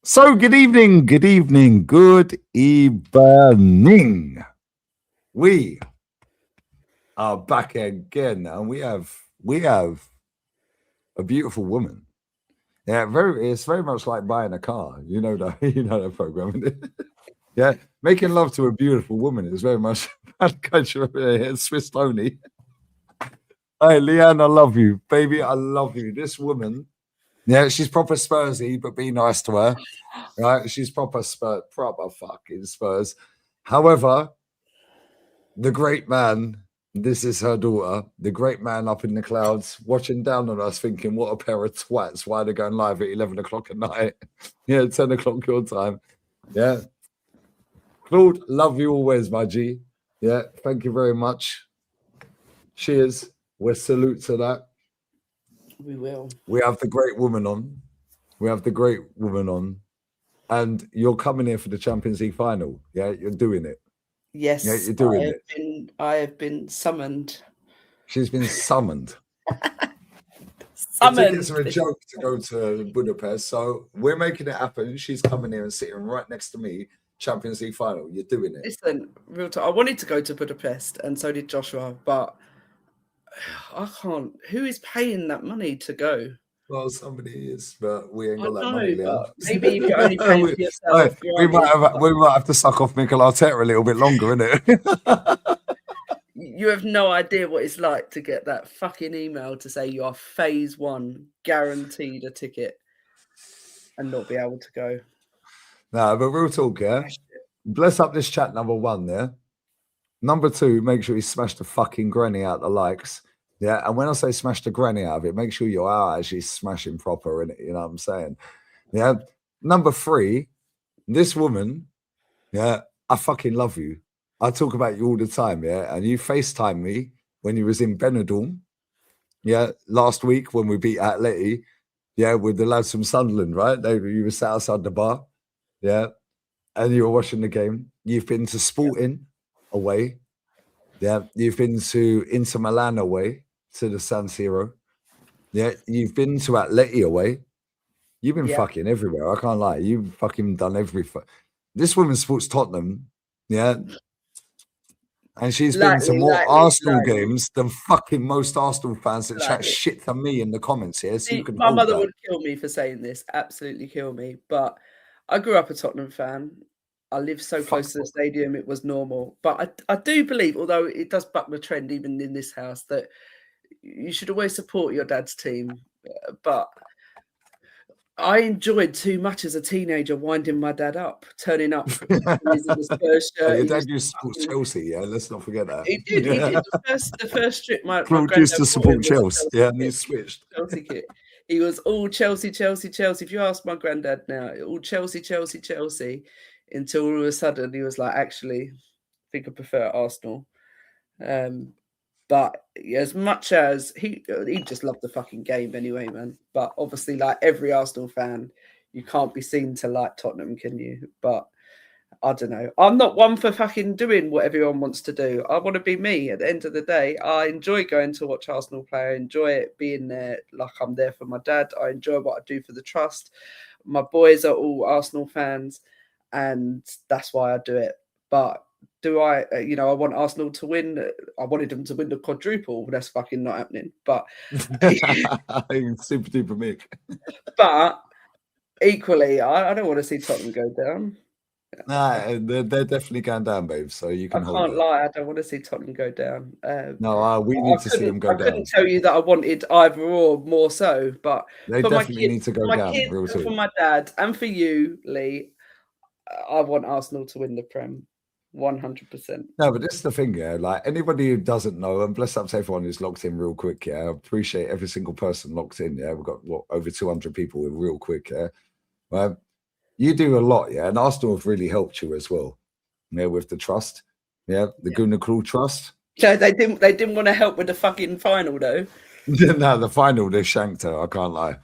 So, good evening, good evening, good evening. We are back again, and we have a beautiful woman. Yeah, it's very much like buying a car. You know that you know that program. Yeah, making love to a beautiful woman is very much that culture of Swiss Tony. Hey, Leanne, I love you, baby. I love you. This woman, yeah, she's proper Spursy, but be nice to her. Right? She's proper fucking Spurs. However, the great man, this is her daughter, the great man up in the clouds, watching down on us, thinking, what a pair of twats. Why are they going live at 11 o'clock at night? Yeah, 10 o'clock your time. Yeah. Claude, love you always, my G. Yeah, thank you very much. Cheers. We're salute to that. We will. We have the great woman on. We have the great woman on. And you're coming here for the Champions League final. Yeah, you're doing it. Yeah, Yes, you're doing it. I have been summoned. She's been summoned. The tickets Summoned. are a joke to go to Budapest, so we're making it happen. She's coming here and sitting right next to me. Champions League final. You're doing it. Listen, real talk. I wanted to go to Budapest, and so did Joshua, but I can't. Who is paying that money to go? Well, somebody is, but we ain't I got that know, money, Leanne. but maybe if you're only paying for yourself, we might granted. have to suck off Mikel Arteta a little bit longer, innit? You have no idea what it's like to get that fucking email to say you are phase one, guaranteed a ticket, and not be able to go. Nah, but real talk, yeah. Bless up this chat number one, yeah. Number two, make sure you smash the fucking granny out the likes. Yeah, and when I say smash the granny out of it, make sure you are actually smashing proper in it. You know what I'm saying? Yeah. Number three, this woman, yeah, I fucking love you. I talk about you all the time, yeah. And you FaceTime me when you was in Benidorm, yeah, last week when we beat Atleti, yeah, with the lads from Sunderland, right? You were sat outside the bar, yeah, and you were watching the game. You've been to Sporting away, yeah. You've been to Inter Milan away to the San Siro, yeah. You've been to Atleti away. You've been Yeah, fucking everywhere. I can't lie. You've fucking done every. This woman supports Tottenham, yeah, and she's been to more Arsenal lightly. games than fucking most Arsenal fans that chat Slightly. shit to me in the comments here. So you See, can my hold mother that. would kill me for saying this, absolutely kill me. But I grew up a Tottenham fan. I lived so Fuck close to the stadium, it was normal. But I do believe, although it does buck the trend even in this house, that you should always support your dad's team. But I enjoyed too much as a teenager winding my dad up, turning up in his Spurs Oh, your shirt. He was dad used to support fucking. Chelsea, yeah. Let's not forget that. He did. He Yeah. did. The first strip my Claude used granddad to bought him support was a Chelsea, Chelsea yeah, and he kit. switched. Chelsea kit. He was all Chelsea, Chelsea, Chelsea. If you ask my granddad now, all Chelsea, Chelsea, Chelsea, until all of a sudden he was like, actually, I think I prefer Arsenal. Um, but as much as he just loved the fucking game anyway, man. But obviously, like every Arsenal fan, you can't be seen to like Tottenham, can you? But I don't know. I'm not one for fucking doing what everyone wants to do. I want to be me at the end of the day. I enjoy going to watch Arsenal play. I enjoy it being there like I'm there for my dad. I enjoy what I do for the trust. My boys are all Arsenal fans, and that's why I do it. But do I, I want Arsenal to win. I wanted them to win the quadruple. That's fucking not happening. But, Super duper Mick. but equally, I don't want to see Tottenham go down. Nah, they're definitely going down, babe. So you I can hold can't that. lie. I don't want to see Tottenham go down. No, we I need to see couldn't. them I go couldn't down. tell you that I wanted either or more so. But They definitely need to for go my down, kids, real and for talk. my dad, and for you, Lee, I want Arsenal to win the Prem, 100%. No, but this is the thing, yeah. Like anybody who doesn't know, and bless up to everyone who's locked in real quick, yeah. I appreciate every single person locked in, yeah. We've got what over 200 people in real quick, yeah. You do a lot, yeah, and Arsenal have really helped you as well, yeah, with the trust, yeah, the Guna Crew trust. So they didn't. They didn't want to help with the fucking final though. No, the final they shanked her. I can't lie.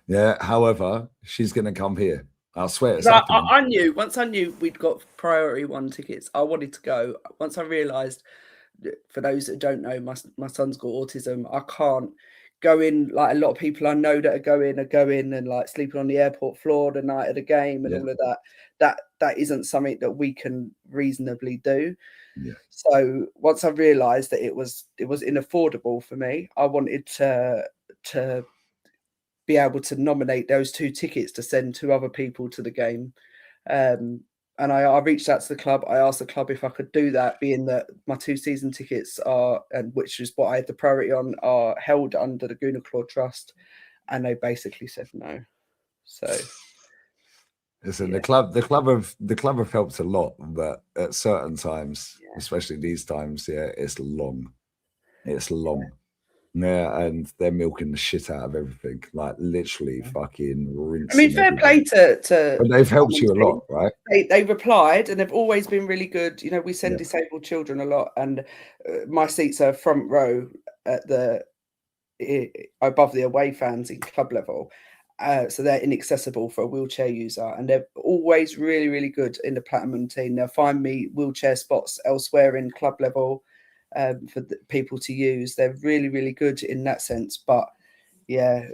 Yeah, however, she's gonna come here. I swear it's 'Cause happening. I knew once I knew we'd got priority one tickets. I wanted to go. Once I realised, for those that don't know, my son's got autism. I can't going, like a lot of people I know that are going and like sleeping on the airport floor the night of the game and all of that. That isn't something that we can reasonably do. Yeah. So once I realised that it was inaffordable for me, I wanted to be able to nominate those 2 tickets to send to other people to the game. And I reached out to the club. I asked the club if I could do that, being that my 2 season tickets are, and which is what I had the priority on, are held under the Gooner Claw Trust, and they basically said no. So, listen, the club have helped a lot, but at certain times, especially these times, it's long. It's long. Yeah, and they're milking the shit out of everything, like literally fucking rinsing. I mean, fair play to but they've helped you a lot, right? They replied, and they've always been really good. You know, we send disabled children a lot, and my seats are front row at above the away fans in club level, so they're inaccessible for a wheelchair user, and they're always really, really good in the platinum team. They'll find me wheelchair spots elsewhere in club level. For people to use. They're really, really good in that sense. But yeah,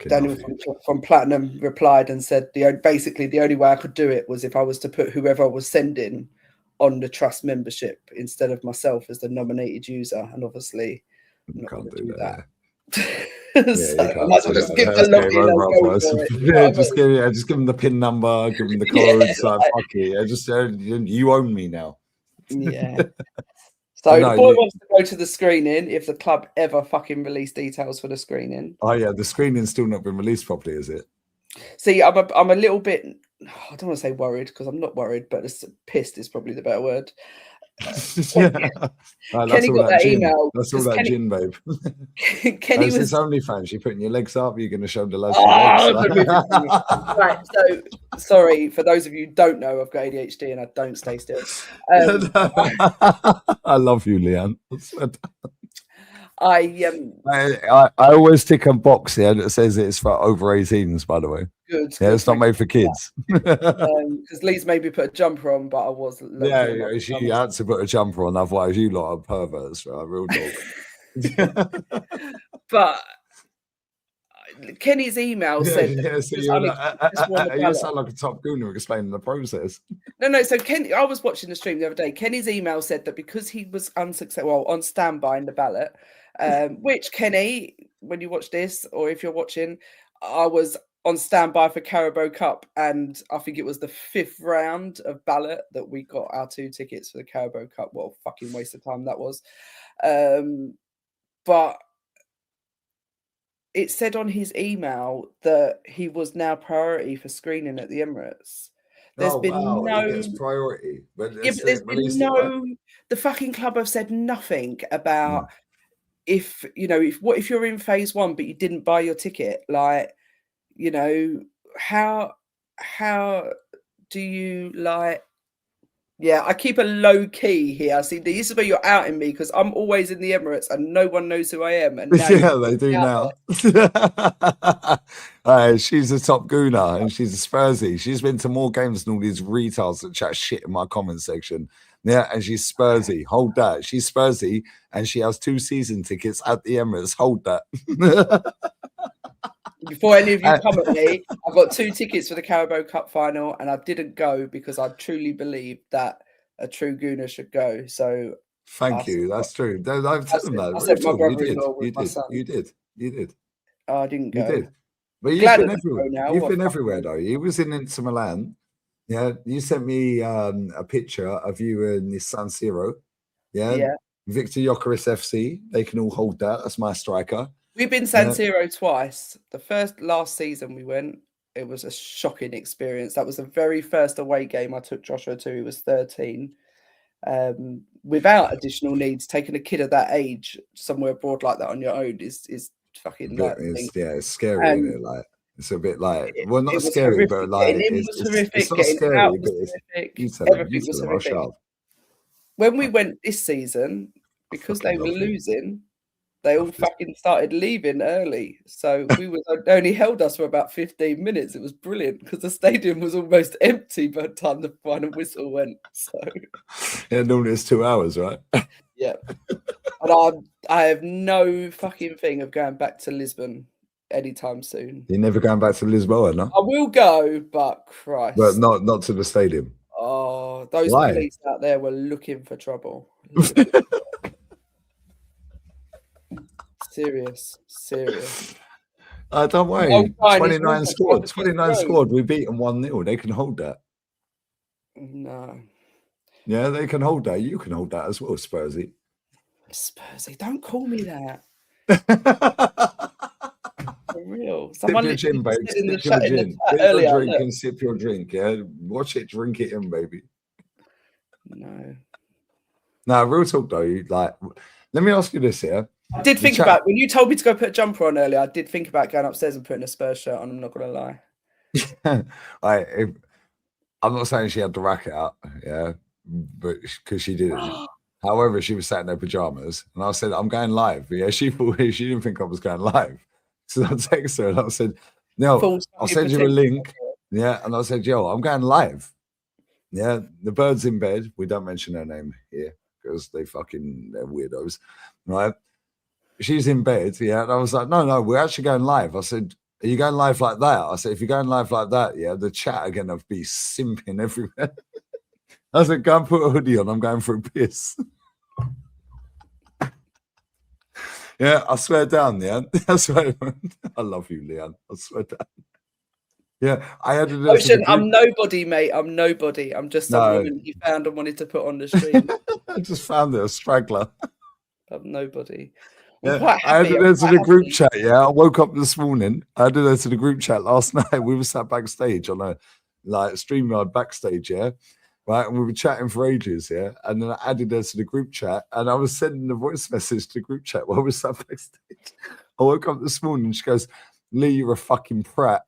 Daniel from Platinum replied and said basically the only way I could do it was if I was to put whoever I was sending on the trust membership instead of myself as the nominated user. And obviously I'm not going to do that. Just give them the PIN number, give them the code. Fuck it. Just you own me now. Yeah. So the boy wants to go to the screening if the club ever fucking release details for the screening. Oh yeah, the screening's still not been released properly, is it? See, I'm a little bit, I don't want to say worried because I'm not worried, but pissed is probably the better word. Kenny got that email. That's all that gin, babe. Kenny was this OnlyFans. You're putting your legs up. You're going to show the lads your legs. Right. So sorry for those of you who don't know, I've got ADHD and I don't stay still. I love you, Leanne. I always tick a box here that says it's for over 18s, by the way. Good. Yeah, it's not made for kids. Because Lee's maybe put a jumper on, but I was. She had to put a jumper on, otherwise you lot are perverts, right? Real dog. But Kenny's email said, you sound like a top gooner explaining the process. No. So Kenny, I was watching the stream the other day. Kenny's email said that because he was unsuccessful, on standby in the ballot, which Kenny, when you watch this, or if you're watching, I was on standby for Carabao Cup, and I think it was the 5th round of ballot that we got our 2 tickets for the Carabao Cup. What a fucking waste of time that was. But it said on his email that he was now priority for screening at the Emirates. There's been no priority, but there's been no. The fucking club have said nothing about if you're in phase 1 but you didn't buy your ticket, like, you know, how do you like? Yeah, I keep a low key here. See, this is where you're outing me because I'm always in the Emirates and no one knows who I am. And now they do now. She's a top gooner and she's a Spursy. She's been to more games than all these retards that chat shit in my comment section. Yeah, and she's Spursy. Hold that. She's Spursy and she has 2 season tickets at the Emirates. Hold that. Before any of you come at me, I've got 2 tickets for the Carabao Cup final, and I didn't go because I truly believe that a true gooner should go. So thank you. That's true. I've told them that. I said my brother-in-law with my son. You did. Oh, I didn't go. You did. But you've been everywhere. You've been everywhere, though. You was in Inter Milan. Yeah, you sent me a picture of you in the San Siro. Yeah. Victor Jokeris FC. They can all hold that. That's my striker. We've been San Siro twice. The last season we went, it was a shocking experience. That was the very first away game I took Joshua to. He was 13. Without additional needs, taking a kid of that age somewhere abroad like that on your own is fucking it's scary, isn't it? Like, it's a bit like, well, not scary, but like it's not scary, but everything was horrific. When we went this season, because they were losing, they all fucking started leaving early. So they only held us for about 15 minutes. It was brilliant because the stadium was almost empty by the time the final whistle went. So normally it's 2 hours, right? Yeah. And I have no fucking thing of going back to Lisbon anytime soon. You're never going back to Lisboa, no? I will go, but But Christ. not to the stadium. Oh, those Why? police out there were looking for trouble. Serious. Don't worry. Oh, fine, 29 it's scored. all 29 scored. We beat them 1-0. They can hold that. No. Yeah, they can hold that. You can hold that as well, Spursy. Spursy, don't call me that. For real. Sip your gin, babe. Sip your gin. Get your drink and sip your drink, yeah? Watch it, drink it in, baby. No. Now, real talk, though, like, let me ask you this here. I did think about, when you told me to go put a jumper on earlier, I did think about going upstairs and putting a Spurs shirt on, I'm not going to lie. I'm not saying she had the racket out, yeah, but because she didn't. However, she was sat in her pajamas, and I said, I'm going live. Yeah, she didn't think I was going live. So I texted her and I said, no, I'll send you a link. Yeah, and I said, yo, I'm going live. Yeah, the bird's in bed. We don't mention her name here because they're weirdos, right? She's in bed, yeah. And I was like, no, we're actually going live. I said, are you going live like that? I said, if you're going live like that, yeah, the chat are going to be simping everywhere. I said, go and put a hoodie on. I'm going for a piss. Yeah, I swear down, Leanne. I swear. I love you, Leanne. I swear down. Yeah, I had to Ocean, I'm nobody, mate. I'm nobody. I'm just some woman you found and wanted to put on the stream. I just found it, a straggler. I'm nobody. Yeah, I added her to the group chat. Yeah, I woke up this morning. I added her to the group chat last night. We were sat backstage on a StreamYard backstage. Yeah, right, and we were chatting for ages. Yeah, and then I added her to the group chat, and I was sending a voice message to the group chat while we were sat backstage. I woke up this morning. And she goes, "Lee, you're a fucking prat."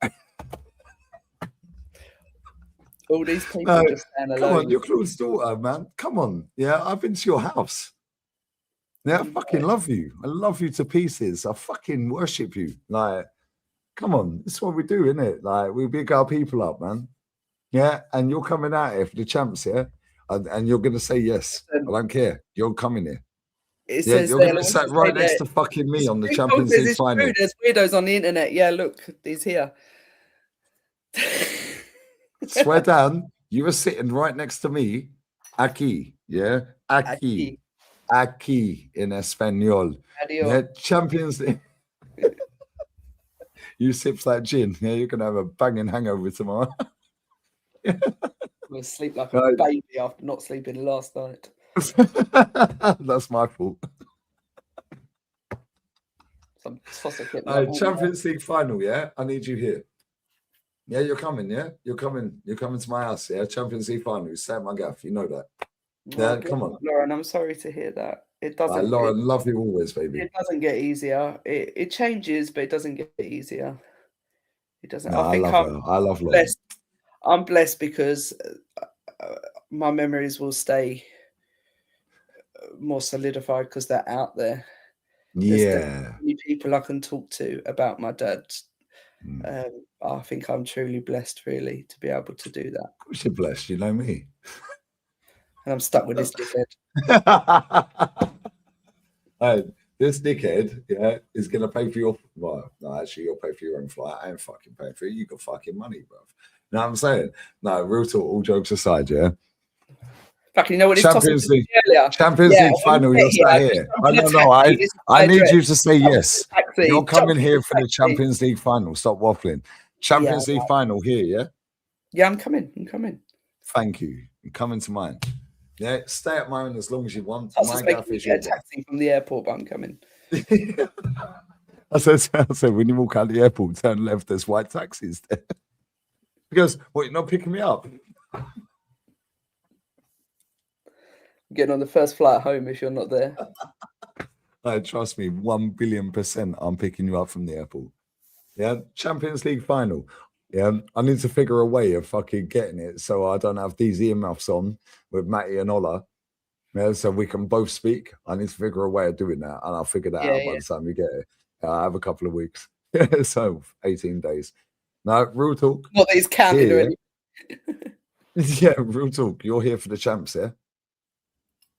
All these people just stand alone. Come on, you're Claude's daughter, man. Come on. Yeah, I've been to your house. Yeah, I fucking love you. I love you to pieces. I fucking worship you. Like, come on. This is what we do, isn't it? Like, we big our people up, man. Yeah, and you're coming out here for the champs, yeah? And you're going to say yes. I don't care. You're coming here. Yeah, you're going to sit right next to fucking me on the Champions League final. There's weirdos on the internet. Yeah, look, he's here. Swear down, you were sitting right next to me. Aquí, yeah? Aquí. Aquí in Espanol. Yeah, Champions League. You sips that gin. Yeah, you're going to have a banging hangover tomorrow. I'm going to sleep like a baby after not sleeping last night. That's my fault. Champions League final, yeah? I need you here. Yeah, you're coming, yeah? You're coming to my house, yeah? Champions League final. You stay at my gaff, you know that. Yeah, come on. Lauren, I'm sorry to hear that. It doesn't. Lauren, love you always, baby. It doesn't get easier. It changes, but it doesn't get easier. It doesn't. No, I love her. I love Lauren. I'm blessed because my memories will stay more solidified because they're out there. There's many people I can talk to about my dad. I think I'm truly blessed, really, to be able to do that. Of course you're blessed. You know me. And I'm stuck with this dickhead. This dickhead, yeah, is going to pay for your... Well, no, actually, you'll pay for your own flight. I ain't fucking paying for it. You got fucking money, bro. You know what I'm saying? No, real talk, all jokes aside, yeah? Fucking, you know what Champions League final, you're sat here. I need you to say yes. You're coming here for the Champions League final. Stop waffling. Champions League final here, yeah? Yeah, I'm coming. Thank you. I'm coming to mine. Yeah, stay at mine as long as you want. My gaff is your taxi from the airport, but I'm coming. I said, when you walk out the airport, turn left, there's white taxis there. He goes, what, you're not picking me up? Getting on the first flight home if you're not there. Trust me, 1,000,000,000% I'm picking you up from the airport. Yeah, Champions League final. Yeah, I need to figure a way of fucking getting it so I don't have these earmuffs on with Matty and Ola. Yeah, so we can both speak. I need to figure a way of doing that, and I'll figure that out by the time we get it. I have a couple of weeks, so 18 days. No, real talk. Not that he's counting already. Yeah, real talk. You're here for the champs, yeah?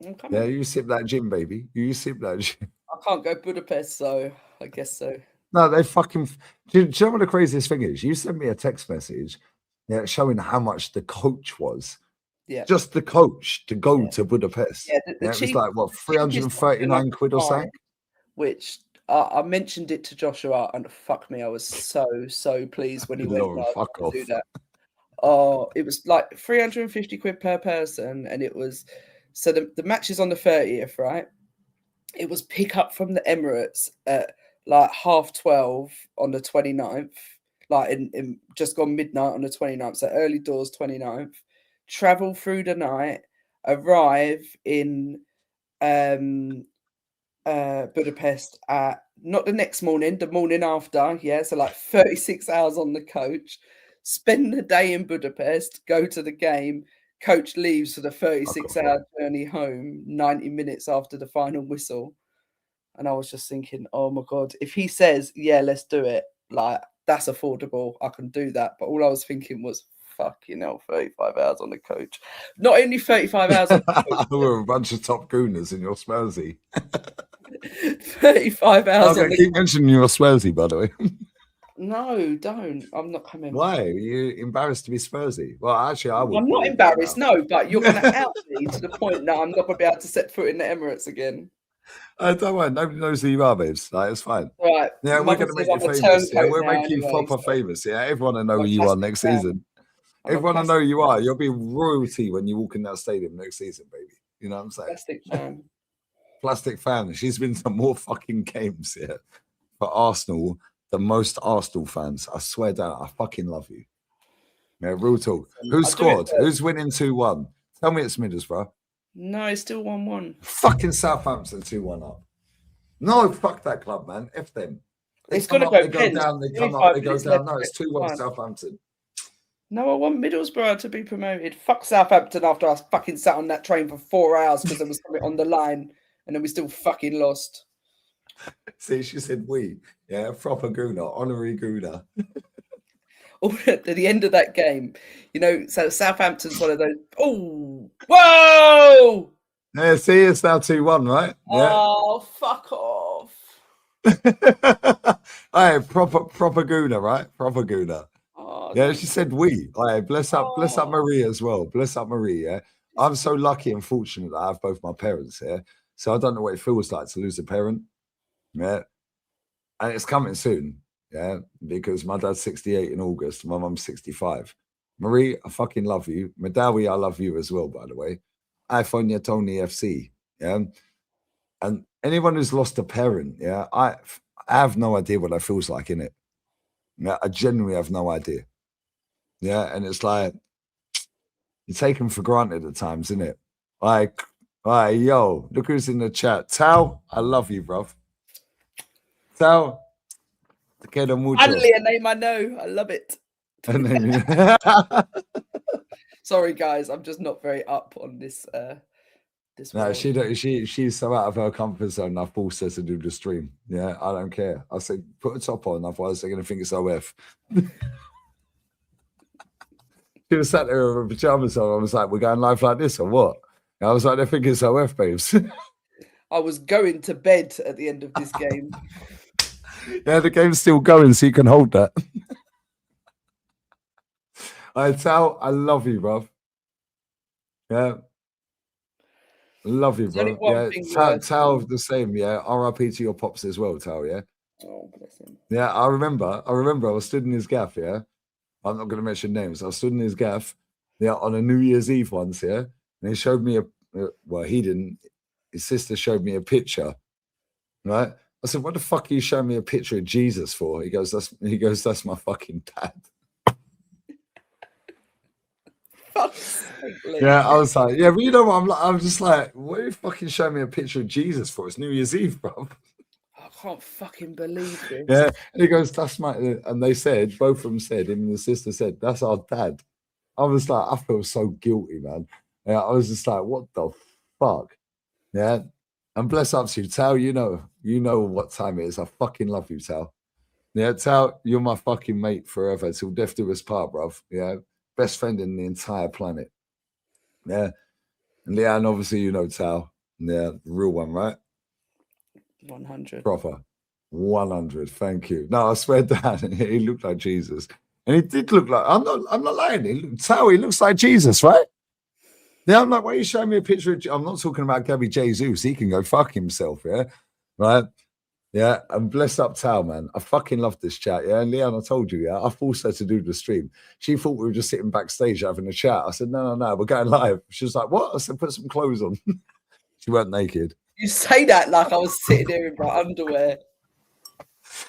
I'm coming. Yeah, you sip that gin, baby. You sip that gin. I can't go Budapest, so I guess so. No, they fucking. Do you know what the craziest thing is? You sent me a text message, yeah, showing how much the coach was. Yeah. Just the coach to go Yeah. to Budapest. Yeah, Yeah, it was like what, cheapest option I 339 could quid or find, something. which I mentioned it to Joshua, and fuck me, I was so pleased when he went, Lord, "No, fuck I do off. that." Oh, it was like 350 quid per person, and it was so the match is on the 30th, right? It was pick up from the Emirates at like 12:30 on the 29th, like in just gone midnight on the 29th, so early doors 29th. Travel through the night, arrive in Budapest at not the next morning, the morning after, yeah, so like 36 hours on the coach, spend the day in Budapest, go to the game, coach leaves for the Fuck 36-hour journey home 90 minutes after the final whistle. And I was just thinking, oh my God, if he says, yeah, let's do it, like that's affordable, I can do that. But all I was thinking was, fucking hell, 35 hours on the coach. Not only 35 hours on the coach, We're a bunch of top gooners in your Spursy. 35 hours on Okay, the keep mentioning your Spursy, by the way. No, don't. I'm not coming. Why? Are you embarrassed to be Spursy? Well, actually, I would I'm be not right embarrassed, now. no, but you're going to out me to the point that I'm not going to be able to set foot in the Emirates again. Don't worry, nobody knows who you are, babes. Like, it's fine. Right. Yeah, we're Mother going to says make you I'm a famous. Yeah, turncoat we'll now make you anyway. proper So famous. Yeah, everyone will know I'm who a you are plastic next fan. season. I'm a Everyone will know who you are. fan. You'll be royalty when you walk in that stadium next season, baby. You know what I'm saying? Plastic fan. Plastic fan. She's been to more fucking games here for Arsenal than most Arsenal fans. I swear down, I fucking love you. Yeah, real talk. Who I'll do it scored? Who's winning 2-1? Tell me it's Middlesbrough. No, it's still 1-1. Fucking Southampton 2-1 up. No, fuck that club, man. F them. They It's come going to up, go they go pens. down, they come up, 25 they go minutes down. left. No, it's 2-1 Fine. Southampton. No, I want Middlesbrough to be promoted. Fuck Southampton after I fucking sat on that train for 4 hours because there was something on the line and then we still fucking lost. See, she said we. Yeah, proper Gooner, honorary Gooner. At the end of that game, you know, so Southampton's one of those. Oh, whoa! Yeah, see, it's now 2-1, right? Yeah. Oh, fuck off. Hey, proper Gooner, right? Proper Gooner. Oh, Yeah, she said we. Hey, bless up oh. Marie as well. Bless up Marie, yeah. I'm so lucky and fortunate that I have both my parents here. So I don't know what it feels like to lose a parent. Yeah. And it's coming soon. Yeah. Because my dad's 68 in August. My mum's 65. Marie, I fucking love you. Madawi, I love you as well, by the way. iPhone Tony FC. Yeah. And anyone who's lost a parent, yeah, I have no idea what that feels like, innit? Yeah, I genuinely have no idea. Yeah, and it's like you take them for granted at times, isn't it? Like, yo, look who's in the chat. Tao, I love you, bruv. Tao, te quiero mucho. Finally, a name I know. I love it. And then, Sorry, guys, I'm just not very up on this. This no, world. she's so out of her comfort zone. I forced her to do the stream. Yeah, I don't care. I said, put a top on, otherwise they're gonna think it's OF. She was sat there with her pajamas on. I was like, we're going live like this or what? And I was like, they think it's OF, babes. I was going to bed at the end of this game. Yeah, the game's still going, so you can hold that. I love you, bruv. Yeah. Love you, bro. Yeah, Tao the same, yeah. RIP to your pops as well, Tao, yeah. Oh, bless him. Yeah, I remember I was stood in his gaff, yeah. I'm not going to mention names. I stood in his gaff, yeah, on a New Year's Eve once, yeah. And he showed me well, he didn't. His sister showed me a picture, right? I said, "What the fuck are you showing me a picture of Jesus for?" He goes, "That's my fucking dad." Yeah, I was like, yeah, but you know what? I'm just like, what are you fucking showing me a picture of Jesus for? It's New Year's Eve, bro. I can't fucking believe this. Yeah, and he goes, "That's my," and they said, both of them said, him and the sister said, "That's our dad." I was like, I feel so guilty, man. Yeah, I was just like, what the fuck? Yeah, and bless up to you, Tal. You know what time it is. I fucking love you, Tal. Yeah, Tal, you're my fucking mate forever till death do us part, bruv. Yeah, best friend in the entire planet. Yeah, And Leanne, obviously, you know Tal. Yeah, the real one, right? 100. Proper. 100. Thank you. No, I swear down, he looked like Jesus. And he did look like, I'm not lying. Tal, he looks like Jesus, right? Yeah, I'm like, why are you showing me a picture of, I'm not talking about Gabby Jesus. He can go fuck himself, yeah? Right? Yeah, and bless up Tal, man. I fucking love this chat, yeah? And Leanne, I told you, yeah, I forced her to do the stream. She thought we were just sitting backstage having a chat. I said, no, we're going live. She was like, what? I said, put some clothes on. She weren't naked. You say that like I was sitting there in my underwear.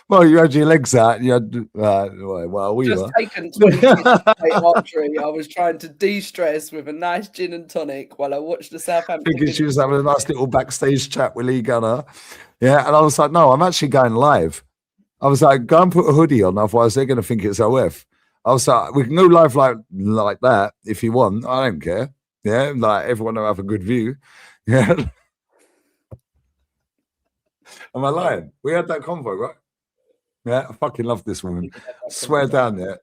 Well, you had your legs out. You had, well, we Just were. taken 20 minutes to play archery. I was trying to de-stress with a nice gin and tonic while I watched the Southampton. Thinking she was having a nice little backstage chat with Lee Gunner. Yeah, and I was like, no, I'm actually going live. I was like, go and put a hoodie on, otherwise they're going to think it's OF. I was like, we can go live like that if you want. I don't care. Yeah, like everyone will have a good view. Yeah. Am I lying? We had that convo, right? Yeah, I fucking love this woman. Swear down there.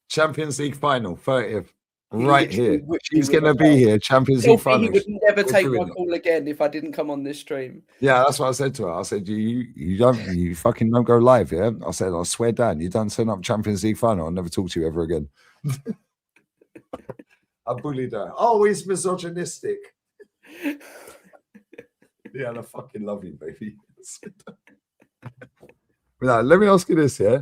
Champions League final, 30th. Right here. She's going to be here. Champions League final. He would never take my call again if I didn't come on this stream. Yeah, that's what I said to her. I said, you fucking don't go live, yeah? I said, I swear down, you don't turn up Champions League final, I'll never talk to you ever again. I bullied her. Oh, he's misogynistic. Yeah, I fucking love you, baby. Now, let me ask you this, yeah?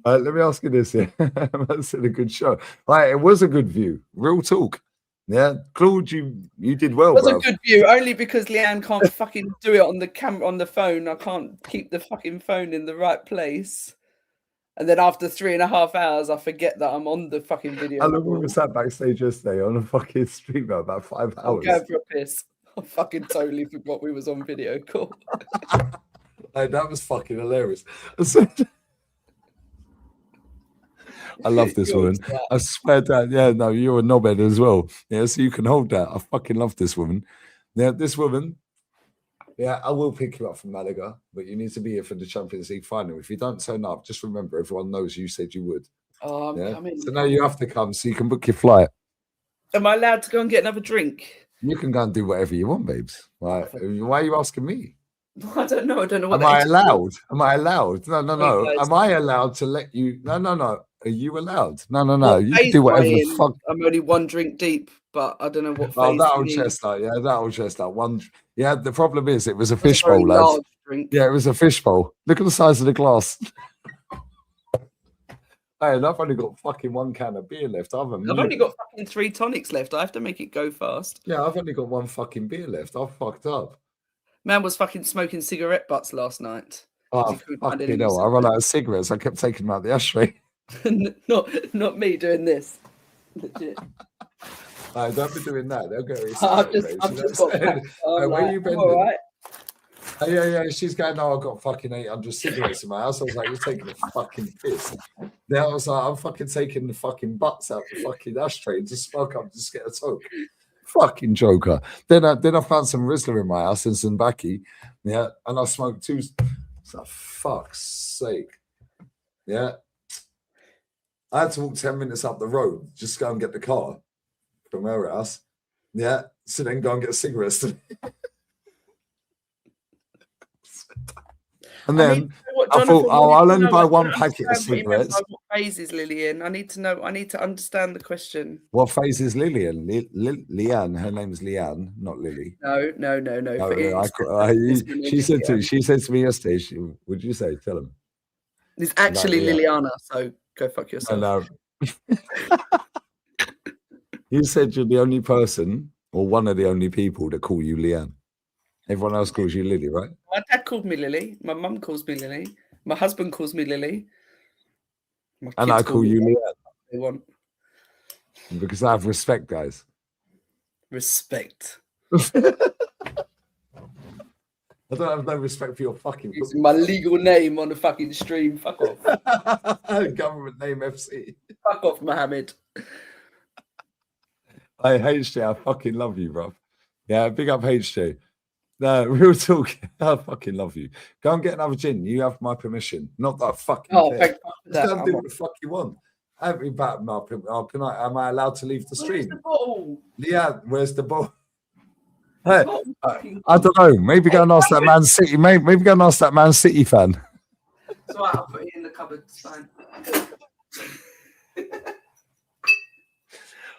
Let me ask you this, yeah? That's a good show. Right, it was a good view. Real talk. Yeah, Claude, you did well. It was a good view, only because Leanne can't fucking do it on the camera, on the phone. I can't keep the fucking phone in the right place. And then after 3.5 hours, I forget that I'm on the fucking video. How long we sat backstage yesterday on a fucking stream about 5 hours? I'm going for a piss. I fucking totally forgot we was on video call. Hey, that was fucking hilarious. I love this woman. I swear that, yeah, no, you're a knobhead as well. Yeah, so you can hold that. I fucking love this woman. Yeah, this woman, yeah, I will pick you up from Malaga, but you need to be here for the Champions League final. If you don't turn up, just remember, everyone knows you said you would. Oh, I'm coming. So now you have to come so you can book your flight. Am I allowed to go and get another drink? You can go and do whatever you want, babes. Right? Why are you asking me? I don't know. I don't know what. Am I allowed? Am I allowed? No. Am I allowed to let you? No. Are you allowed? No. You can do whatever the fuck. I'm only one drink deep, but I don't know what. Oh, that old chestnut. Yeah, that old chestnut. One. Yeah, the problem is it was a fishbowl, lads. Yeah, it was a fishbowl. Look at the size of the glass. Hey, and I've only got fucking one can of beer left. I've only got fucking 3 tonics left. I have to make it go fast. Yeah, I've only got one fucking beer left. I've fucked up. Man was fucking smoking cigarette butts last night. Oh, fucking hell. I run out of cigarettes. I kept taking them out the ashtray. not me doing this. Legit. Don't be doing that. They'll go. I've just got where are you bending? All right. Yeah. She's going, no, I've got fucking 800 cigarettes in my house. I was like, you're taking a fucking piss. Then I was like, I'm fucking taking the fucking butts out the fucking ashtray to smoke up, just get a toke. Fucking joker. Then I found some Rizzler in my house and some Baki. Yeah, and I smoked 2. So fuck's sake. Yeah. I had to walk 10 minutes up the road, just go and get the car from her house. Yeah. So then go and get cigarettes. And then I thought, I'll only buy 1 packet of cigarettes. What phase is Lillian? I need to know. I need to understand the question. What phase is Lillian? Leanne. Her name's Leanne, not Lily. No. She said to me yesterday. Would you say? Tell him. It's actually Liliana. So go fuck yourself. I know. You said you're the only person, or one of the only people, that call you Leanne. Everyone else calls you Lily, right? My dad called me Lily. My mum calls me Lily. My husband calls me Lily. And I call you Leanne. They want. Because I have respect, guys. Respect. I don't have no respect for your fucking... Using my legal name on the fucking stream. Fuck off. Government name FC. Fuck off, Mohammed. Hey, HJ, I fucking love you, bro. Yeah, big up HJ. No, real talk. I fucking love you. Go and get another gin. You have my permission. Not that I fucking care. Thank you for that. Just go and do what the fuck you want. Have me back up. Oh, am I allowed to leave the Where's stream? the bottle? Yeah, where's the ball? The Hey, bottle fucking I don't know. Maybe go and ask that Man City. Maybe go and ask that Man City fan. It's all right, I'll put it in the cupboard. It's fine.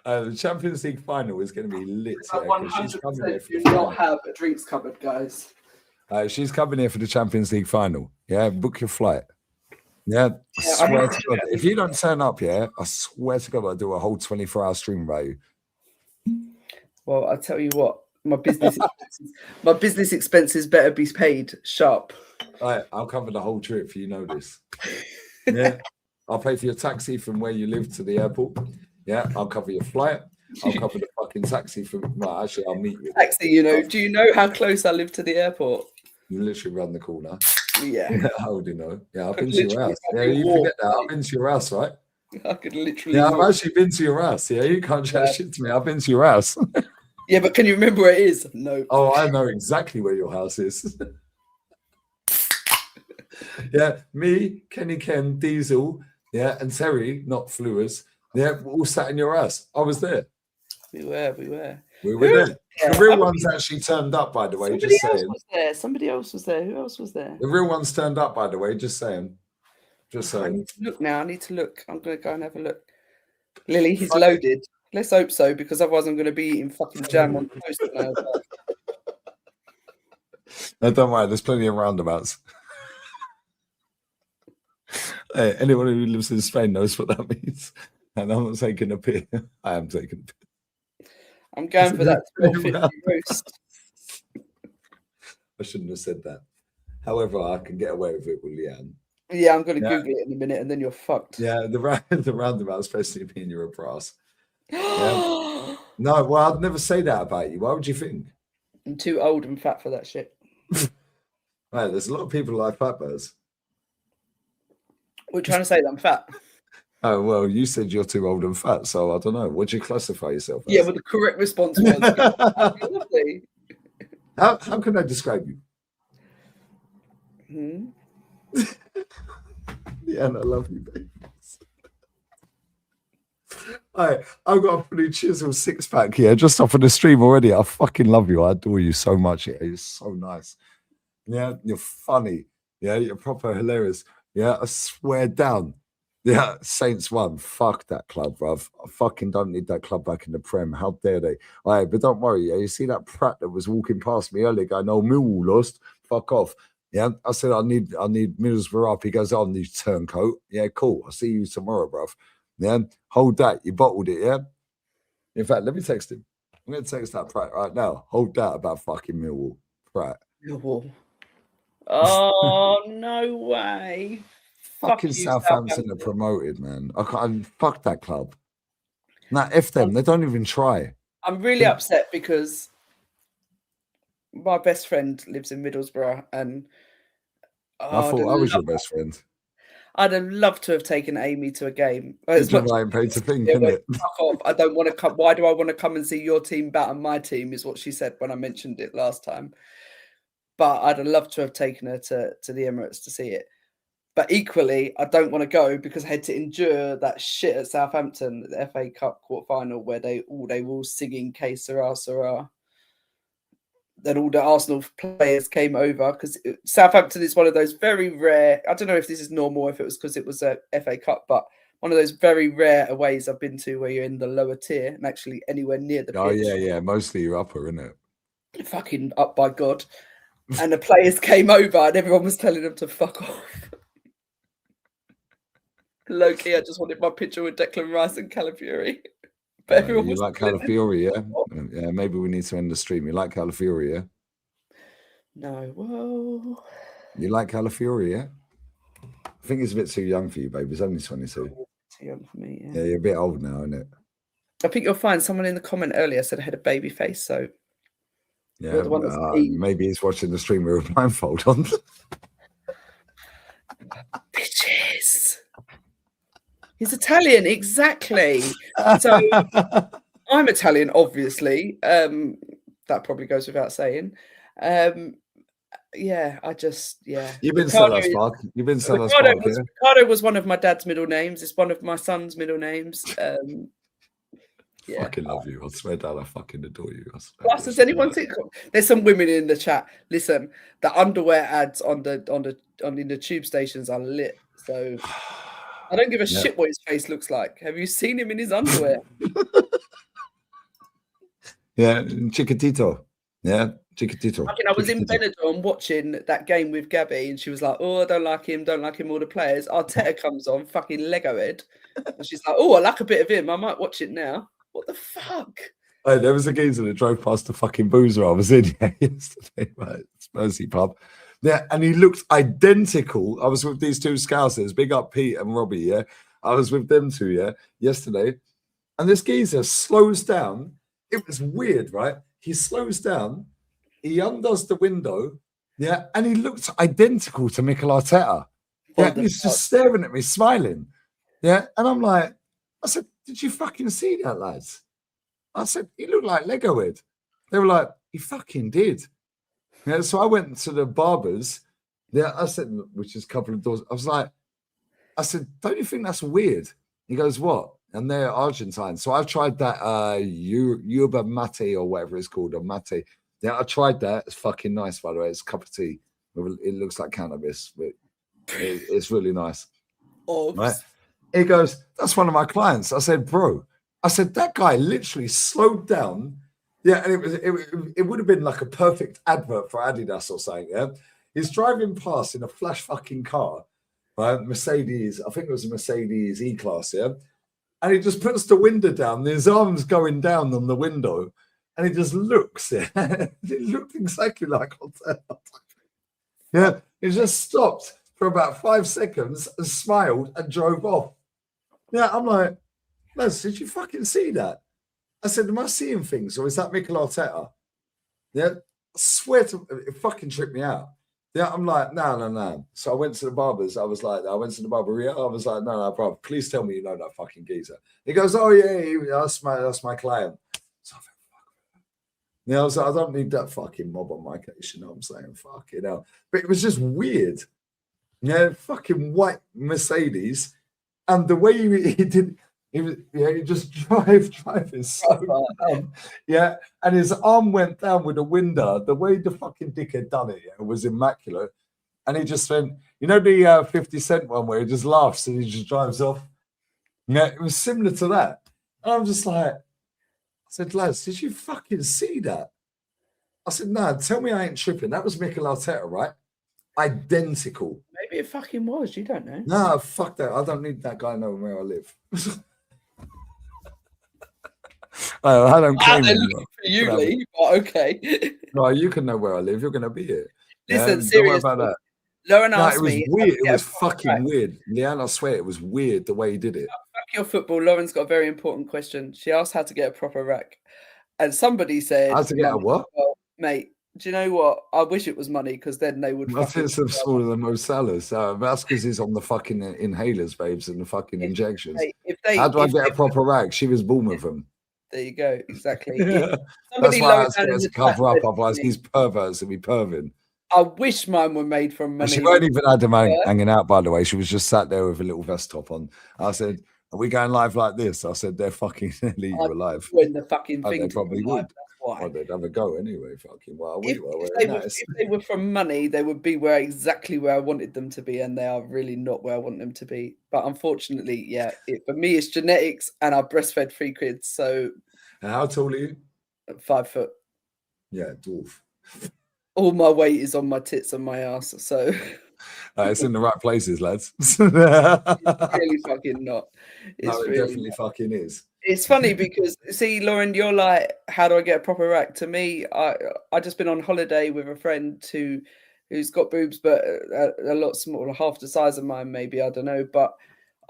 The Champions League final is going to be lit. I Yeah, 'cause she's coming here 100% for do the not final. have a drinks cupboard, guys. She's coming here for the Champions League final. Yeah, book your flight. Yeah, I swear to God, if you don't turn up, yeah, I swear to God, I'll do a whole 24-hour stream about you. Well, I'll tell you what, my business expenses better be paid sharp. Right, I'll cover the whole trip. You know this. Yeah, I'll pay for your taxi from where you live to the airport. Yeah, I'll cover your flight. I'll cover the fucking taxi from. Well, actually, I'll meet you. Taxi, you know. Do you know how close I live to the airport? You literally run the corner. Yeah. How do you know? Yeah, I've been to your house. Yeah, you forget that. I've been to your house, right? I could literally. Yeah, I've actually been to your house. Yeah, you can't chat shit to me. I've been to your house. Yeah, but can you remember where it is? No. Oh, I know exactly where your house is. Yeah, me, Kenny Ken, Diesel, yeah, and Terry, not Flewers, yeah, we're all sat in your house. I was there. We were. We were there. The real ones actually turned up, by the way, just saying. Somebody else was there. Who else was there? The real ones turned up, by the way, just saying. Just I saying. need to look now. I need to look. I'm going to go and have a look. Lily, he's loaded. Let's hope so, because otherwise I'm going to be eating fucking jam on toast now. No, don't worry. There's plenty of roundabouts. Hey, anyone who lives in Spain knows what that means. And I'm not taking a piss. I am taking a piss. I'm going for that 12.50 roast. I shouldn't have said that. However, I can get away with it with Leanne. Yeah, I'm going to Google it in a minute, and then you're fucked. Yeah, the roundabout's supposed to mean you're a brass. Yeah. No, well, I'd never say that about you. Why would you think? I'm too old and fat for that shit. Right, there's a lot of people like fat birds. We're trying to say that I'm fat. Oh, well, you said you're too old and fat, so I don't know. What do you classify yourself as? Yeah, well, the correct response was lovely. How can I describe you? Yeah, and I love you, babe. I've got a pretty chiseled six-pack here just off of the stream already. I fucking love you. I adore you so much. Yeah, you're so nice. Yeah, you're funny. Yeah, you're proper hilarious. Yeah, I swear down. Yeah, Saints won. Fuck that club, bruv. I fucking don't need that club back in the Prem. How dare they? All right, but don't worry. Yeah, you see that prat that was walking past me earlier going, "No, Millwall lost. Fuck off." Yeah, I said, I need Middlesbrough up. He goes, "Oh, need turncoat." Yeah, cool. I'll see you tomorrow, bruv. Yeah, hold that. You bottled it, yeah? In fact, let me text him. I'm going to text that prat right now. Hold that about fucking Millwall. Prat. Millwall. Oh, no way. Fucking Southampton are promoted, man. I can't fuck that club. Nah, F them. They don't even try. I'm really upset because my best friend lives in Middlesbrough, and I thought I was your best friend. I'd have loved to have taken Amy to a game. It's like paid to think, isn't it? Fuck off. I don't want to come. Why do I want to come and see your team batter my team? Is what she said when I mentioned it last time. But I'd have loved to have taken her to the Emirates to see it. But equally, I don't want to go because I had to endure that shit at Southampton, the FA Cup quarter-final, where they were all singing "Que Sera, Sera." Then all the Arsenal players came over because Southampton is one of those very rare. I don't know if this is normal, if it was because it was a FA Cup, but one of those very rare aways I've been to where you're in the lower tier and actually anywhere near the pitch. Oh yeah, mostly you're upper, isn't it? Fucking up by God. And the players came over and everyone was telling them to fuck off. Low-key, I just wanted my picture with Declan Rice and Calafiori. But everyone you like Calafiori, yeah? Yeah, maybe we need to end the stream. You like Calafiori, yeah? No, whoa. You like Calafiori, yeah? I think he's a bit too young for you, babe. He's only 22. Too young for me, yeah. You're a bit old now, isn't it? I think you'll find someone in the comment earlier said I had a baby face, so... Yeah, maybe he's watching the stream with a blindfold on. Bitches! He's Italian, exactly. So I'm Italian, obviously. That probably goes without saying. yeah, I just, yeah. You've been Ricardo Sellers is- Park. You've been Sellers Ricardo Park, yeah? Ricardo was one of my dad's middle names. It's one of my son's middle names. Yeah. Fucking love you. I swear down, I fucking adore you. I swear. Plus, has anyone seen? There's some women in the chat. Listen, the underwear ads in the tube stations are lit. So I don't give a shit what his face looks like. Have you seen him in his underwear? Yeah, Chiquitito. Yeah, Chiquitito. I was in Benidorm watching that game with Gabby, and she was like, "Oh, I don't like him, all the players." Arteta comes on, fucking Lego head, and she's like, "Oh, I like a bit of him. I might watch it now." What the fuck? Oh, there was a geezer that drove past the fucking boozer I was in yesterday, right? Spursy pub. Yeah, and he looked identical. I was with these two Scousers, big up Pete and Robbie, yeah. I was with them two, yeah, yesterday. And this geezer slows down. It was weird, right? He slows down, he undoes the window, yeah, and he looked identical to Mikel Arteta. Yeah, and he's just staring at me, smiling. Yeah, and I'm like, I said, did you fucking see that, lads? I said, he looked like Lego head. They were like, he fucking did. Yeah, so I went to the barbers. Yeah, I said, which is a couple of doors. I said, don't you think that's weird? He goes, what? And they're Argentine. So I've tried that yerba mate or whatever it's called, or mate. Yeah, I tried that. It's fucking nice, by the way. It's a cup of tea. It looks like cannabis, but it's really nice. Oops. Right? He goes, that's one of my clients. I said, bro, I said, that guy literally slowed down. Yeah, and it would have been like a perfect advert for Adidas or something. Yeah, he's driving past in a flash fucking car, right? Mercedes, I think it was a Mercedes E-Class, yeah. And he just puts the window down, his arms going down on the window, and he just looks. Yeah, it looked exactly like Hotel. Yeah, he just stopped for about 5 seconds and smiled and drove off. Yeah, I'm like, Les, did you fucking see that? I said, am I seeing things or is that Mikel Arteta? Yeah, I swear to it fucking tripped me out. Yeah, I'm like, no. So I went to the barbers. I was like, I went to the barberia. I was like, no, bro, please tell me you know that fucking geezer. He goes, oh yeah, that's my client. So I thought, fuck. Yeah, I was like, I don't need that fucking mob on my case. You know what I'm saying? Fuck it out. But it was just weird. Yeah, fucking white Mercedes, and the way he did. He just driving so down. Yeah, and his arm went down with the window. The way the fucking dickhead done it, yeah, was immaculate. And he just went, you know, the 50 Cent one where he just laughs and he just drives off. Yeah, it was similar to that. And I'm just like, I said, lads, did you fucking see that? I said, no, tell me I ain't tripping. That was Mikel Arteta, right? Identical. Maybe it fucking was. You don't know. No, fuck that. I don't need that guy knowing where I live. I don't claim they're looking for you, Lee, but okay. No, you can know where I live. You're going to be here. Listen, Don't seriously. worry about that. Lauren asked me. It was weird. It was fucking weird. Leanne, I swear it was weird the way he did it. Fuck your football. Lauren's got a very important question. She asked how to get a proper rack. And somebody said, how to get a what? Well, mate, do you know what? I wish it was money because then they would. I think it's smaller than most sellers. That's because he's on the fucking inhalers, babes, and the fucking injections. How do I get a proper rack? She was born with them. There you go. Exactly. Yeah. That's why I had to cover up. Otherwise, these perverts would be perving. I wish mine were made from money. And she won't even had them hanging out, by the way. She was just sat there with a little vest top on. I said, are we going live like this? I said, they're fucking leave you alive. When the fucking thing they probably would. That's why. Well, they'd have a go anyway. Fucking well, if they were from money, they would be exactly where I wanted them to be, and they are really not where I want them to be. But unfortunately, yeah, for me, it's genetics, and I breastfed 3 kids. So, and how tall are you? 5 foot. Yeah, dwarf. All my weight is on my tits and my ass, so it's in the right places, lads. It's really fucking not. No, it really definitely not. Fucking is. It's funny because, see, Lauren, you're like, how do I get a proper rack? To me, I just been on holiday with a friend who's got boobs, but a lot smaller, half the size of mine, maybe, I don't know. But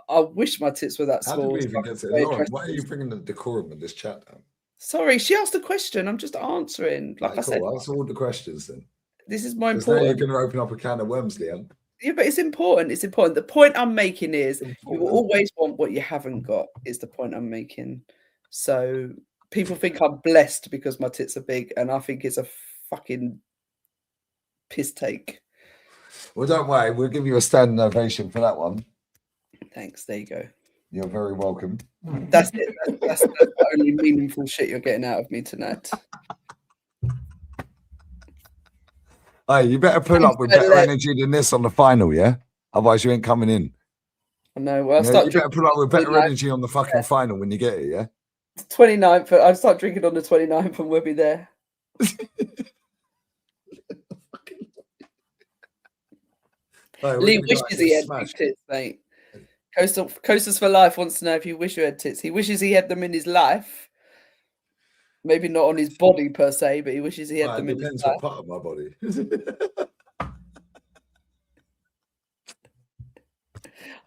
I wish my tits were that small. How did we even get to it? Lauren, why are you bringing the decorum in this chat down? Sorry, she asked a question. I'm just answering. Like I said, answer all the questions then. This is more important. Now you're going to open up a can of worms, Leanne. Yeah, but it's important. It's important. The point I'm making is you will always want what you haven't got, is the point I'm making. So people think I'm blessed because my tits are big, and I think it's a fucking piss take. Well, don't worry. We'll give you a standing ovation for that one. Thanks. There you go. You're very welcome. That's it. That's the only meaningful shit you're getting out of me tonight. Hey, you better pull up with better energy than this on the final, yeah? Otherwise, you ain't coming in. I know. Well, you better pull up with better energy on the fucking final when you get it, yeah? 29th. I'll start drinking on the 29th and we'll be there. Lee wishes he had big tits, mate. Coasters for Life wants to know if you wish you had tits. He wishes he had them in his life. Maybe not on his body per se, but he wishes he had them in his life. Depends what part of my body.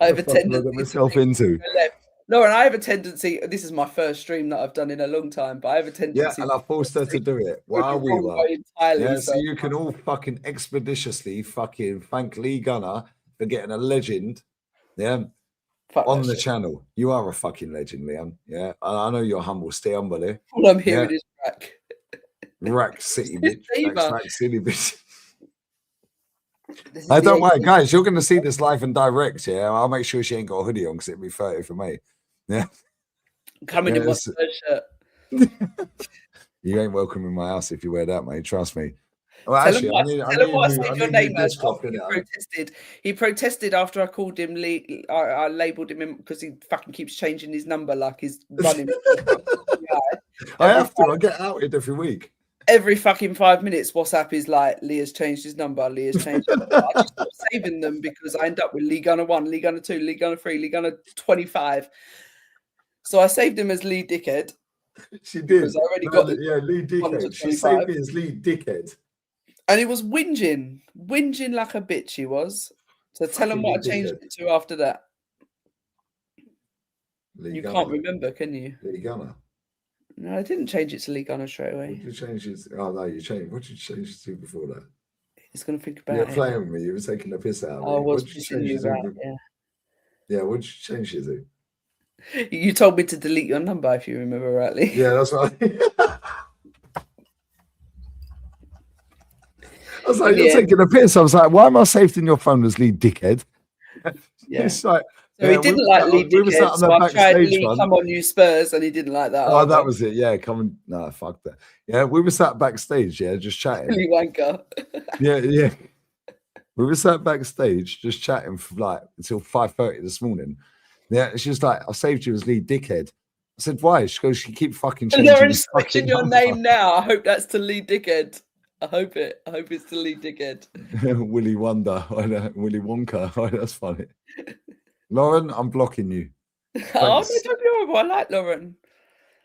I have a tendency myself into. Lauren, I have a tendency. This is my first stream that I've done in a long time, but I have a tendency. Yeah, and I forced her to do it while we were. Yeah, so you can all fucking expeditiously fucking thank Lee Gunner for getting a legend. Yeah. On the channel. You are a fucking legend, Liam. Yeah. I know you're humble. Stay humble there. All I'm hearing is rack. Rack City, bitch. Rack City, bitch. I don't mind, guys. You're going to see this live and direct. Yeah. I'll make sure she ain't got a hoodie on because it'll be 30 for me. Yeah. Coming in my shirt. You ain't welcome in my house if you wear that, mate. Trust me. Well, tell him what I said your name as. He protested after I called him Lee. I labelled him because he fucking keeps changing his number like he's running. I have to. I get outed every week. Every fucking 5 minutes, WhatsApp is like, Lee has changed his number. Lee has changed his number. I just stop saving them because I end up with Lee Gunner 1, Lee Gunner 2, Lee Gunner 3, Lee Gunner 25. So I saved him as Lee Dickhead. She did. I already got Lee Dickhead. She saved me as Lee Dickhead. And he was whinging like a bitch. He was. So tell him what I changed it to after that. You can't remember, can you? Lee Gunner. No, I didn't change it to Lee Gunner straight away. What did you change it? Oh no, you changed. What did you change it to before that? He's gonna think about it. You're playing with me. You were taking the piss out of me. I was pissing you about, yeah. What did you change it to? You told me to delete your number, if you remember rightly. Yeah, that's right. I was like, you're taking a piss. I was like, why am I saved in your phone as Lee Dickhead? Yeah. It's like, so he didn't like Lee Dickhead, so I tried Lee Come On You Spurs, and he didn't like that. Oh, that was it. Yeah, come on. No, fuck that. Yeah, we were sat backstage, yeah, just chatting. Lee Wanker. Yeah. We were sat backstage, just chatting for like until 5:30 this morning. Yeah, she's like, I saved you as Lee Dickhead. I said, why? She goes, she keep fucking changing. They're switching your name now. I hope that's to Lee Dickhead. I hope it's to Lee Dickhead. Willy Wonder. Willy Wonka. Oh, that's funny. Lauren, I'm blocking you. Thanks. Oh, no, don't be horrible. I like Lauren.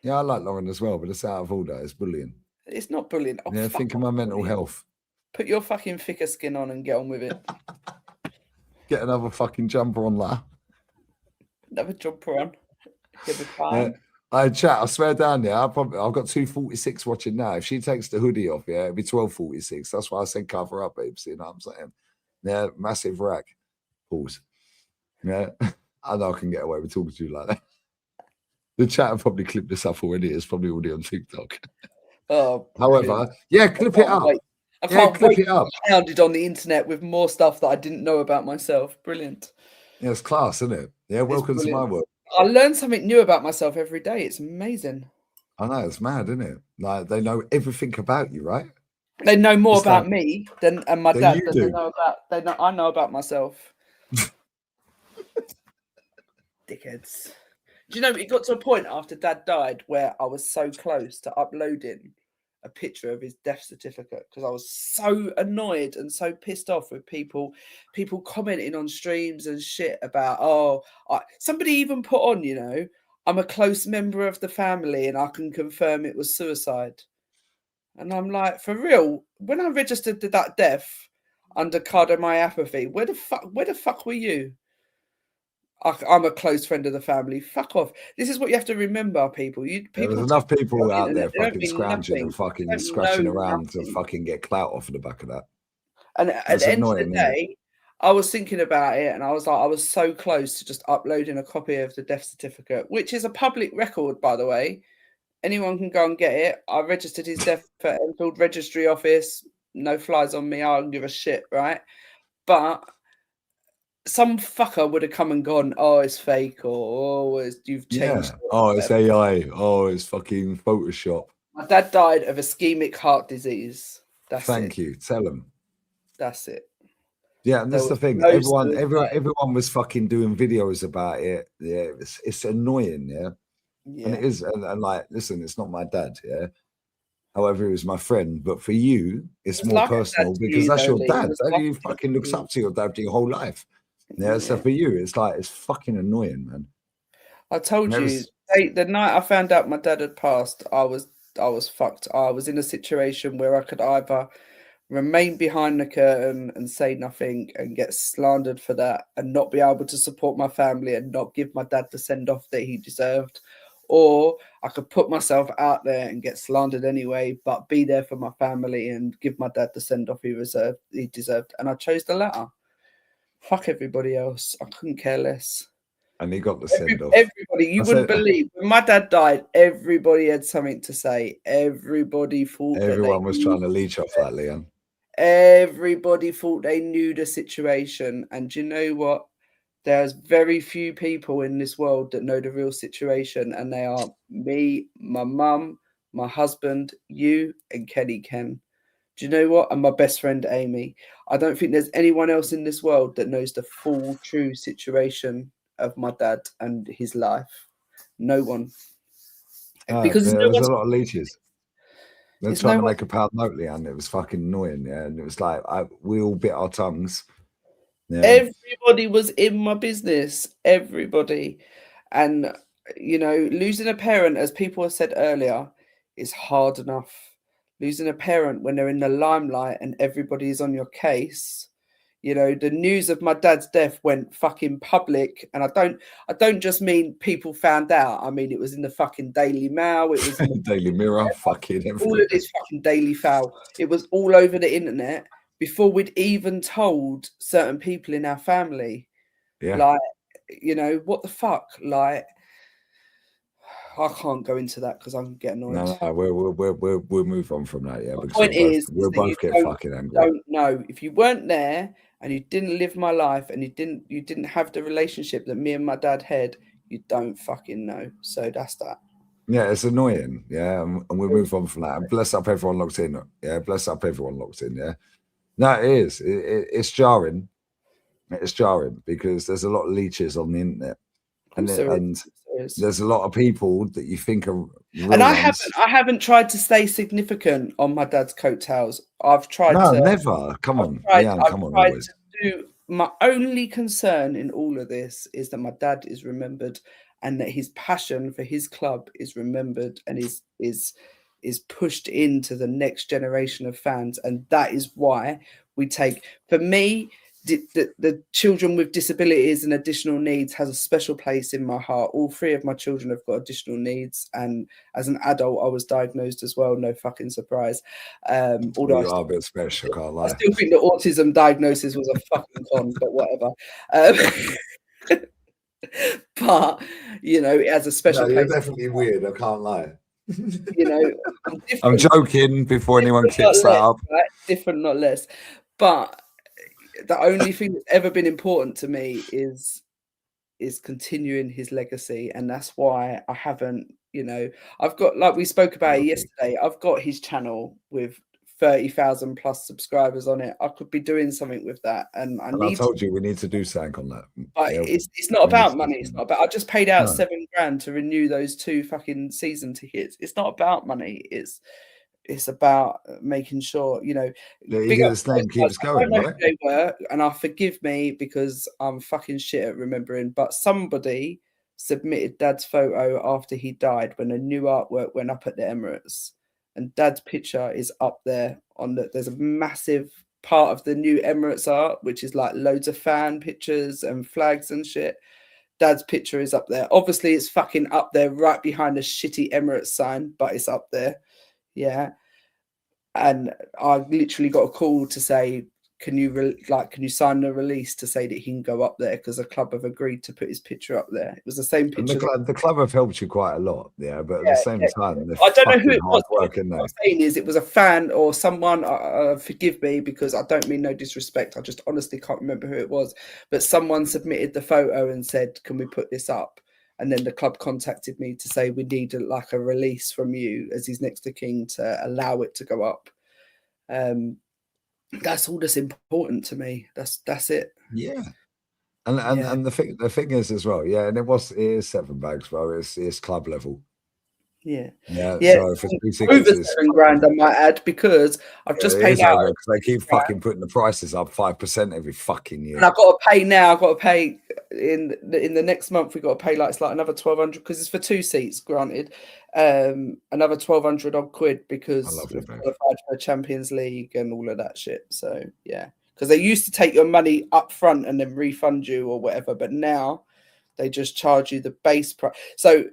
Yeah, I like Lauren as well, but it's out of order. It's bullying. It's not bullying. Oh, yeah, think of my mental health. Put your fucking thicker skin on and get on with it. Get another fucking jumper on that. Another jumper on. You'll be fine. I I swear down there, I've got 246 watching now. If she takes the hoodie off, yeah, it'd be 1246. That's why I said cover up, babes. You know what I'm saying? Yeah, massive rack. Pause. Yeah, I know I can get away with talking to you like that. The chat will probably clip this up already. It's probably already on TikTok. Oh, however, yeah, clip it up. I can't clip it up. Hounded on the internet with more stuff that I didn't know about myself. Brilliant. Yeah, it's class, isn't it? Yeah, welcome to my world. I learn something new about myself every day. It's amazing. I know, it's mad, isn't it? Like they know everything about you, right? They know more about me than my dad than they know about. I know about myself. Dickheads. Do you know it got to a point after Dad died where I was so close to uploading a picture of his death certificate because I was so annoyed and so pissed off with people commenting on streams and shit about somebody even put on, you know, I'm a close member of the family and I can confirm it was suicide. And I'm like, for real, when I registered that death under cardiomyopathy, where the fuck were you? I'm a close friend of the family. Fuck off. This is what you have to remember, people. There's enough people out there fucking scrounging and fucking scratching around to fucking get clout off of the back of that. And at the end of the day, I was thinking about it and I was like, I was so close to just uploading a copy of the death certificate, which is a public record, by the way. Anyone can go and get it. I registered his death for Enfield Registry Office. no flies on me. I don't give a shit, right? But some fucker would have come and gone, oh, it's fake, or oh, you've changed. Oh, it's AI. Oh, it's fucking Photoshop. My dad died of ischemic heart disease. That's Thank it. you. Tell them. That's it. Yeah, and There that's the was thing. no Everyone was fucking doing videos about it. Yeah, it's annoying. Yeah, and it is. And like, listen, it's not my dad. Yeah. However, he was my friend. But for you, it's more like a dad personal to because you, that's though, your Lee. It dad. was That like you a dad fucking to looks you. up to your dad your whole life. Yeah. So for you, it's like it's fucking annoying, man. I told you the night I found out my dad had passed, I was fucked. I was in a situation where I could either remain behind the curtain and say nothing and get slandered for that and not be able to support my family and not give my dad the send off that he deserved, or I could put myself out there and get slandered anyway, but be there for my family and give my dad the send off he deserved. And I chose the latter. Fuck everybody else. I couldn't care less. And he got the send off. Everybody, you wouldn't believe when my dad died, everybody had something to say. Everybody thought everyone was trying to leech off that, Leon. Everybody thought they knew the situation. And do you know what? There's very few people in this world that know the real situation, and they are me, my mum, my husband, you, and Kenny Ken. Do you know what? And my best friend Amy. I don't think there's anyone else in this world that knows the full, true situation of my dad and his life. No one. Because there was a lot of leeches. They're trying to make a pound note, Leanne. It was fucking annoying, yeah. And it was like we all bit our tongues. Yeah. Everybody was in my business. Everybody. And you know, losing a parent, as people have said earlier, is hard enough. Losing a parent when they're in the limelight and everybody is on your case. You know, the news of my dad's death went fucking public, and I don't just mean people found out. I mean, it was in the fucking Daily Mail. It was in the Daily Mirror. Fucking everything. All of this fucking Daily Foul. It was all over the internet before we'd even told certain people in our family. Yeah. Like, you know, what the fuck? Like, I can't go into that because I'm getting annoyed. No, we'll move on from that. Yeah, the point we'll both get fucking angry. Don't know if you weren't there and you didn't live my life and you didn't have the relationship that me and my dad had. You don't fucking know. So that's that. Yeah, it's annoying. Yeah, and we'll move on from that. And bless up everyone locked in. Yeah, bless up everyone locked in. Yeah, no, it is. It's jarring. It's jarring because there's a lot of leeches on the internet, and there's a lot of people that you think are real and I haven't tried to stay significant on my dad's coattails. I've tried to never. Come on, come on, always. My only concern in all of this is that my dad is remembered and that his passion for his club is remembered and is pushed into the next generation of fans. And that is why we take, for me, the children with disabilities and additional needs has a special place in my heart. All three of my children have got additional needs, and as an adult I was diagnosed as well. No fucking surprise. Although you are a bit special, can't lie. I still think the autism diagnosis was a fucking con, but whatever. But you know, it has a special place. You're definitely weird, I can't lie. You know, I'm joking before anyone kicks that up. Right? Different, not less. But the only thing that's ever been important to me is continuing his legacy, and that's why I haven't, you know, I've got, like we spoke about it yesterday, I've got his channel with 30,000 plus subscribers on it. I could be doing something with that, and I told you we need to do something on that. But it's not about money. It's not about. I just paid out $7 grand to renew those 2 fucking season tickets. It's not about money. It's about making sure, you know, this name keeps going, right? They were, and forgive me because I'm fucking shit at remembering, but somebody submitted Dad's photo after he died when a new artwork went up at the Emirates, and Dad's picture is up there there's a massive part of the new Emirates art, which is like loads of fan pictures and flags and shit. Dad's picture is up there. Obviously, it's fucking up there right behind the shitty Emirates sign, but it's up there. Yeah. And I literally got a call to say, can you sign a release to say that he can go up there because the club have agreed to put his picture up there? It was the same And picture. the club have helped you quite a lot, yeah. But at the same time, they're I don't know who it was. hard work, isn't What they? I'm saying is, it was a fan or someone. Forgive me because I don't mean no disrespect. I just honestly can't remember who it was. But someone submitted the photo and said, "Can we put this up?" And then the club contacted me to say we need a release from you as he's next to king to allow it to go up. That's all that's important to me. That's it. Yeah. And the thing is as well, yeah, and it is 7 bags, bro. It's club level. Yeah. So for 2 tickets, over £7,000, I might add, because I've just paid out because they keep fucking putting the prices up 5% every fucking year. and I've got to pay now. I've got to pay in the next month. We've got to pay like another 1,200 because it's for 2 seats, granted. Another 1,200 odd quid because we've qualified for Champions League and all of that shit. So yeah, because they used to take your money up front and then refund you or whatever, but now they just charge you the base price. So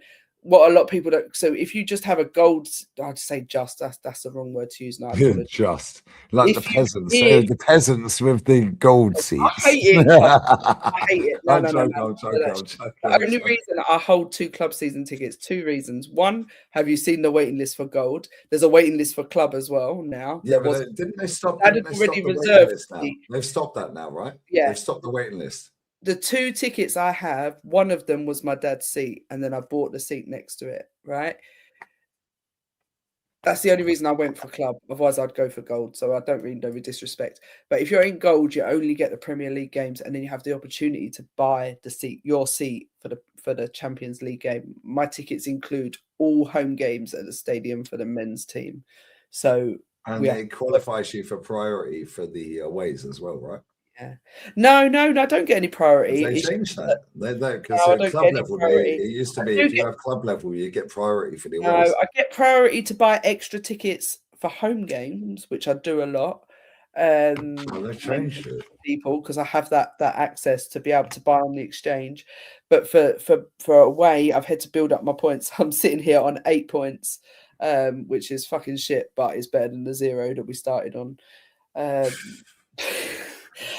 what a lot of people don't. So if you just have a gold, I'd say that's the wrong word to use now. Just like the peasants with the gold seats. I hate it. I hate it. No. The only reason I hold 2 club season tickets, 2 reasons. One, have you seen the waiting list for gold? There's a waiting list for club as well now. Yeah, but didn't they stop? They've stopped that now, right? Yeah, they've stopped the waiting list. The 2 tickets I have, one of them was my dad's seat, and then I bought the seat next to it, right? That's the only reason I went for club. Otherwise, I'd go for gold. So I don't really know with disrespect. But if you're in gold, you only get the Premier League games, and then you have the opportunity to buy your seat for the Champions League game. My tickets include all home games at the stadium for the men's team. So it qualifies you for priority for the aways as well, right? Yeah. No, I don't get any priority. They changed that. Because at club level, it used to be if you have club level, you get priority for the aways. No, I get priority to buy extra tickets for home games, which I do a lot. They changed it. People, because I have that access to be able to buy on the exchange. But for away, I've had to build up my points. I'm sitting here on 8 points, which is fucking shit, but it's better than the 0 that we started on.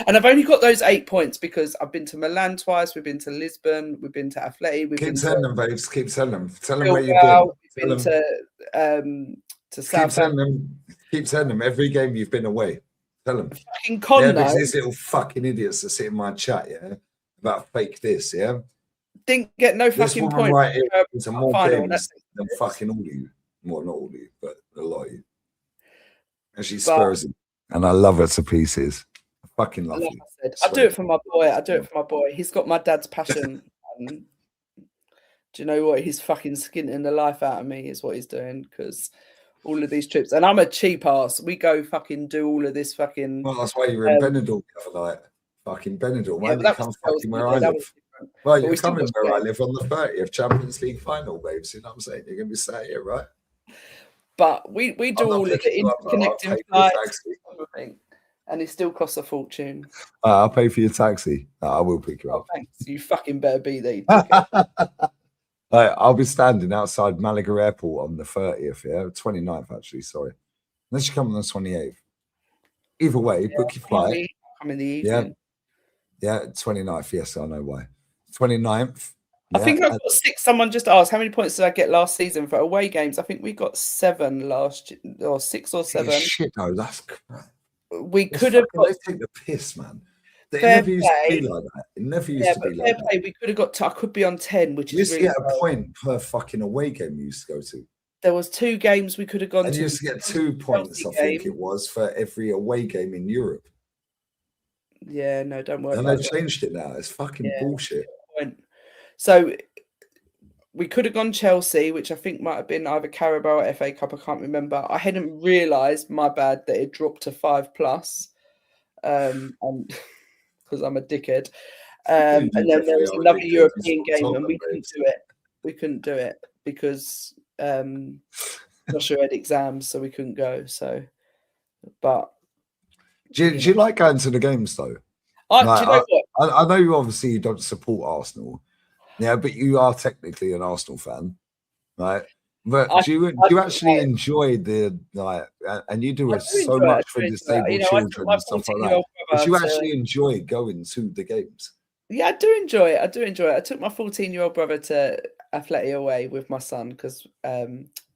And I've only got those 8 points because I've been to Milan twice, we've been to Lisbon, we've been to Atleti, keep telling them, babes. Keep telling them. Tell them where you've been. We've been to Southampton. Keep telling them every game you've been away. Tell them. Fucking con, because these little fucking idiots that sit in my chat, yeah, about fake this, yeah. Didn't get no fucking point. Right here into more games than fucking all of you. Well, not all of you, but a lot of you. And she spurs it, and I love her to pieces. Fucking love you. I do it for my boy. He's got my dad's passion. Do you know what? He's fucking skinting the life out of me is what he's doing, because all of these trips, and I'm a cheap ass. We go fucking do all of this fucking. Well, that's why you were in Benidorm the other night. Fucking Benidorm. Why did you come fucking where I live? Well, you're coming where I live on the 30th Champions League final, babes. You know what I'm saying? You're gonna be sat here, right? But we do all of the interconnecting flights, and it still costs a fortune. I'll pay for your taxi. I will pick you up. Thanks. You fucking better be there. I'll be standing outside Malaga Airport on the 30th, 29th, actually, sorry. Unless you come on the 28th. Either way, book your flight. Come in the evening. Yeah, 29th, yes, I know why. 29th. I think I've got 6. Someone just asked, how many points did I get last season for away games? I think we got 7 last year, or 6 or 7. Shit, no, that's crap. We could have got. They take the piss, man. They never used to be like that. It never used to be like that. We could have got. I could be on 10, which you is used to get a point per fucking away game you used to go to. There was 2 games we could have gone to. You used to get 2 points, I think it was, for every away game in Europe. Yeah, no, don't worry. And they changed it now. It's fucking bullshit. So we could have gone Chelsea, which I think might have been either Carabao or FA Cup. I can't remember. I hadn't realised, my bad, that it dropped to 5+. And because I'm a dickhead. And then there was another European game, and we couldn't do it. We couldn't do it because Joshua had exams, so we couldn't go. So, but do you like going to the games though? Do you know what? I know you obviously don't support Arsenal, but you are technically an Arsenal fan, right? But I, do I you took actually my, enjoy the like, and you do I it do so enjoy it. I much do for enjoy it. disabled I took children my and stuff like that. 14-year-old But brother you to. actually enjoy going to the games. Yeah, I do enjoy it. I do enjoy it. I took my 14-year-old brother to Athletic away with my son because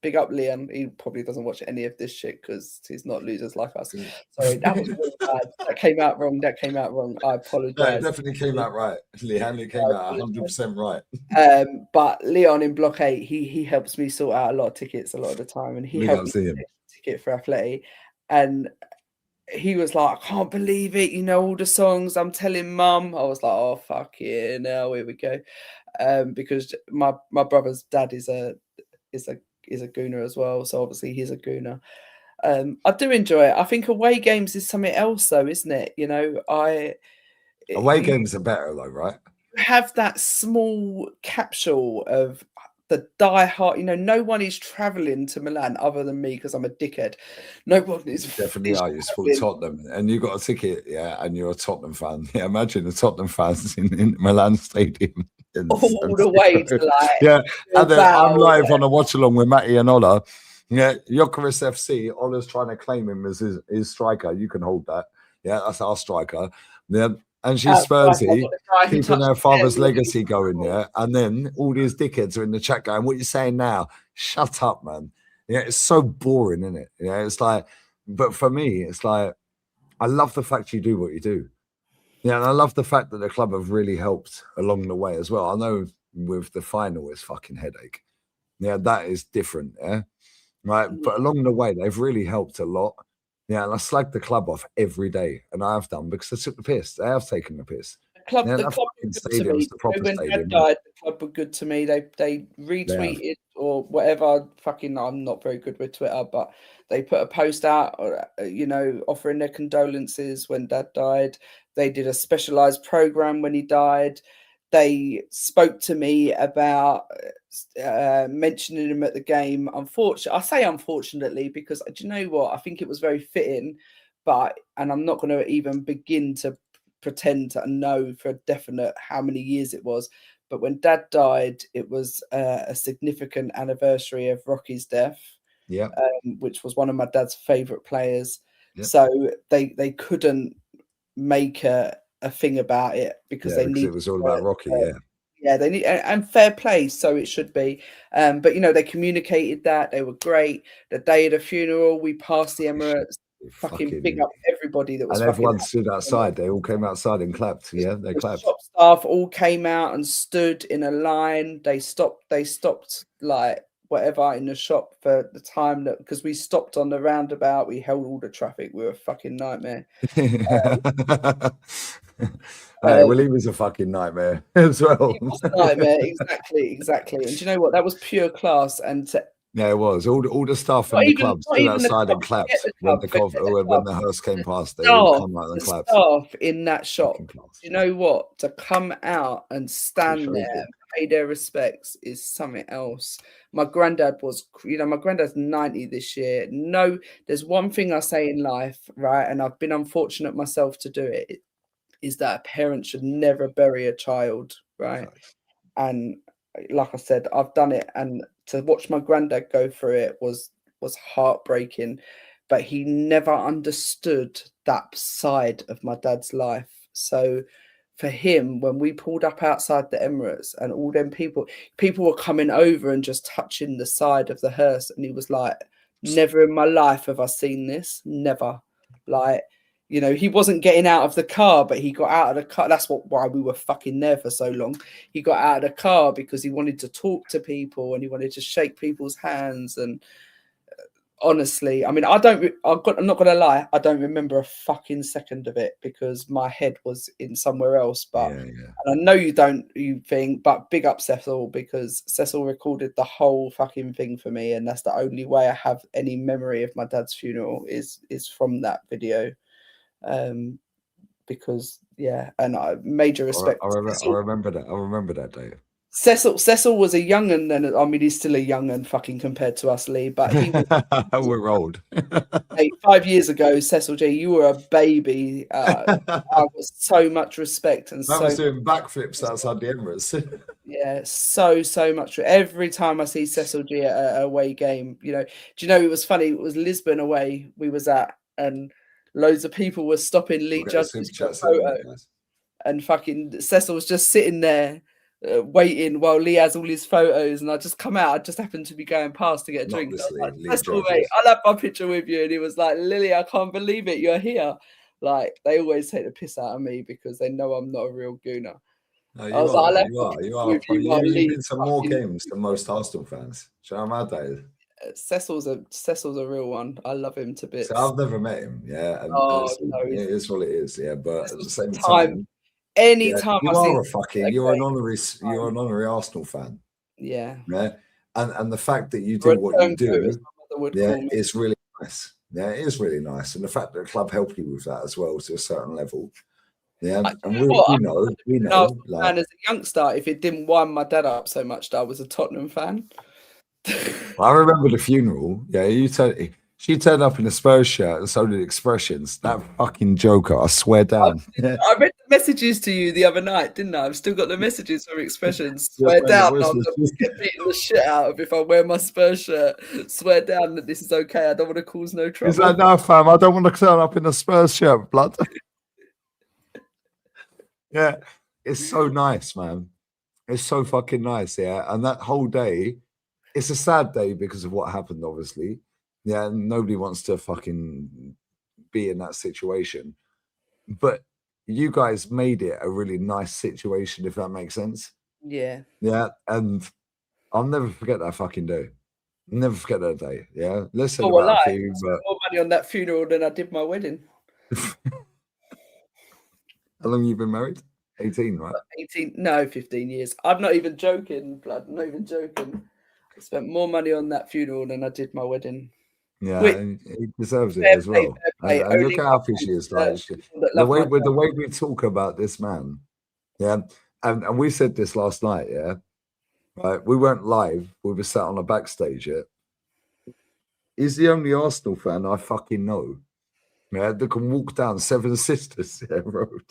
big up Leon. He probably doesn't watch any of this shit because he's not losers like us. Sorry, that was really bad. That came out wrong. That came out wrong. I No, it apologize. definitely came out right. Leanne, it came out 100% right. But Leon in Block 8, he helps me sort out a lot of tickets a lot of the time, and he Big helped up me to get him. a ticket for Athletic. And he was like, I can't believe it, you know all the songs. I'm telling mum. I was like, oh fuck yeah, now here we go. Because my brother's dad is a gooner as well, so obviously he's a gooner. I do enjoy it. I think away games is something else though, isn't it? You know, Away you games are better though, right? have that small capsule of the die-hard, you know, no one is traveling to Milan other than me because I'm a dickhead. No one is Definitely are. You support Tottenham and you got a ticket, yeah, and you're a Tottenham fan. Yeah, imagine the Tottenham fans in Milan Stadium. all the way to like yeah, and then I'm Bilbao. live on a watch along with Matty and Ola. Yeah, Jokeris FC. Ola's trying to claim him as his striker. You can hold that. Yeah, that's our striker. Yeah, and she's Spursy, keeping her father's legacy going. Yeah, and then all these dickheads are in the chat going, "What are you saying now? Shut up, man." Yeah, it's so boring, isn't it? Yeah, it's like, but for me, it's like I love the fact you do what you do. Yeah, and I love the fact that the club have really helped along the way as well. I know with the final, it's fucking headache. Yeah, that is different. Yeah, right. But along the way, they've really helped a lot. Yeah, and I slag the club off every day, and I have done because they took the piss. They have taken the piss. Yeah, The that club fucking were good to me. stadium's the proper When Dad stadium. died, the club were good to me. They They have. retweeted or whatever. Fucking, I'm not very good with Twitter, but they put a post out, you know, offering their condolences when Dad died. They did a specialized program when he died. They spoke to me about mentioning him at the game. Unfortunately, I say unfortunately because do you know what? I think it was very fitting, and I'm not going to even begin to pretend to know for definite how many years it was. But when Dad died, it was a significant anniversary of Rocky's death. Yeah, which was one of my dad's favorite players. Yep. So they couldn't make a thing about it because they need it was all about Rocky. Yeah, they need and fair play, so it should be. But you know, they communicated that they were great. The day of the funeral, we passed the Emirates. Fucking big up everybody that was. And everyone stood outside. They all came outside and clapped. Yeah, they clapped. Shop staff all came out and stood in a line. They stopped like whatever in the shop for the time that because we stopped on the roundabout. We held all the traffic. We were a fucking nightmare. Well, he was a fucking nightmare as well. He was a nightmare, exactly. And do you know what? That was pure class. And yeah, it was all the staff in the club stood outside and clapped when the hearse came past. They all come out and clapped. Staff in that shop. You know what? To come out and stand there and pay their respects is something else. My granddad was, you know, my granddad's 90 this year. No, there's one thing I say in life, right? And I've been unfortunate myself to do it. Is that a parent should never bury a child, right? And like I said, I've done it, and to watch my granddad go through it was heartbreaking. But he never understood that side of my dad's life. So for him, when we pulled up outside the Emirates and all them people were coming over and just touching the side of the hearse, and he was like, never in my life have I seen this. Never. Like, you know, he wasn't getting out of the car, but he got out of the car. That's why we were fucking there for so long. He got out of the car because he wanted to talk to people and he wanted to shake people's hands. And honestly, I mean, I'm not gonna lie, I don't remember a fucking second of it because my head was in somewhere else. But and I know you think, but big up Cecil because Cecil recorded the whole fucking thing for me, and that's the only way I have any memory of my dad's funeral is from that video. Because and I major respect. I remember that day. Cecil was a young'un then. I mean, he's still a young'un fucking compared to us, Lee. But he was. We're old. 5 years ago, Cecil J, you were a baby. I was so much respect and I was doing backflips outside the Emirates. Yeah, so much. Every time I see Cecil G at a away game, do you know it was funny? It was Lisbon away we was at, and loads of people were stopping Lee We'll get the Judges super for a chats in a photo, minute, guys. and fucking Cecil was just sitting there waiting while Lee has all his photos, and I just come out. I just happened to be going past to get a Not drink. I this was like, Lee Cecil, mate, Judges. I'll have my picture with you. And he was like, Lily, I can't believe it. You're here. Like, they always take the piss out of me because they know I'm not a real gooner. No, I you was like, are. I'll have You my are. picture You are. with you while You've Lee been to more fucking. games than most Arsenal fans. Do you know how mad that is? Cecil's a real one. I love him to bits. So I've never met him, yeah, and Oh listen, no, it is what it is, yeah. But at the Cecil's same time. time, yeah, Anytime I you see are a fucking, you're an honorary Arsenal fan, yeah, yeah, and the fact that you a do what you return goat, as do, my mother would yeah, call me. is really nice. Yeah, it is really nice, and the fact that the club help you with that as well to a certain level, yeah, and we What? know, An Arsenal like. fan as a youngster, if it didn't wind my dad up so much that I was a Tottenham fan. I remember the funeral. Yeah, she turned up in a Spurs shirt, and so did Expressions. That fucking joker, I swear down. Yeah, I read the messages to you the other night, didn't I? I've still got the messages from Expressions. yeah, Swear man, the down, voice I'm was gonna just. get beating the shit out of if I wear my Spurs shirt. Swear down that this is okay. I don't want to cause no He's like, trouble. no, fam, I don't want to turn up in a Spurs shirt, blood. Yeah, it's so nice, man. It's so fucking nice, yeah. And that whole day, it's a sad day because of what happened, obviously. Yeah, and nobody wants to fucking be in that situation. But you guys made it a really nice situation, if that makes sense. Yeah. Yeah, and I'll never forget that fucking day. Never forget that day. Yeah, less said Oh, well, about a I few, spent but more money on that funeral than I did my wedding. how long you been married? 18, right? 18, no, 15 years. I'm not even joking, blood. I'm not even joking. I spent more money on that funeral than I did my wedding. Yeah, Which, and he deserves it fair as play, well. fair And, play. and look Only how happy she is. Like people that love my dad. the way we talk about this man, yeah. And we said this last night, yeah. Right, we weren't live. We were sat on a backstage. Yeah, he's the only Arsenal fan I fucking know. Yeah, that can walk down Seven Sisters Road,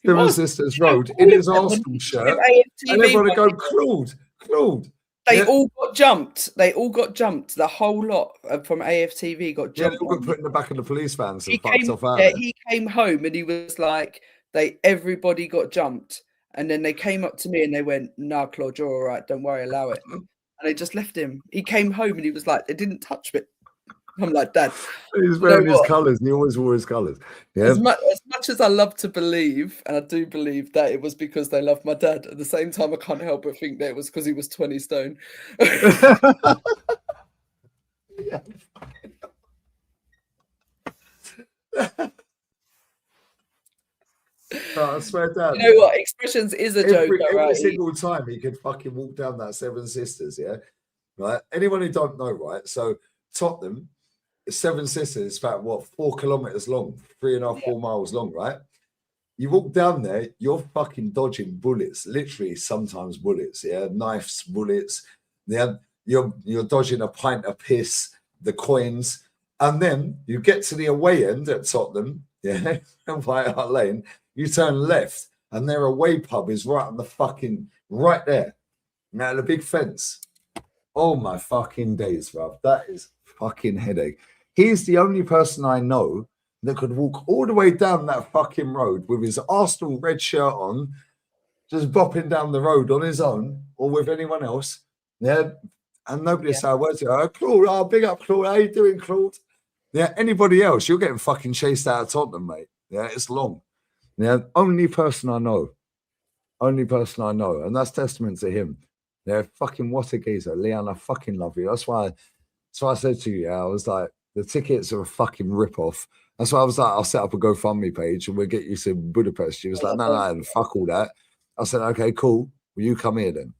He Seven was. Sisters You know, Road in all of his them, when Arsenal he did them shirt, and AFTV everybody one, go, Claude. they Yeah, all got jumped. They all got jumped. The whole lot from AFTV got yeah, they jumped all got one put week. in the back of the police vans He and fucked came, off out yeah, there. he came home and he was like, everybody got jumped. And then they came up to me and they went, "Nah, Claude, you're all right. Don't worry, allow it." And they just left him. He came home and he was like, "They didn't touch me." I'm like, Dad, He's you know wearing his what? colours, and he always wore his colours. Yeah, As much as I love to believe, and I do believe that it was because they love my dad, at the same time, I can't help but think that it was because he was 20 stone. yeah. No, I swear down. You know what? Expressions is a joke, Every right? single time he could fucking walk down that Seven Sisters, yeah. Right. Anyone who don't know, right? So Tottenham, Seven Sisters is about what 4 kilometers long, 3.5, 4 miles long, right? You walk down there, you're fucking dodging bullets, literally sometimes bullets, yeah, knives, bullets. Yeah, you're dodging a pint of piss, the coins, and then you get to the away end at Tottenham, yeah, White Hart Lane. You turn left, and their away pub is right on the fucking right there. Now the big fence. Oh my fucking days, bruv. That is fucking headache. He's the only person I know that could walk all the way down that fucking road with his Arsenal red shirt on, just bopping down the road on his own or with anyone else. Yeah. And nobody say a word to her. Oh, Claude, oh, big up, Claude. How you doing, Claude? Yeah. Anybody else, you're getting fucking chased out of Tottenham, mate. Yeah. It's long. Yeah. Only person I know. Only person I know. And that's testament to him. Yeah. Fucking what a geezer. Leon, I fucking love you. That's why I said to you, yeah, I was like, the tickets are a fucking rip-off. That's why I was like, I'll set up a GoFundMe page and we'll get you to Budapest. She was like, no, fuck all that. I said, okay, cool. Will you come here then?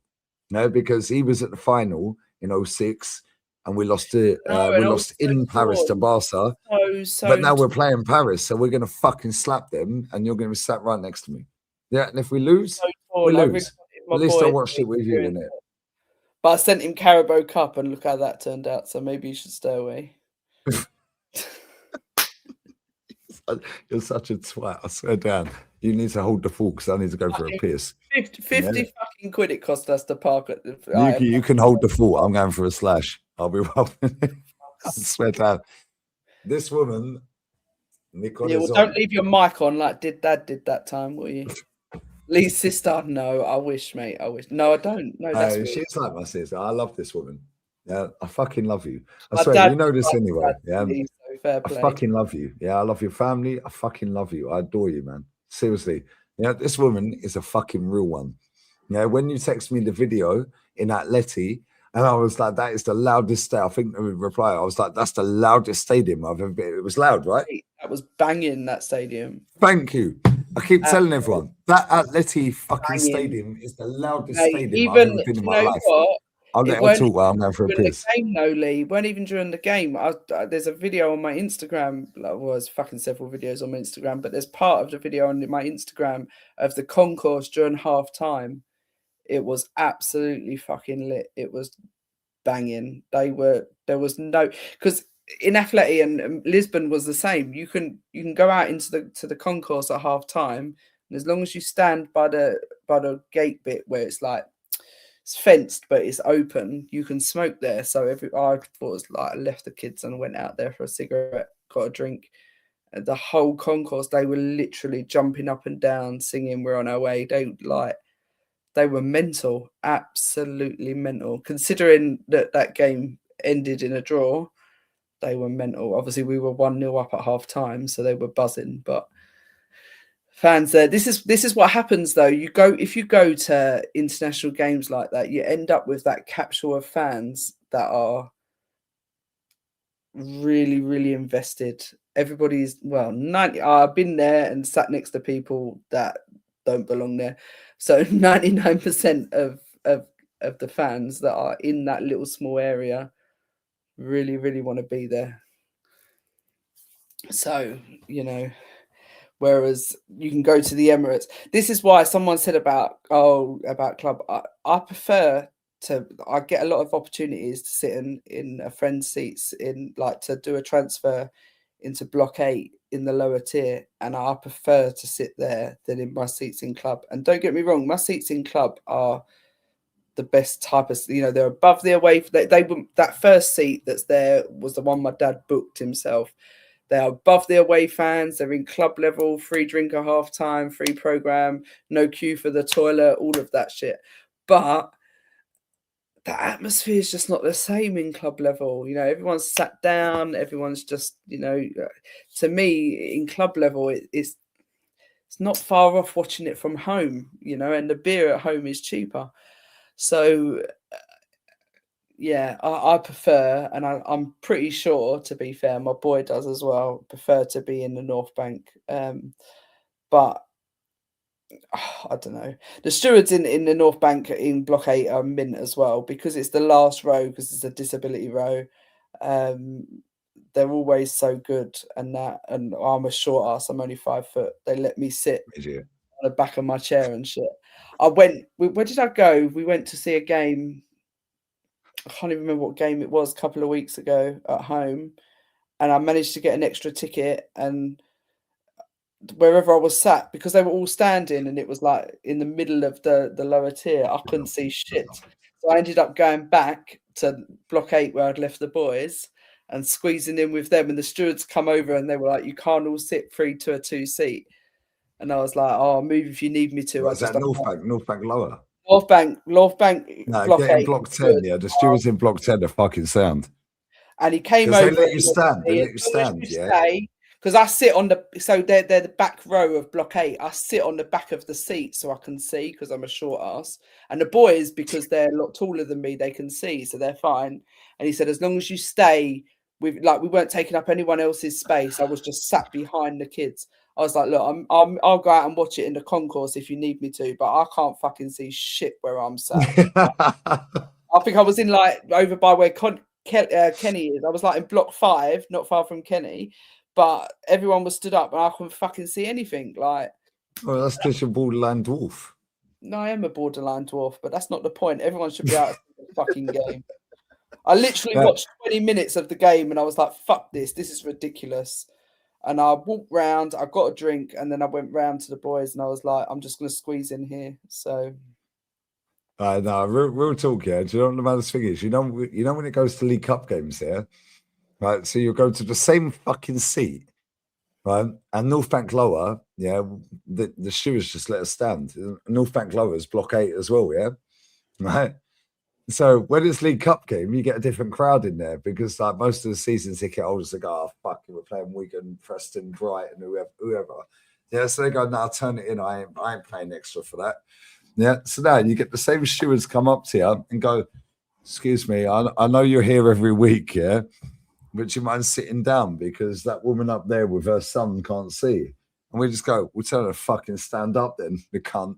No, because he was at the final in 06 and we lost to we lost in Paris to Barca. But now we're playing Paris, so we're gonna fucking slap them and you're gonna be sat right next to me. Yeah, and if we lose, we lose. At least I watched it with you, innit? But I sent him Carabao Cup and look how that turned out. So maybe you should stay away. You're such a twat. I swear down. You need to hold the fort because I need to go for a piss. 50 fucking quid it cost us to park at the. You can hold the fort. I'm going for a slash. I'll be rubbing it. I swear down. This woman, Yeah, well, don't leave your mic on like Dad did that time, will you? Lee's sister? No, I wish, mate. I wish. No, I don't. No, that's weird. She's like my sister. I love this woman. Yeah, I fucking love you. I My swear, dad you know this was like anyway. that, Yeah, so fair I play. fucking love you. Yeah, I love your family. I fucking love you. I adore you, man. Seriously. Yeah, this woman is a fucking real one. Yeah, when you text me the video in Atleti, and I was like, that is the loudest. I think the reply, I was like, that's the loudest stadium I've ever been. It was loud, right? That was banging, that stadium. Thank you. I keep telling everyone that Atleti fucking Banging. stadium is the loudest Mate, stadium I've ever been in my life. What? I'll let her talk while I'm going for a piss. The game, no, Lee. Weren't even during the game. There's a video on my Instagram. There's fucking several videos on my Instagram, but there's part of the video on my Instagram of the concourse during half time. It was absolutely fucking lit. It was banging. There was no, because in Atleti and Lisbon was the same. You can go out into the concourse at half time, and as long as you stand by the gate bit where it's like it's fenced but it's open, you can smoke there. So I thought it was like I left the kids and went out there for a cigarette, got a drink. And the whole concourse, they were literally jumping up and down, singing "We're on our way." They were mental, absolutely mental. Considering that game ended in a draw, they were mental. Obviously, we were 1-0 up at half time, so they were buzzing. But fans there, this is what happens though. If you go to international games like that, you end up with that capsule of fans that are really, really invested. Everybody's 90. I've been there and sat next to people that don't belong there. So 99% of the fans that are in that little small area really, really want to be there. So, whereas you can go to the Emirates. This is why someone said about club. I prefer to. I get a lot of opportunities to sit in a friend's seats to do a transfer into Block 8 in the lower tier, and I prefer to sit there than in my seats in club. And don't get me wrong, my seats in club are the best type of, they're above the away. They were that first seat that's there was the one my dad booked himself. They are above the away fans. They're in club level, free drink at half time, free program, no queue for the toilet, all of that shit. But the atmosphere is just not the same in club level. Everyone's sat down. Everyone's just, to me, in club level, it's not far off watching it from home, and the beer at home is cheaper. So, yeah, I prefer, and I'm pretty sure, to be fair, my boy does as well, prefer to be in the North Bank. But I don't know. The stewards in the North Bank in Block 8 are mint as well because it's the last row, because it's a disability row. They're always so good, and I'm a short ass. I'm only 5 foot. They let me sit on the back of my chair and shit. Where did I go? We went to see a game. I can't even remember what game it was a couple of weeks ago at home, and I managed to get an extra ticket, and wherever I was sat, because they were all standing and it was like in the middle of the lower tier, I couldn't see shit. So I ended up going back to Block 8 where I'd left the boys and squeezing in with them, and the stewards come over and they were like, "You can't all sit 3 to a 2 seat." And I was like, "Oh, I'll move if you need me to." Is that North Bank lower? North Bank, no, Block get 8. In Block 10, yeah. The stewards in Block 10 are fucking sound. And he came over. They let you stand. Yeah. Because I sit on so they're the back row of Block 8. I sit on the back of the seat so I can see, because I'm a short ass. And the boys, because they're a lot taller than me, they can see, so they're fine. And he said, as long as you stay we weren't taking up anyone else's space. I was just sat behind the kids. I was like, look, I'll go out and watch it in the concourse if you need me to, but I can't fucking see shit where I'm sat. I think I was in over by where Kenny is. I was in Block 5, not far from Kenny, but everyone was stood up and I couldn't fucking see anything. Well, that's because you're borderline dwarf. No, I am a borderline dwarf, but that's not the point. Everyone should be out of the fucking game. I literally watched 20 minutes of the game and I was like, fuck this. This is ridiculous. And I walked round, I got a drink, and then I went round to the boys and I was like, I'm just going to squeeze in here. So. No, real talk, yeah. Do you know what the maddest thing is? You know when it goes to League Cup games, yeah? Right, so you'll go to the same fucking seat, right? And North Bank Lower, yeah, the stewards just let us stand. North Bank Lower is block 8 as well, yeah? Right? So when it's League Cup game, you get a different crowd in there because like most of the season ticket holders, they go, oh, fuck, we're playing Wigan, Preston, Brighton, whoever. Yeah, so they go, no, turn it in. I ain't paying extra for that. Yeah, so now you get the same stewards come up to you and go, excuse me, I know you're here every week, yeah, but you mind sitting down because that woman up there with her son can't see. And we just go, we'll tell her to fucking stand up then, the cunt.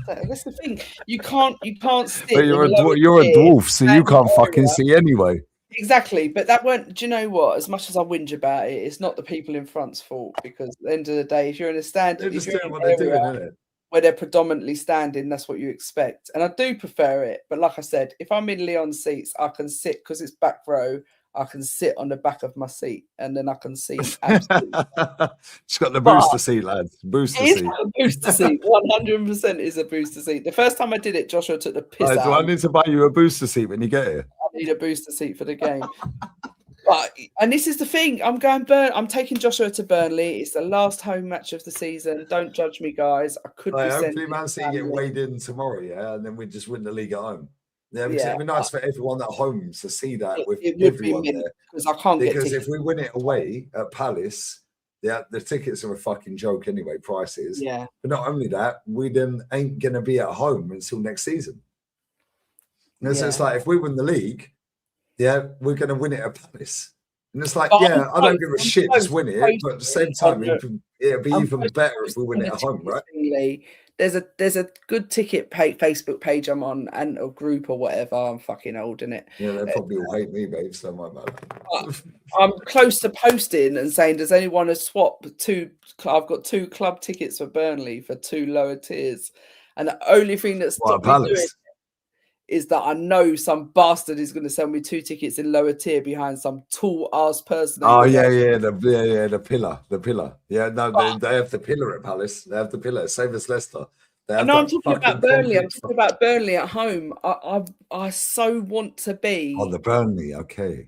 That's the thing. You can't sit. But you're a dwarf, so you can't fucking see anyway. Exactly, but that weren't. Do you know what? As much as I whinge about it, it's not the people in front's fault because at the end of the day, if you're in a stand, they're just doing what they're doing, isn't it? Where they're predominantly standing, that's what you expect. And I do prefer it. But like I said, if I'm in Leon's seats, I can sit because it's back row. I can sit on the back of my seat and then I can see absolutely. It's got the booster seat, lads. Booster seat. A booster seat. 100% is a booster seat. The first time I did it, Joshua took the piss out. Do I need to buy you a booster seat when you get here? I need a booster seat for the game. And this is the thing. I'm taking Joshua to Burnley. It's the last home match of the season. Don't judge me, guys. I could be hopefully Man City get weighed in tomorrow, yeah, and then we just win the league at home. Yeah, it'd be nice for everyone at home to see that with everyone there. Because I can't get tickets. If we win it away at Palace, yeah, the tickets are a fucking joke anyway, prices. Yeah. But not only that, we then ain't gonna be at home until next season. And so it's like if we win the league, yeah, we're gonna win it at Palace. And it's like, I don't give a shit, just win it. But at the same time, it'd be even better if we win it at home, right? There's a good ticket Facebook page I'm on and a group or whatever. I'm fucking old, innit? Yeah, they probably all hate me, babe. So my bad. I'm close to posting and saying, does anyone want to swap two? I've got 2 club tickets for Burnley for 2 lower tiers, and the only thing that's stopped me doing is that I know some bastard is going to sell me 2 tickets in lower tier behind some tall ass person. Oh the pillar. Yeah, no, they have the pillar at Palace. They have the pillar. Same as Leicester. I'm talking about Burnley. I'm talking about Burnley at home. I so want to be on the Burnley. Okay,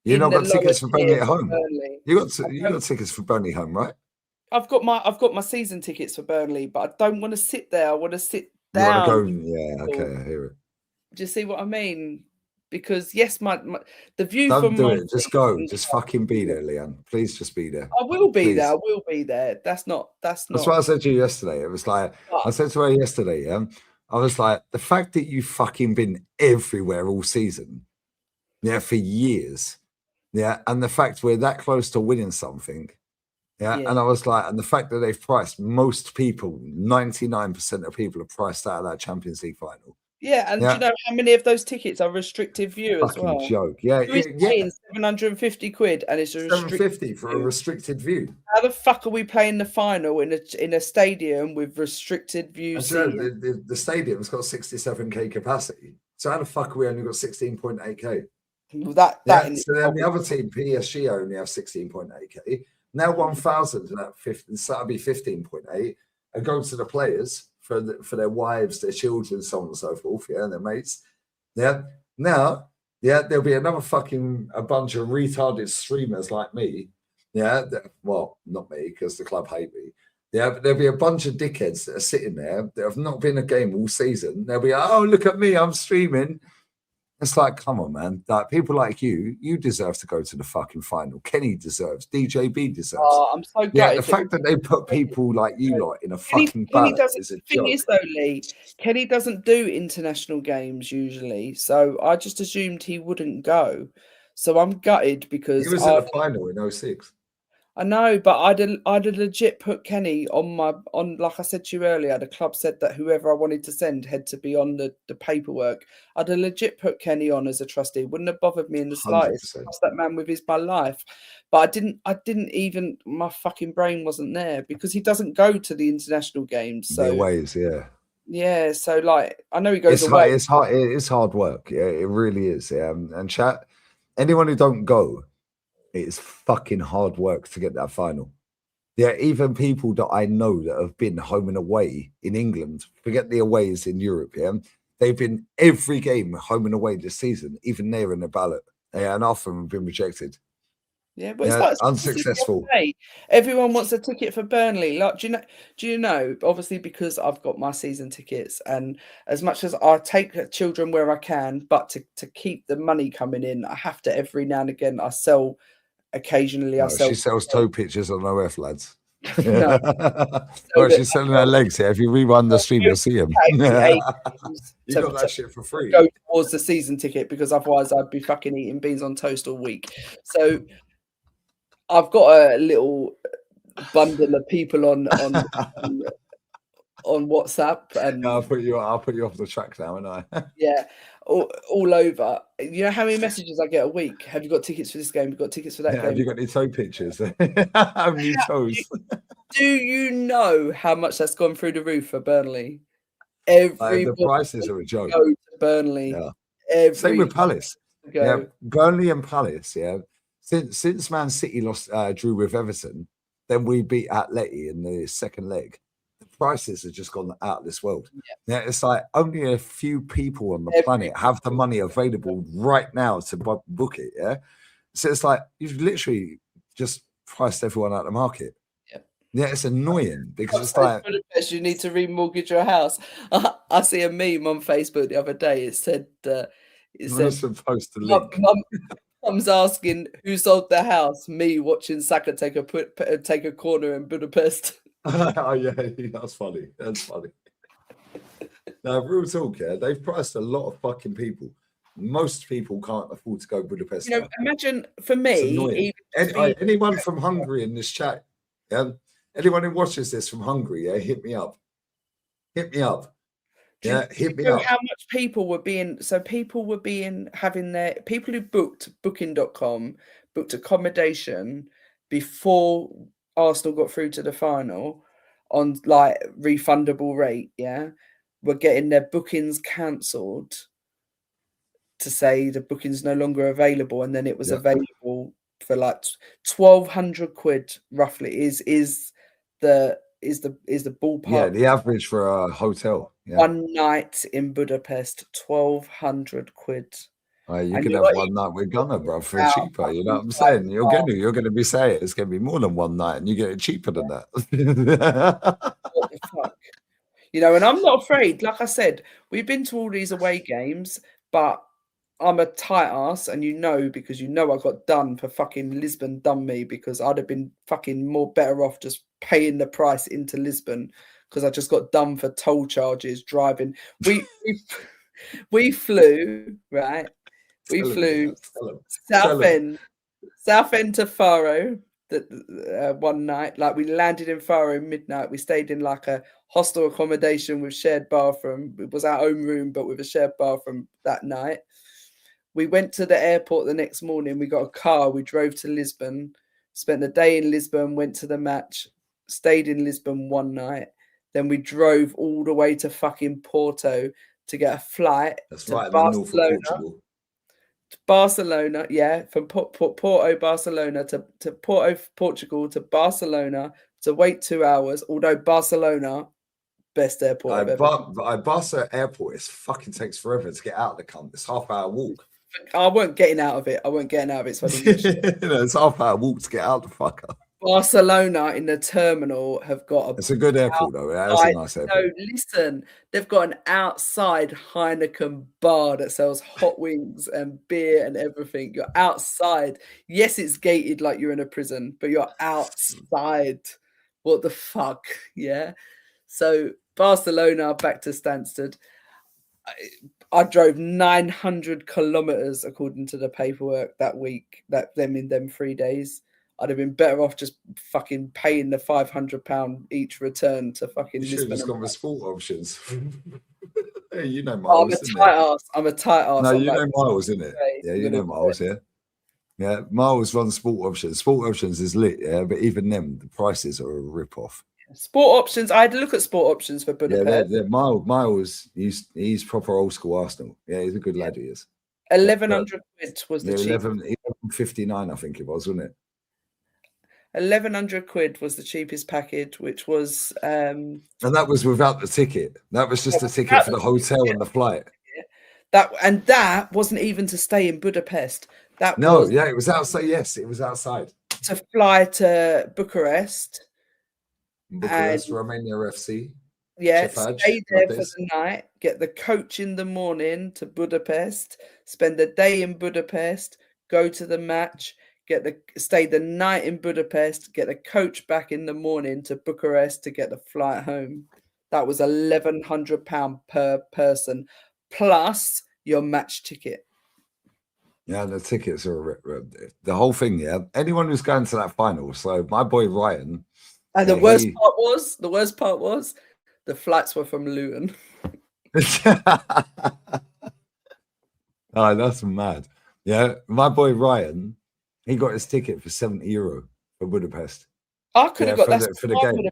you not got tickets for Burnley at home. You got tickets for Burnley home, right? I've got my season tickets for Burnley, but I don't want to sit there. I want to sit down. Okay, I hear it. Do you see what I mean? Because yes, the view don't from do it. Just go. Just fucking be there, Leon. Please, just be there. I will be there. I will be there. That's not. That's what I said to you yesterday. It was like I said to her yesterday. Yeah, I was like, the fact that you've fucking been everywhere all season, yeah, for years, yeah, and the fact we're that close to winning something. Yeah. And I was like, and the fact that they've priced most people, 99% of people are priced out of that Champions League final. Yeah, and do you know how many of those tickets are restricted view as well? Joke. Yeah, paying 750 quid, and it's a 750 for a restricted view. How the fuck are we playing the final in a stadium with restricted view? The stadium's got 67k capacity. So how the fuck are we only got 16.8k? Well, so then the other team, PSG, only have 16.8k. Now 1,000 and so that'll be 15.8, and go to the players for their wives, their children, so on and so forth, and their mates. Yeah. Now, there'll be another a bunch of retarded streamers like me. Yeah. Well, not me, because the club hate me. Yeah, but there'll be a bunch of dickheads that are sitting there that have not been a game all season. They'll be like, oh, look at me, I'm streaming. It's like, come on, man. Like, people like you deserve to go to the fucking final. Kenny deserves. DJB deserves. Oh, I'm so glad. Yeah, the fact that they put people like you lot in a fucking ballot is a joke. The thing is, though, Lee, Kenny doesn't do international games usually, so I just assumed he wouldn't go. So I'm gutted because he was in the final in 06. I know, but I'd legit put Kenny on like I said to you earlier, the club said that whoever I wanted to send had to be on the paperwork. I'd have legit put Kenny on as a trustee. It wouldn't have bothered me in the slightest. Trust that man with my life. But I didn't even, my fucking brain wasn't there because he doesn't go to the international games. So the ways, yeah. Yeah, so like I know he goes away. It's hard work. Yeah, it really is. Yeah. And chat, anyone who don't go, it's fucking hard work to get that final. Yeah, even people that I know that have been home and away in England, forget the aways in Europe, yeah, they've been every game home and away this season, even they're in the ballot. Yeah, and half of them have been rejected. Yeah, but it's Yeah, like unsuccessful. everyone wants a ticket for Burnley. Like, do you know? Obviously, because I've got my season tickets, and as much as I take children where I can, but to keep the money coming in, I have to every now and again. I sell occasionally. I No, sell. she sells toe pictures on OF, lads. No, Oh, she's selling her legs here. If you rewind the stream, you'll see them. You got that shit for free. Go towards the season ticket because otherwise I'd be fucking eating beans on toast all week. So I've got a little bundle of people on WhatsApp, and I'll put you off the track now, and I yeah, all over. You know how many messages I get a week? Have you got tickets for this game? Have you got tickets for that game? Have you got any toe pictures? New toes. Do you know how much that's gone through the roof for Burnley? The prices are a joke. Go to Burnley. Yeah. Same with Palace. Yeah, Burnley and Palace. Yeah, since Man City drew with Everton, then we beat Atleti in the second leg. The prices have just gone out of this world. Yeah, it's like only a few people on the planet have the money available right now to book it. Yeah, so it's like you've literally just priced everyone out of the market. Yeah, it's annoying because it's like you need to remortgage your house. I see a meme on Facebook the other day. It said, supposed to link. Mum's asking who sold the house. Me watching Saka take a corner in Budapest. Oh yeah, that's funny. That's funny. Now, real talk, yeah, they've priced a lot of fucking people. Most people can't afford to go to Budapest. You know, imagine for me, anyone from Hungary in this chat, yeah. Anyone who watches this from Hungary, yeah, hit me up. Hit me up. Yeah, hit me up. How much people were being having their people who booked booking.com booked accommodation before Arsenal got through to the final on like refundable rate, yeah, were getting their bookings cancelled to say the booking's no longer available, and then it was available for like 1,200 quid roughly is the ballpark. Yeah, the average for a hotel. Yeah. One night in Budapest, 1,200 quid. You can have one night with Gunner, bro, for cheaper. You know what I'm saying? You're going to be saying it's going to be more than one night, and you get it cheaper than that. What the fuck? You know, and I'm not afraid. Like I said, we've been to all these away games, but I'm a tight ass, and because I got done for fucking Lisbon done me, because I'd have been fucking more better off just paying the price into Lisbon, because I just got done for toll charges driving. We flew, right? We flew Southend to Faro one night. Like, we landed in Faro midnight. We stayed in like a hostel accommodation with shared bathroom. It was our own room, but with a shared bathroom that night. We went to the airport the next morning. We got a car. We drove to Lisbon, spent the day in Lisbon, went to the match, stayed in Lisbon one night. Then we drove all the way to fucking Porto to get a flight to Barcelona. Barcelona, yeah, from Porto, Barcelona to Porto, Portugal to Barcelona to wait 2 hours. Although Barcelona, best airport Barca airport, it fucking takes forever to get out of the cunt. It's half-hour walk. I weren't getting out of it. So it's half-hour walk to get out the fucker. Barcelona in the terminal have got it's a good airport though. It's a nice airport. No, listen, they've got an outside Heineken bar that sells hot wings and beer and everything. You're outside. Yes, it's gated like you're in a prison, but you're outside. What the fuck? Yeah. So Barcelona back to Stansted. I drove 900 kilometers according to the paperwork that week. In them 3 days. I'd have been better off just fucking paying the £500 each return to fucking. You should have just gone with sport options. Hey, you know Miles. I'm a tight ass. No, you know Miles, isn't it? Yeah, you know Miles. Yeah. Miles runs sport options. Sport options is lit, yeah, but even them, the prices are a rip off. Sport options. I had to look at sport options for Budapest. Yeah, Miles. He's proper old school Arsenal. Yeah, he's a good lad. He is. 1,100 quid was the cheap. 11.59, I think it was, wasn't it? 1,100 quid was the cheapest package, which was And that was without the ticket. That was just a ticket for the hotel and the flight. that wasn't even to stay in Budapest. That No, was yeah, it was outside. Yes, it was outside. to fly to Bucharest. Bucharest, Romania FC. Yeah, Chefage, stay there for this. the night, get the coach in the morning to Budapest, spend the day in Budapest, go to the match, stay the night in Budapest, get the coach back in the morning to Bucharest to get the flight home. That was £1,100 per person, plus your match ticket. Yeah, the tickets are the whole thing. Yeah, anyone who's going to that final. So my boy Ryan, and the worst part was, the flights were from Luton. Oh, that's mad. Yeah, my boy Ryan, he got his ticket for €70 for Budapest. I could have got that for the game.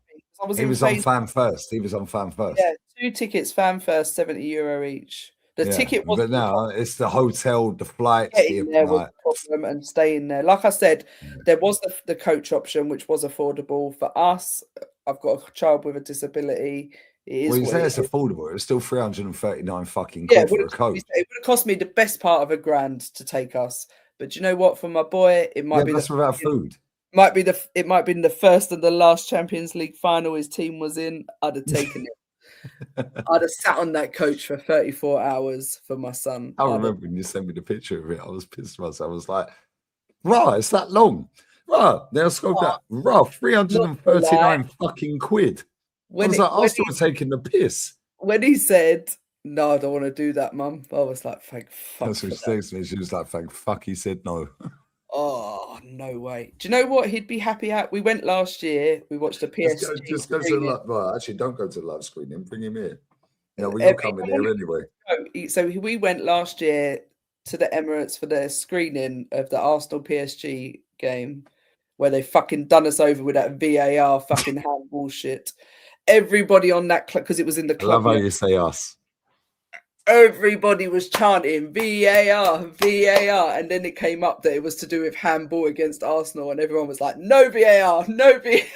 He was on Fan First. He was on Fan First. Yeah, 2 tickets, Fan First, €70 each. The ticket was, but now it's the hotel, the flights, getting there was the problem, and staying there. Like I said, there was the coach option, which was affordable for us. I've got a child with a disability. It is. Well, you say it's affordable. It's still 339 fucking quid for a coach. It would have cost me the best part of £1,000 to take us. But do you know what? For my boy, it might be without food. It might be the first and the last Champions League final his team was in. I'd have taken it. I'd have sat on that coach for 34 hours for my son. I remember when you sent me the picture of it. I was pissed myself. I was like, "Right, it's that long." Right, they'll scope that. Right, 339 fucking quid. I was still taking the piss. When he said, "No, I don't want to do that, Mum," I was like, "Thank fuck." That's what she said to me. She was like, "Thank fuck," he said no. Oh, no way. Do you know what he'd be happy at? We went last year. We watched a PSG. Just go to the well, actually, don't go to the live screening. Bring him here. Yeah, we all come in here anyway. So we went last year to the Emirates for the screening of the Arsenal PSG game, where they fucking done us over with that VAR fucking handball shit. Everybody on that club, because it was in the club. I love how you say us. Everybody was chanting VAR, VAR, and then it came up that it was to do with handball against Arsenal, and everyone was like, "No VAR, no VAR."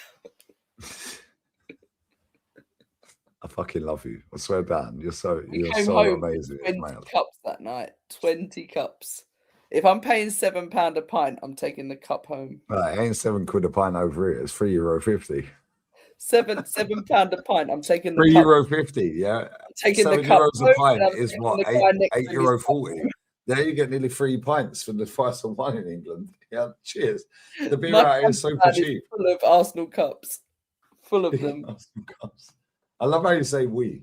I fucking love you. I swear down. You're so amazing. 20 cups that night. 20 cups. If I'm paying £7 a pint, I'm taking the cup home. Right, it ain't £7 a pint over here. It's €3.50. £7 a pint. I'm taking the €3.50. Yeah, I'm taking €7 the cup a pint is what, €8.40. There you get nearly 3 pints for the price of one in England. Yeah, cheers. The beer out here is super cheap. Full of Arsenal cups. Full of them. I love how you say we.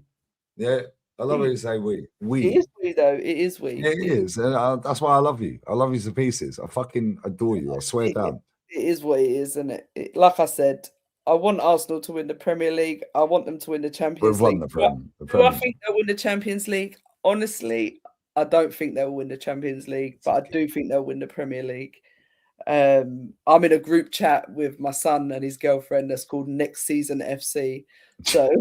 Yeah, I love how you say we. We. It is we, though. It is we. Yeah, it is. And that's why I love you. I love you to pieces. I fucking adore you. I swear down. It is what it is, isn't it? Like I said, I want Arsenal to win the Premier League. I want them to win the Champions League. Do I think they'll win the Champions League? Honestly, I don't think they'll win the Champions League, but I do think they'll win the Premier League. I'm in a group chat with my son and his girlfriend that's called Next Season FC. So,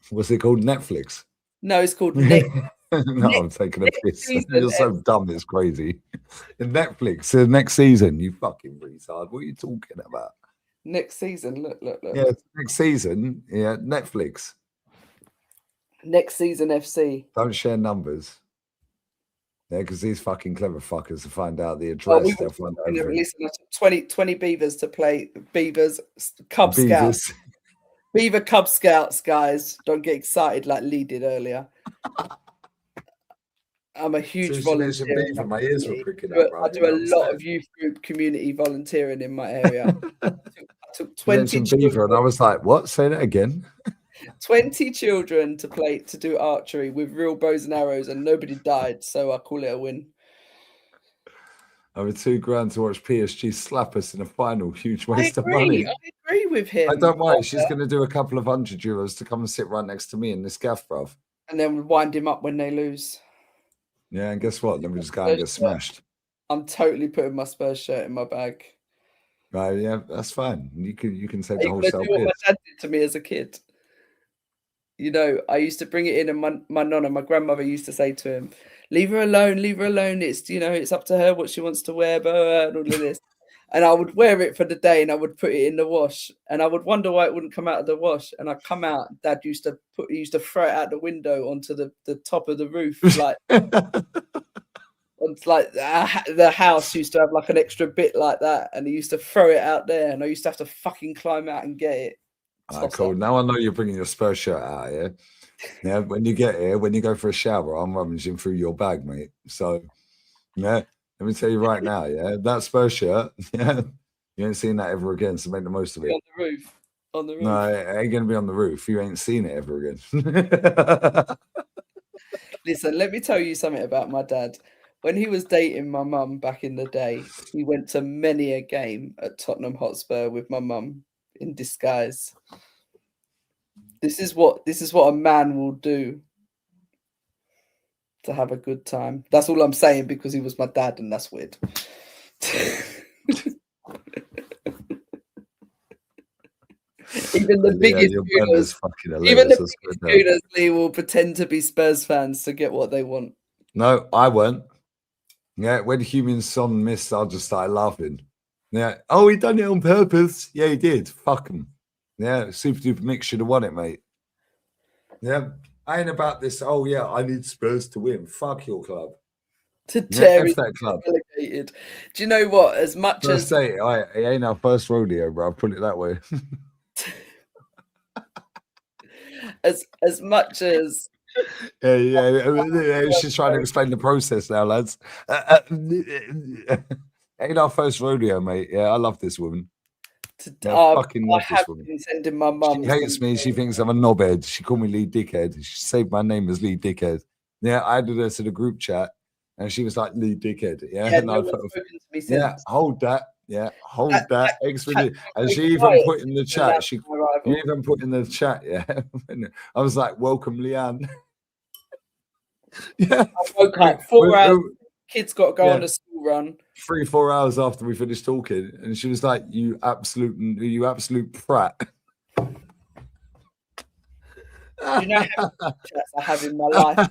what's it called? Netflix? No, it's called Next. No, I'm taking a piss. You're so dumb, it's crazy. Netflix, next season, you fucking retard. What are you talking about? Next season, look. Yeah, next season, yeah, Netflix. Next Season FC. Don't share numbers. Yeah, because these fucking clever fuckers to find out the address. They'll find out listen, 20 Beavers to play. Beavers, Cub Scouts. Beaver Cub Scouts, guys. Don't get excited like Lee did earlier. I'm a huge volunteer. Beaver, my ears were pricking up, I do a lot of youth group community volunteering in my area. I took 20 Beaver, and I was like, what? Say that again. 20 children to do archery with real bows and arrows, and nobody died, so I call it a win. Over £2,000 to watch PSG slap us in a final. Huge waste of money. I agree with him. I don't mind. She's going to do a couple of €100 to come and sit right next to me in this gaff, bruv. And then wind him up when they lose. Yeah, and guess what? Then we just go and get smashed. I'm totally putting my Spurs shirt in my bag. Right, yeah, that's fine. You can say the whole self. What my dad did to me as a kid. You know, I used to bring it in, and my nonna, my grandmother, used to say to him, leave her alone. It's, it's up to her what she wants to wear, and all of this. And I would wear it for the day and I would put it in the wash. And I would wonder why it wouldn't come out of the wash. And I'd come out, Dad used to throw it out the window onto the top of the roof. Like, the house used to have like an extra bit like that. And he used to throw it out there. And I used to have to fucking climb out and get it. Cool. Now I know you're bringing your Spurs shirt out here. Yeah, when you get here, when you go for a shower, I'm rummaging through your bag, mate. So, yeah, let me tell you right now, yeah, that Spurs shirt, yeah, you ain't seen that ever again. So make the most of it. On the roof. On the roof. No, it ain't gonna be on the roof. You ain't seen it ever again. Listen, let me tell you something about my dad. When he was dating my mum back in the day, he went to many a game at Tottenham Hotspur with my mum in disguise. This is what a man will do to have a good time. That's all I'm saying because he was my dad, and that's weird. Even the biggest gooners, Lee, will pretend to be Spurs fans to get what they want. No, I won't. Yeah, when Human Son missed, I just started laughing. Yeah. Oh, he done it on purpose. Yeah, he did. Fuck him. Yeah, Super Duper Mix should have won it, mate. Yeah. I ain't about this. Oh, yeah, I need Spurs to win. Fuck your club. To tear that club. Relegated. Do you know what? As much as say, it ain't our first rodeo, bro. I'll put it that way. as much as she's trying to explain the process now, lads. Ain't our first rodeo, mate. Yeah, I love this woman. I fucking love this woman. Sending my mum. She hates me. She thinks I'm a knobhead. She called me Lee Dickhead. She saved my name as Lee Dickhead. Yeah, I added her to the group chat, and she was like Lee Dickhead. Yeah, and hold that. Yeah, hold that. And she even put in the chat. You even put in the chat. Yeah, I was like, "Welcome, Leanne." Yeah, I woke up 4 hours. Kids got to go on a school run. 3-4 hours after we finished talking, and she was like, "You absolute prat." Do you know how many chats I have in my life?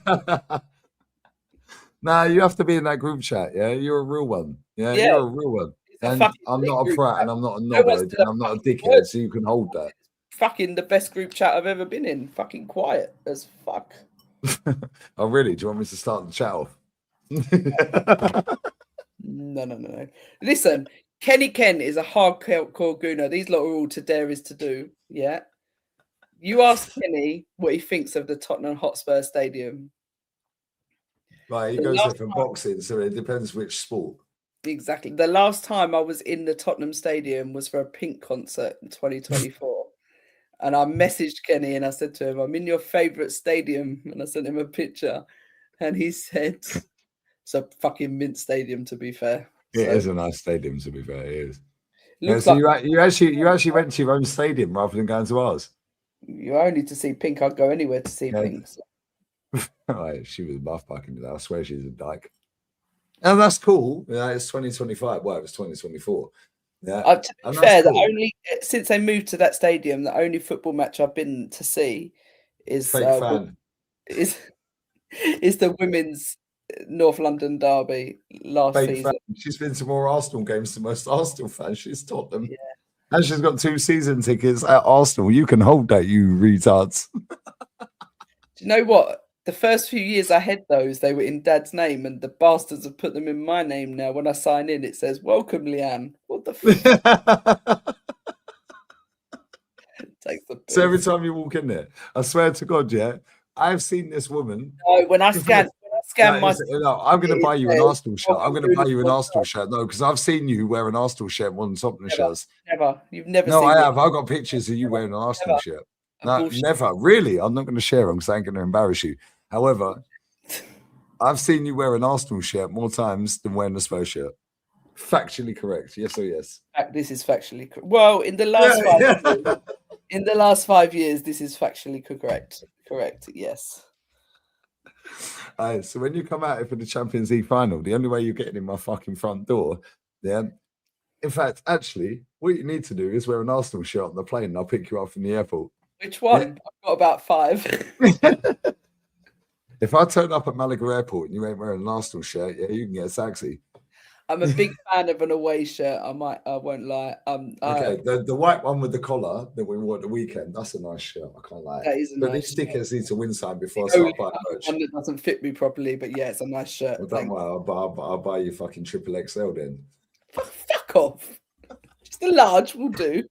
Nah, you have to be in that group chat. Yeah, you're a real one. Yeah, you're a real one. And I'm not a prat, and I'm not a knobhead, and I'm not a dickhead, so you can hold that. Fucking the best group chat I've ever been in. Fucking quiet as fuck. Oh, really? Do you want me to start the chat off? No. Listen, Kenny Ken is a hardcore gooner. These lot are all to dare is to do. Yeah. You ask Kenny what he thinks of the Tottenham Hotspur Stadium. Right, he goes there for boxing, so it depends which sport. Exactly. The last time I was in the Tottenham Stadium was for a Pink concert in 2024. And I messaged Kenny and I said to him, "I'm in your favourite stadium." And I sent him a picture. And he said, "It's a fucking mint stadium, to be fair." It is a nice stadium, to be fair. It is. Yeah, so you actually went to your own stadium rather than going to ours? You only to see Pink. I'd go anywhere to see Pink. So. Right, she was buff back in the day. I swear she's a dyke. And that's cool. Yeah, it's 2025. Well, it was 2024. Yeah. To be fair, cool. Since they moved to that stadium, the only football match I've been to see is the women's North London derby last season. Fan. She's been to more Arsenal games than most Arsenal fans. She's taught them. Yeah. And she's got 2 season tickets at Arsenal. You can hold that, you retards. Do you know what? The first few years I had those, they were in Dad's name, and the bastards have put them in my name now. When I sign in, it says, "Welcome, Leanne." What the fuck? So every time you walk in there, I swear to God, yeah, I've seen this woman. No, when I scan my... No, I'm going to buy you an Arsenal shirt. I'm going to buy you an Arsenal shirt. No, because I've seen you wear an Arsenal shirt more than Tottenham shirts. Never. You've never seen me. I have. I've got pictures of you wearing an Arsenal shirt. No, never. Really? I'm not going to share them because I ain't going to embarrass you. However, I've seen you wear an Arsenal shirt more times than wearing a Spurs shirt. Factually correct. Yes or yes? This is factually correct. Well, in the last 5 years, in the last 5 years, this is factually correct. Correct. Yes. So when you come out for the Champions League final, the only way you're getting in my fucking front door, yeah. In fact, actually, what you need to do is wear an Arsenal shirt on the plane, and I'll pick you up from the airport. Which one? Yeah. I've got about 5. If I turn up at Malaga Airport and you ain't wearing an Arsenal shirt, yeah, you can get a taxi. I'm a big fan of an away shirt. I won't lie. Okay, the white one with the collar that we wore at the weekend, that's a nice shirt. I can't lie. That is a But nice these shirt. dickheads need to win something before I Only start buying merch. one that doesn't fit me properly, but yeah, it's a nice shirt. Well, don't worry, I'll buy you fucking triple XL then. Fuck off. Just a large will do.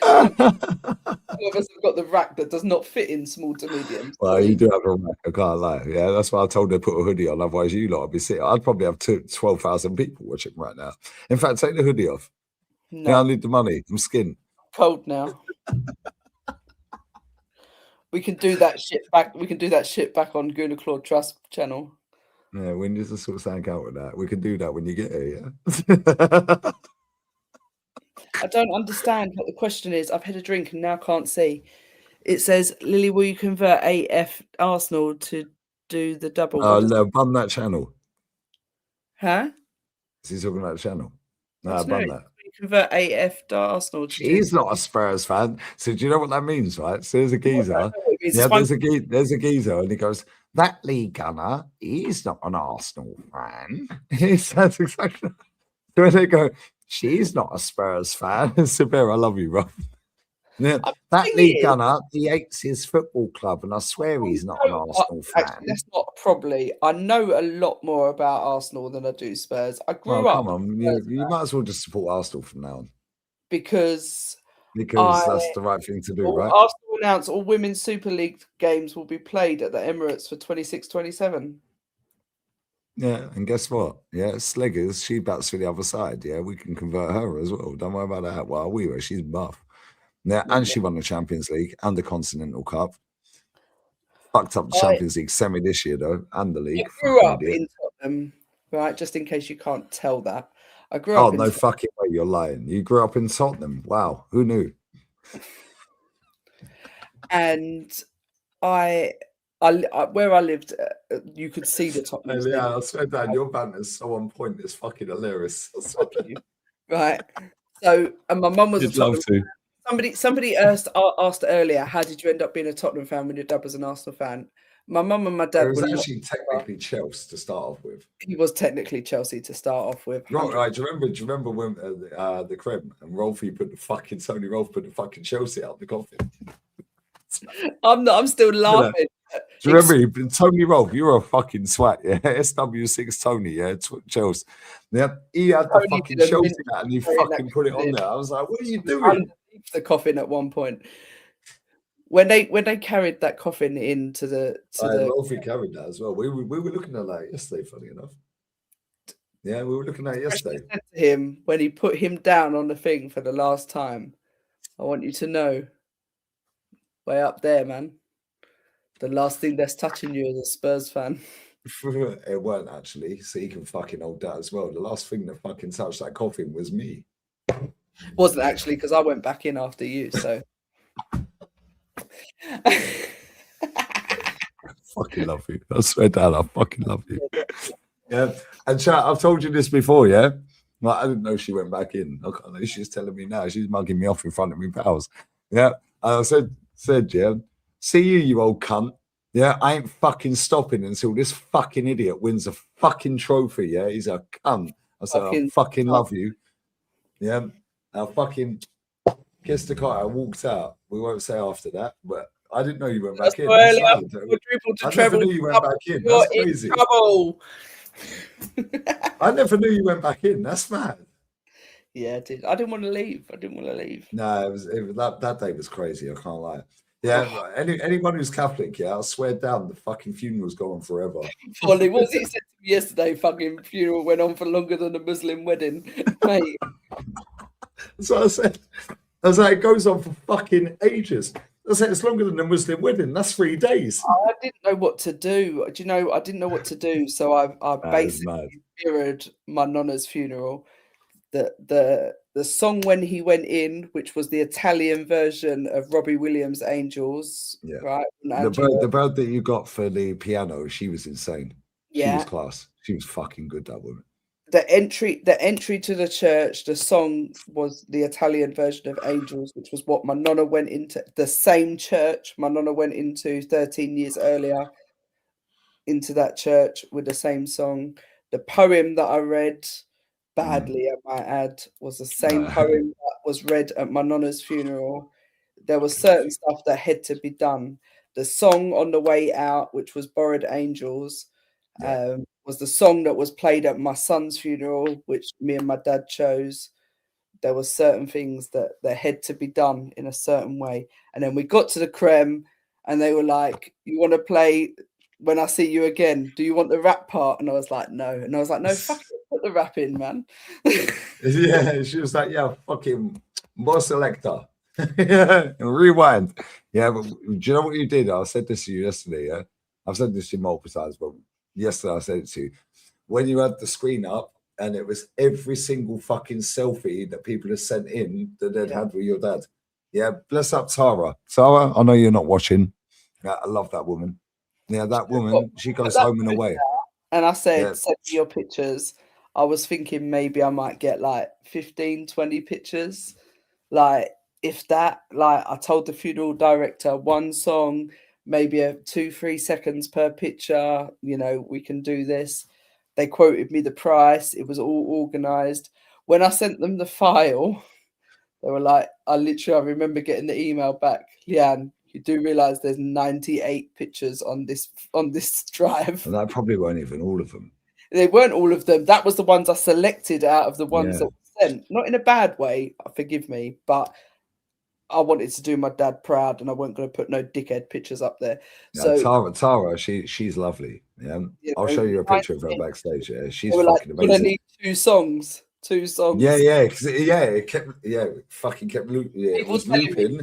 Some of us have got the rack that does not fit in small to medium. Well, you do have a rack, I can't lie. Yeah, that's why I told her to put a hoodie on. Otherwise, you lot would be sitting. I'd probably have 12,000 people watching right now. In fact, take the hoodie off. No. Yeah, I need the money. I'm skinned. Cold now. We can do that shit back. We can do that shit back on Guna Claude Trust channel. Yeah, we need to sort something out with that. We can do that when you get here, yeah? I don't understand what the question is. I've had a drink and now can't see. It says, Lily, will you convert AF Arsenal to do the double? No, bun that channel. Huh? Is he talking about the channel? No, No, bun that. Convert AF Arsenal to He's not a Spurs fan. So do you know what that means, right? So there's a geezer. Yeah, there's a geezer, and he goes, that Lee Gunner, he's not an Arsenal fan. He says exactly. So when they go, she's not a Spurs fan. Sabir, I love you, bro. Yeah, that Lee Gunner, he hates his football club, and I swear he's not an Arsenal fan. Actually, that's not probably. I know a lot more about Arsenal than I do Spurs. I grew up. Come on, you might as well just support Arsenal from now on. Because that's the right thing to do, right? Arsenal announced all Women's Super League games will be played at the Emirates for 26-27. Yeah, and guess what? Yeah, Sleggers, she bats for the other side. Yeah, we can convert her as well. Don't worry about that. Well, we were. She's buff. Yeah, and she won the Champions League and the Continental Cup. Fucked up the Champions League semi this year, though, and the league. I grew up in Tottenham, right? Just in case you can't tell that. I grew up in no fucking way, you're lying. You grew up in Tottenham. Wow, who knew? And where I lived, you could see the Tottenham. Yeah, I swear, Dan, your banter is so on point. It's fucking hilarious. Right. So, and my mum was. You'd love to. Somebody asked earlier, how did you end up being a Tottenham fan when your dad was an Arsenal fan? My mum and my dad were actually technically Chelsea to start off with. He was technically Chelsea to start off with. Right. Do you remember when the crib and Rolfie put the fucking Tony Rolfe put the fucking Chelsea out the coffin? I'm still laughing. Do you remember Tony Rolfe? You were a fucking swat, yeah. SW6 Tony, yeah, Chelsea. Yeah, he had the fucking Chelsea out and he fucking put it on there. I was like, what are you doing? The coffin at one point. When they carried that coffin into the Rolfie carried that as well. We were looking at that yesterday, funny enough. Yeah, we were looking at it yesterday. I said to him when he put him down on the thing for the last time, I want you to know, way up there, man, the last thing that's touching you as a Spurs fan. It weren't actually, so you can fucking hold that as well. The last thing that fucking touched that coffin was me. Wasn't actually, because I went back in after you, so. Fucking love you. I swear down, I fucking love you. Yeah, and chat, I've told you this before, yeah. Like, I didn't know she went back in. I can't know. She's telling me now. She's mugging me off in front of me pals. Yeah, and I said, yeah, see you old cunt. Yeah, I ain't fucking stopping until this fucking idiot wins a fucking trophy. Yeah, he's a cunt. I said, I fucking love you. Yeah, I fucking kissed the car. I walked out. We won't say after that, but I didn't know you went back in. I never knew you went back in. That's crazy. I never knew you went back in. That's mad. Yeah, I did. I didn't want to leave. No, it was that day was crazy. I can't lie. Yeah, anyone who's Catholic, yeah, I swear down, the fucking funeral's going forever. Ollie, what he said to me yesterday, fucking funeral went on for longer than a Muslim wedding, mate. So I said, it goes on for fucking ages. I said, it's longer than a Muslim wedding. That's 3 days. I didn't know what to do. Do you know, I didn't know what to do. So I basically mirrored my nonna's funeral. The song when he went in, which was the Italian version of Robbie Williams' Angels. Yeah. Right. The bird that you got for the piano, she was insane. Yeah. She was class. She was fucking good, that woman. The entry to the church, the song was the Italian version of Angels, which was what my nonna went into, the same church my nonna went into 13 years earlier. into that church with the same song. The poem that I read badly, I might add, was the same poem that was read at my nonna's funeral. There was certain stuff that had to be done. The song on the way out, which was Borrowed Angels, was the song that was played at my son's funeral, which me and my dad chose. There were certain things that had to be done in a certain way. And then we got to the creme and they were like, you want to play When I See You Again? Do you want the rap part? And I was like, no. And I was like, no, fuck it, put the rap in, man. Yeah, she was like, yeah, fucking more selector. Yeah, rewind. Yeah, but do you know what you did? I said this to you yesterday, yeah? I've said this to you multiple times, but yesterday I said it to you. When you had the screen up and it was every single fucking selfie that people had sent in that they'd had with your dad. Yeah, bless up Tara. Tara, I know you're not watching. Yeah, I love that woman. Yeah, that woman, she goes home and away. And I said, send me your pictures. I was thinking maybe I might get like 15, 20 pictures. Like, if that, like, I told the funeral director, one song, maybe 2-3 seconds per picture, you know, we can do this. They quoted me the price. It was all organized. When I sent them the file, they were like, I remember getting the email back, Leanne, you do realize there's 98 pictures on this drive. And that probably weren't even all of them. They weren't all of them. That was the ones I selected out of the ones that were sent. Not in a bad way, forgive me, but I wanted to do my dad proud, and I weren't going to put no dickhead pictures up there. Yeah, so Tara, she's lovely. Yeah, I'll show you a picture of her backstage. Yeah, she's fucking amazing. Gonna need 2 songs. 2 songs. Yeah, it kept, fucking kept looping. Yeah, it was looping,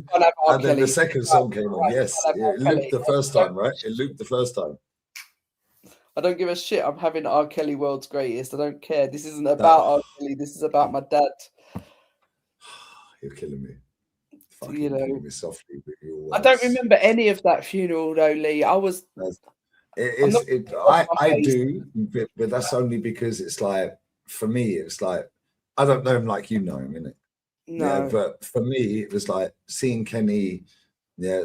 and then the second song came on. Yes, it looped the first time, right? It looped the first time. I don't give a shit. I'm having R. Kelly World's Greatest. I don't care. This isn't about R. Kelly. This is about my dad. You're killing me. Fucking you know, killing me softly with your words. I don't remember any of that funeral though, Lee. I do, but that's only because it's like, for me, it's like, I don't know him like you know him, innit? No. Yeah, but for me, it was like seeing Kenny,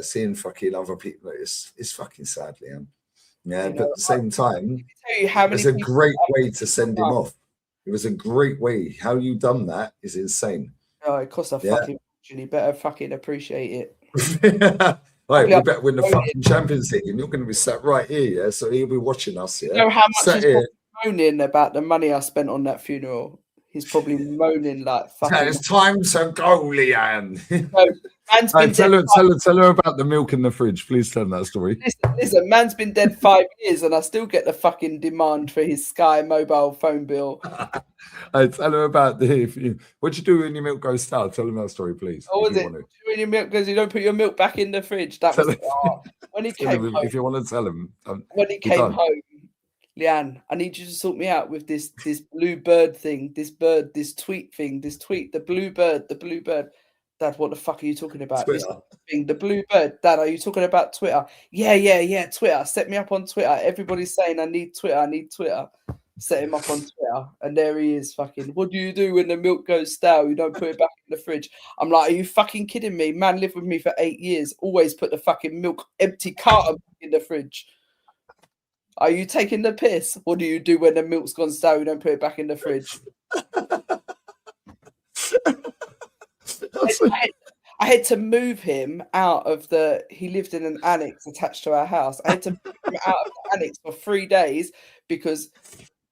seeing fucking other people. It's fucking sad, Liam. Yeah, but at the same time, it's a great way to send him off. It was a great way. How you done that is insane. Oh, it costs a fucking fortune. You better fucking appreciate it. Right, we better win the fucking Champions League, and you're going to be sat right here, yeah. So he'll be watching us, yeah. You know how much he's moaning about the money I spent on that funeral? He's probably moaning like fucking. It's time to go, Leanne. Tell her about the milk in the fridge. Please tell that story. Listen, man's been dead 5 years, and I still get the fucking demand for his Sky mobile phone bill. Tell her about what you do when your milk goes sour. Tell him that story, please. Oh, was it? When your milk goes, you don't put your milk back in the fridge. That was when he came home. If you want to tell him, when he came home. Leanne, I need you to sort me out with this blue bird thing, this tweet thing, the blue bird. Dad, what the fuck are you talking about? This thing, the blue bird. Dad, are you talking about Twitter? Yeah, Twitter. Set me up on Twitter. Everybody's saying I need Twitter. Set him up on Twitter. And there he is, fucking, what do you do when the milk goes stale? You don't put it back in the fridge. I'm like, are you fucking kidding me? Man lived with me for 8 years. Always put the fucking milk empty carton in the fridge. Are you taking the piss? What do you do when the milk's gone stale? You don't put it back in the fridge. I had to move him out of he lived in an annex attached to our house. I had to move him out of the annex for 3 days because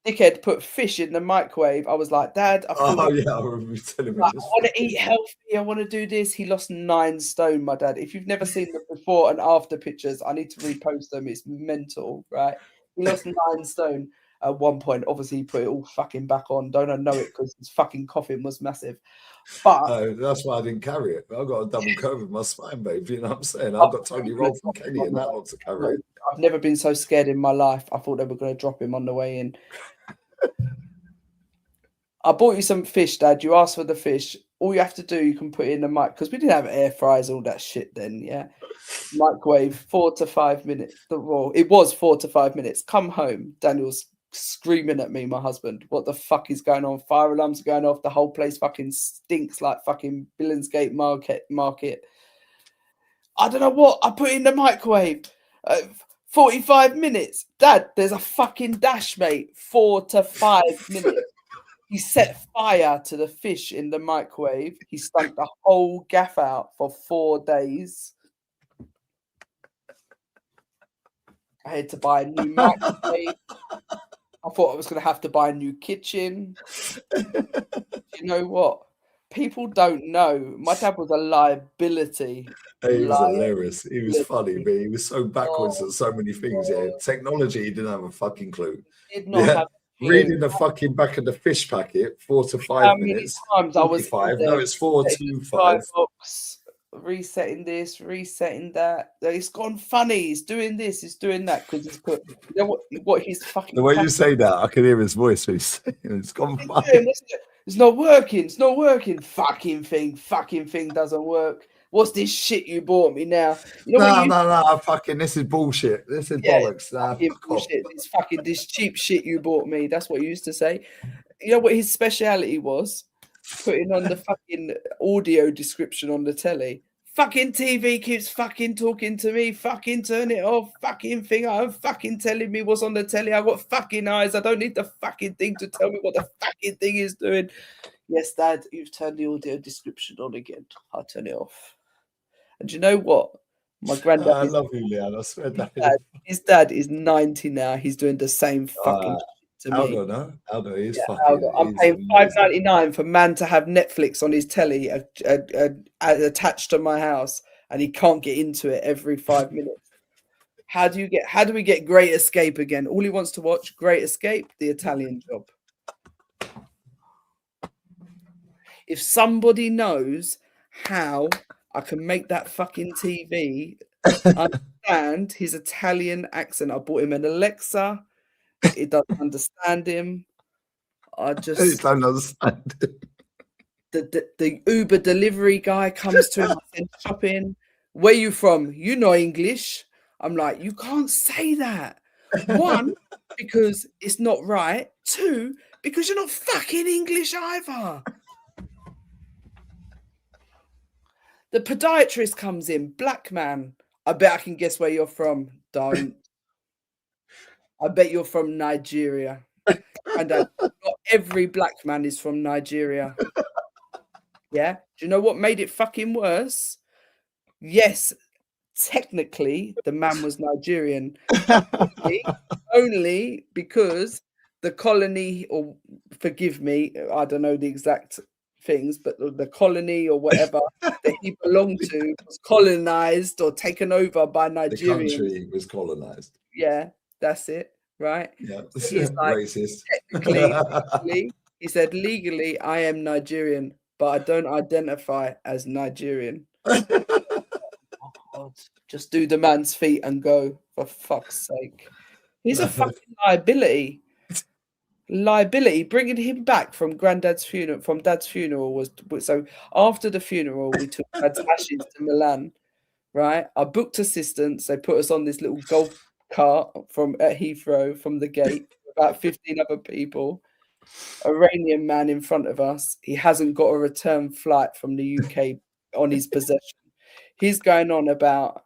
dickhead put fish in the microwave. I was like, Dad, I remember telling me I want to eat healthy. I want to do this. He lost 9 stone, my dad. If you've never seen the before and after pictures, I need to repost them. It's mental, right? He lost 9 stone at one point. Obviously, he put it all fucking back on. Don't I know it because his fucking coffin was massive. But that's why I didn't carry it. I've got a double curve in my spine, babe. You know what I'm saying? I've got Tony Roll from Kenny and that lot to carry it. I've never been so scared in my life. I thought they were going to drop him on the way in. I bought you some fish, Dad. You asked for the fish. All you have to do, you can put it in the mic because we didn't have air fryers, all that shit then. Yeah, microwave 4 to 5 minutes. Well, it was 4 to 5 minutes. Come home, Daniel's screaming at me, my husband. What the fuck is going on? Fire alarms are going off. The whole place fucking stinks like fucking Billingsgate Market. I don't know what I put in the microwave. 45 minutes. Dad, there's a fucking dash, mate. 4 to 5 minutes. He set fire to the fish in the microwave. He stunk the whole gaff out for 4 days. I had to buy a new microwave. I thought I was going to have to buy a new kitchen. You know what? People don't know. My dad was a liability. He was hilarious. He was funny, but he was so backwards at so many things. Yeah, technology, he didn't have a fucking clue. Did not have a clue. Reading the fucking back of the fish packet, 4 to 5 minutes. Times I was 45. No, it's 4 to 5. Resetting this, resetting that. It's gone funny. He's doing this. He's doing that because he's put. You know what he's fucking. The way you say that, I can hear his voice. It's gone funny. It's not working. It's not working. Fucking thing doesn't work. What's this shit you bought me now? You know no. Fucking, this is bullshit. This is bollocks. Nah, bullshit. This cheap shit you bought me. That's what you used to say. You know what his speciality was? Putting on the fucking audio description on the telly. Fucking TV keeps fucking talking to me. Fucking turn it off. Fucking thing. I'm fucking telling me what's on the telly. I've got fucking eyes. I don't need the fucking thing to tell me what the fucking thing is doing. Yes, Dad, you've turned the audio description on again. I'll turn it off. And do you know what? My granddad. I love you, Leanne. I swear, his dad is 90 now. He's doing the same fucking shit to me. Aldo is fucking. I'm paying $5.99 for man to have Netflix on his telly attached to my house, and he can't get into it every 5 minutes. How do we get Great Escape again? All he wants to watch, Great Escape, The Italian Job. If somebody knows how I can make that fucking TV understand his Italian accent. I bought him an Alexa. It doesn't understand him. I just don't understand him. The Uber delivery guy comes to him and says, shopping. Where you from? You know English. I'm like, you can't say that. 1, because it's not right. 2, because you're not fucking English either. The podiatrist comes in, black man. I bet I can guess where you're from. Don't. I bet you're from Nigeria. And not every black man is from Nigeria. Yeah? Do you know what made it fucking worse? Yes, technically, the man was Nigerian. Only because the colony, or forgive me, I don't know the exact things, but the colony or whatever that he belonged to was colonized or taken over by Nigerians. The country was colonized. Yeah, that's it, right? Yeah, he's like, racist. Technically, he said, legally, I am Nigerian, but I don't identify as Nigerian. Oh, God. Just do the man's feet and go, for fuck's sake. He's a fucking liability. Bringing him back from Dad's funeral was so. After the funeral, we took Dad's ashes to Milan, right? I booked assistance. They put us on this little golf cart at Heathrow from the gate, about 15 other people. Iranian man in front of us. He hasn't got a return flight from the UK on his possession. He's going on about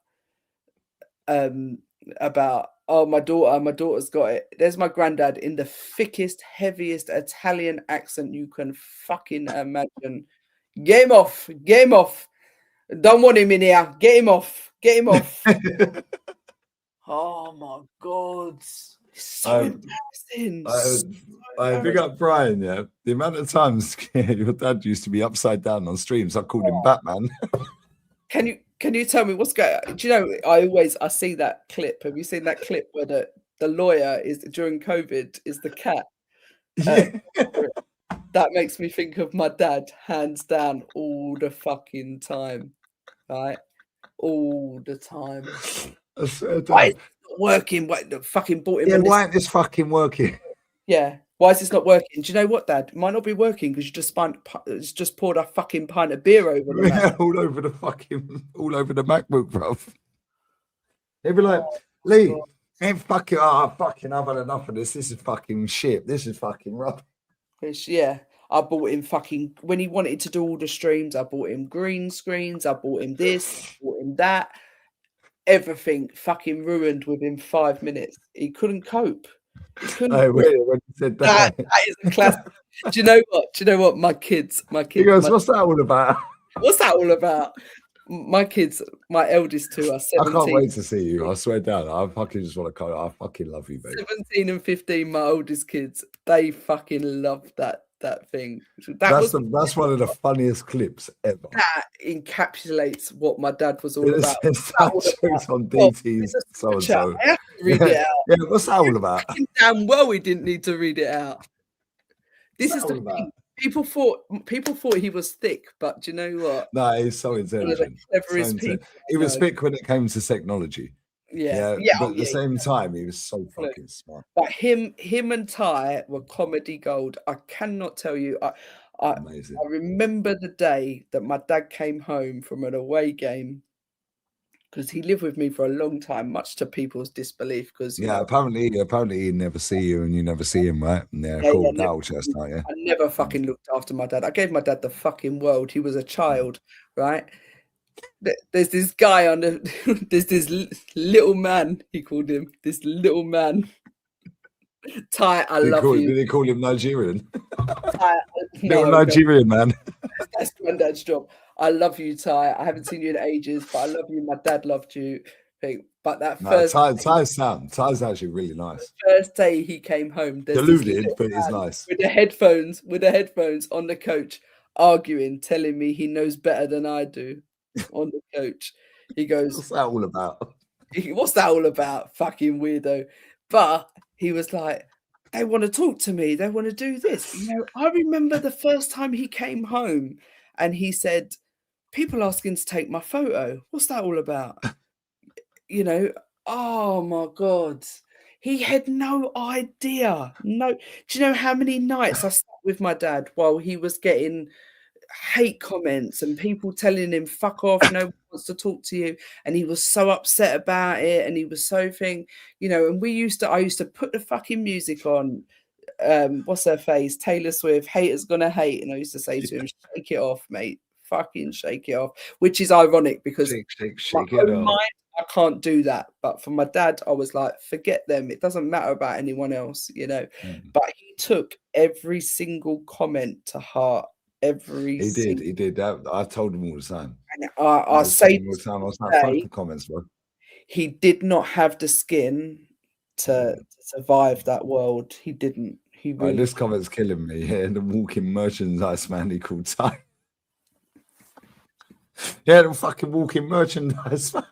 my daughter's got it. There's my granddad in the thickest, heaviest Italian accent you can fucking imagine. Game off. Don't want him in here. Get him off. Oh my God. It's so embarrassing. I big up Brian, yeah. The amount of times your dad used to be upside down on streams, I called him Batman. Can you tell me what's going on? Do you know, I see that clip. Have you seen that clip where the lawyer is during COVID is the cat? That makes me think of my dad, hands down, all the fucking time. Right? All the time. Why is it not working? Why the fucking bought him? Yeah, why ain't this fucking working? Yeah. Why is this not working? Do you know what, Dad? It might not be working because you just poured a fucking pint of beer over the Mac. all over the MacBook, bruv. They'd be like, Lee, ain't fucking, fucking, I've had enough of this. This is fucking shit. This is fucking rubbish. Yeah. I bought him fucking, when he wanted to do all the streams, I bought him green screens. I bought him this, bought him that. everything fucking ruined within 5 minutes. He couldn't cope. He couldn't. Hey, wait, when you said That is a classic. Do you know what? Do you know what? My kids. He goes, what's that all about? What's that all about? My kids, my eldest two are 17. I can't wait to see you. I swear down. I fucking just want to call. I fucking love you, babe. 17 and 15, my oldest kids, they fucking love that thing. That's one of the funniest clips ever. That encapsulates what my dad was all about. It's on DT's so-and-so. I have to read it out. Yeah, what's that all about? Damn well we didn't need to read it out. This is the thing. People thought he was thick, but do you know what? No, he's so intelligent. He was thick when it came to technology. Yeah. But at the same time, he was so fucking smart. But him and Ty were comedy gold. I cannot tell you. I remember the day that my dad came home from an away game, because he lived with me for a long time, much to people's disbelief. Because apparently he never see you and you never see him, right? Cool. I never fucking looked after my dad. I gave my dad the fucking world. He was a child, right? There's this guy there's this little man, he called him, this little man. Ty, I love you. Did they call him Nigerian? Ty, no, Nigerian man. That's granddad's job. I love you, Ty. I haven't seen you in ages, but I love you. My dad loved you. But that first Ty's actually really nice. The first day he came home, deluded, but he's nice. With the headphones on the coach, arguing, telling me he knows better than I do. On the coach, he goes, what's that all about? What's that all about? Fucking weirdo. But he was like, they want to talk to me, they want to do this. I remember the first time he came home and he said, people asking to take my photo. What's that all about? Oh my God. He had no idea. No. Do you know how many nights I sat with my dad while he was getting hate comments and people telling him fuck off, no one wants to talk to you, and he was so upset about it, and he was so and I used to put the fucking music on, what's her face, Taylor Swift, Haters Gonna Hate, and I used to say to him, shake it off, mate, fucking shake it off, which is ironic because shake it off. Mind, I can't do that, but for my dad I was like, forget them, it doesn't matter about anyone else, But he took every single comment to heart. He did. I told him all the time. And I say all the time. I was like, fuck the comments, bro. He did not have the skin to survive that world. He didn't. He really... This comment's killing me. Yeah, the walking merchandise man he called Ty. Yeah, the fucking walking merchandise man.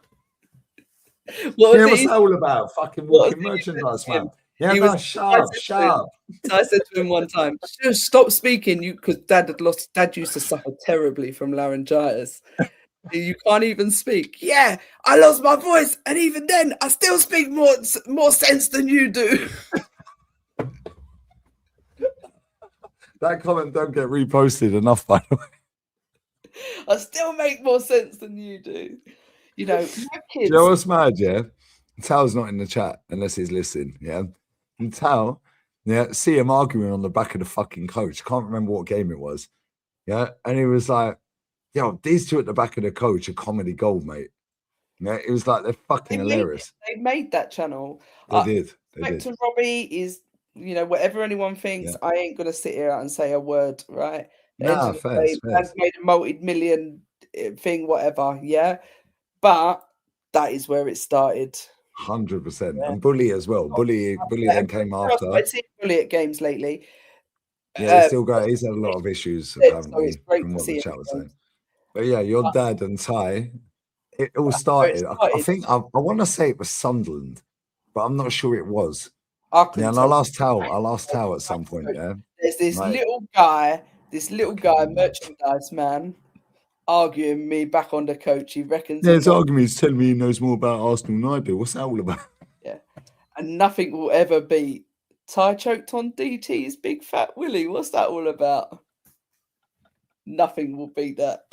What's that all about? Fucking walking merchandise man. Yeah, sharp. I said to him one time, stop speaking, because Dad used to suffer terribly from laryngitis. You can't even speak. Yeah, I lost my voice, and even then, I still speak more sense than you do. That comment don't get reposted enough, by the way. I still make more sense than you do. Kids. You know what's mad, yeah? Tal's not in the chat unless he's listening, yeah? And Tal, see him arguing on the back of the fucking coach. Can't remember what game it was. Yeah. And he was like, yo, these two at the back of the coach are comedy gold, mate. Yeah. It was like, they're fucking hilarious. They made that channel. They did. To Robbie is, whatever anyone thinks, I ain't going to sit here and say a word, right? Nah, fair. Man's made a multi-million thing, whatever. Yeah. But that is where it started. 100%. Yeah. And Bully as well. Bully then came after. I've seen Bully at games lately. Yeah, he's still got. He's had a lot of issues apparently from what the chat was saying. But yeah, your dad and Ty, it all started. I think I want to say it was Sunderland, but I'm not sure it was. And I'll ask Tal at some point. Yeah, there's this little guy, merchandise man, arguing me back on the coach. He reckons. Yeah, his argument is telling me he knows more about Arsenal than I do. What's that all about? Yeah, and nothing will ever beat Ty choked on DT's big fat Willie. What's that all about? Nothing will beat that.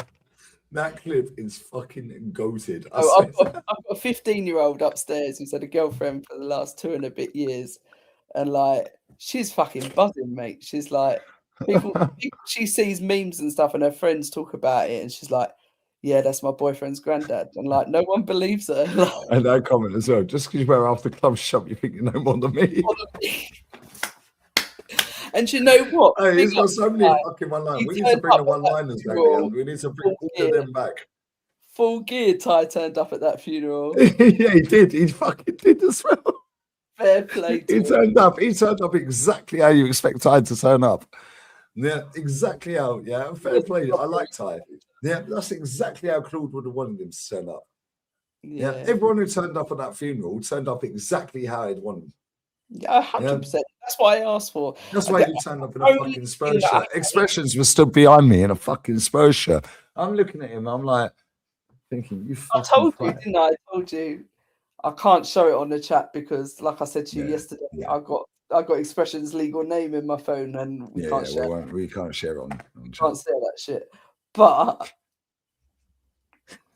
That clip is fucking goated. I've got a 15-year-old upstairs who's had a girlfriend for the last 2 and a bit years, and she's fucking buzzing, mate. She's like, she sees memes and stuff, and her friends talk about it, and she's like, yeah, that's my boyfriend's granddad. And like, no one believes her. And that comment as well. Just because you wear after club shop, you think you know more than me. And you know what? Hey, he's got so many fucking one-liners. We need to bring the one-liners back here. We need to bring all of them back. Full gear. Ty turned up at that funeral. Yeah, he did. He fucking did as well. Fair play to He turned up. He turned up exactly how you expect Ty to turn up. Yeah, exactly how. Yeah, fair play. I like Ty. Yeah, that's exactly how Claude would have wanted him to turn up. Yeah, everyone who turned up at that funeral turned up exactly how he'd wanted. Yeah, 100%. That's what I asked for. That's why you turned up in a fucking Spurs shirt. Expressions were stood behind me in a fucking Spurs shirt. I'm looking at him. I'm like thinking, you fucking. I told you, didn't I? I told you. I can't show it on the chat because, like I said to you yesterday, I got Expression's legal name in my phone, and we can't share. We can't share on chat. Can't say that shit. But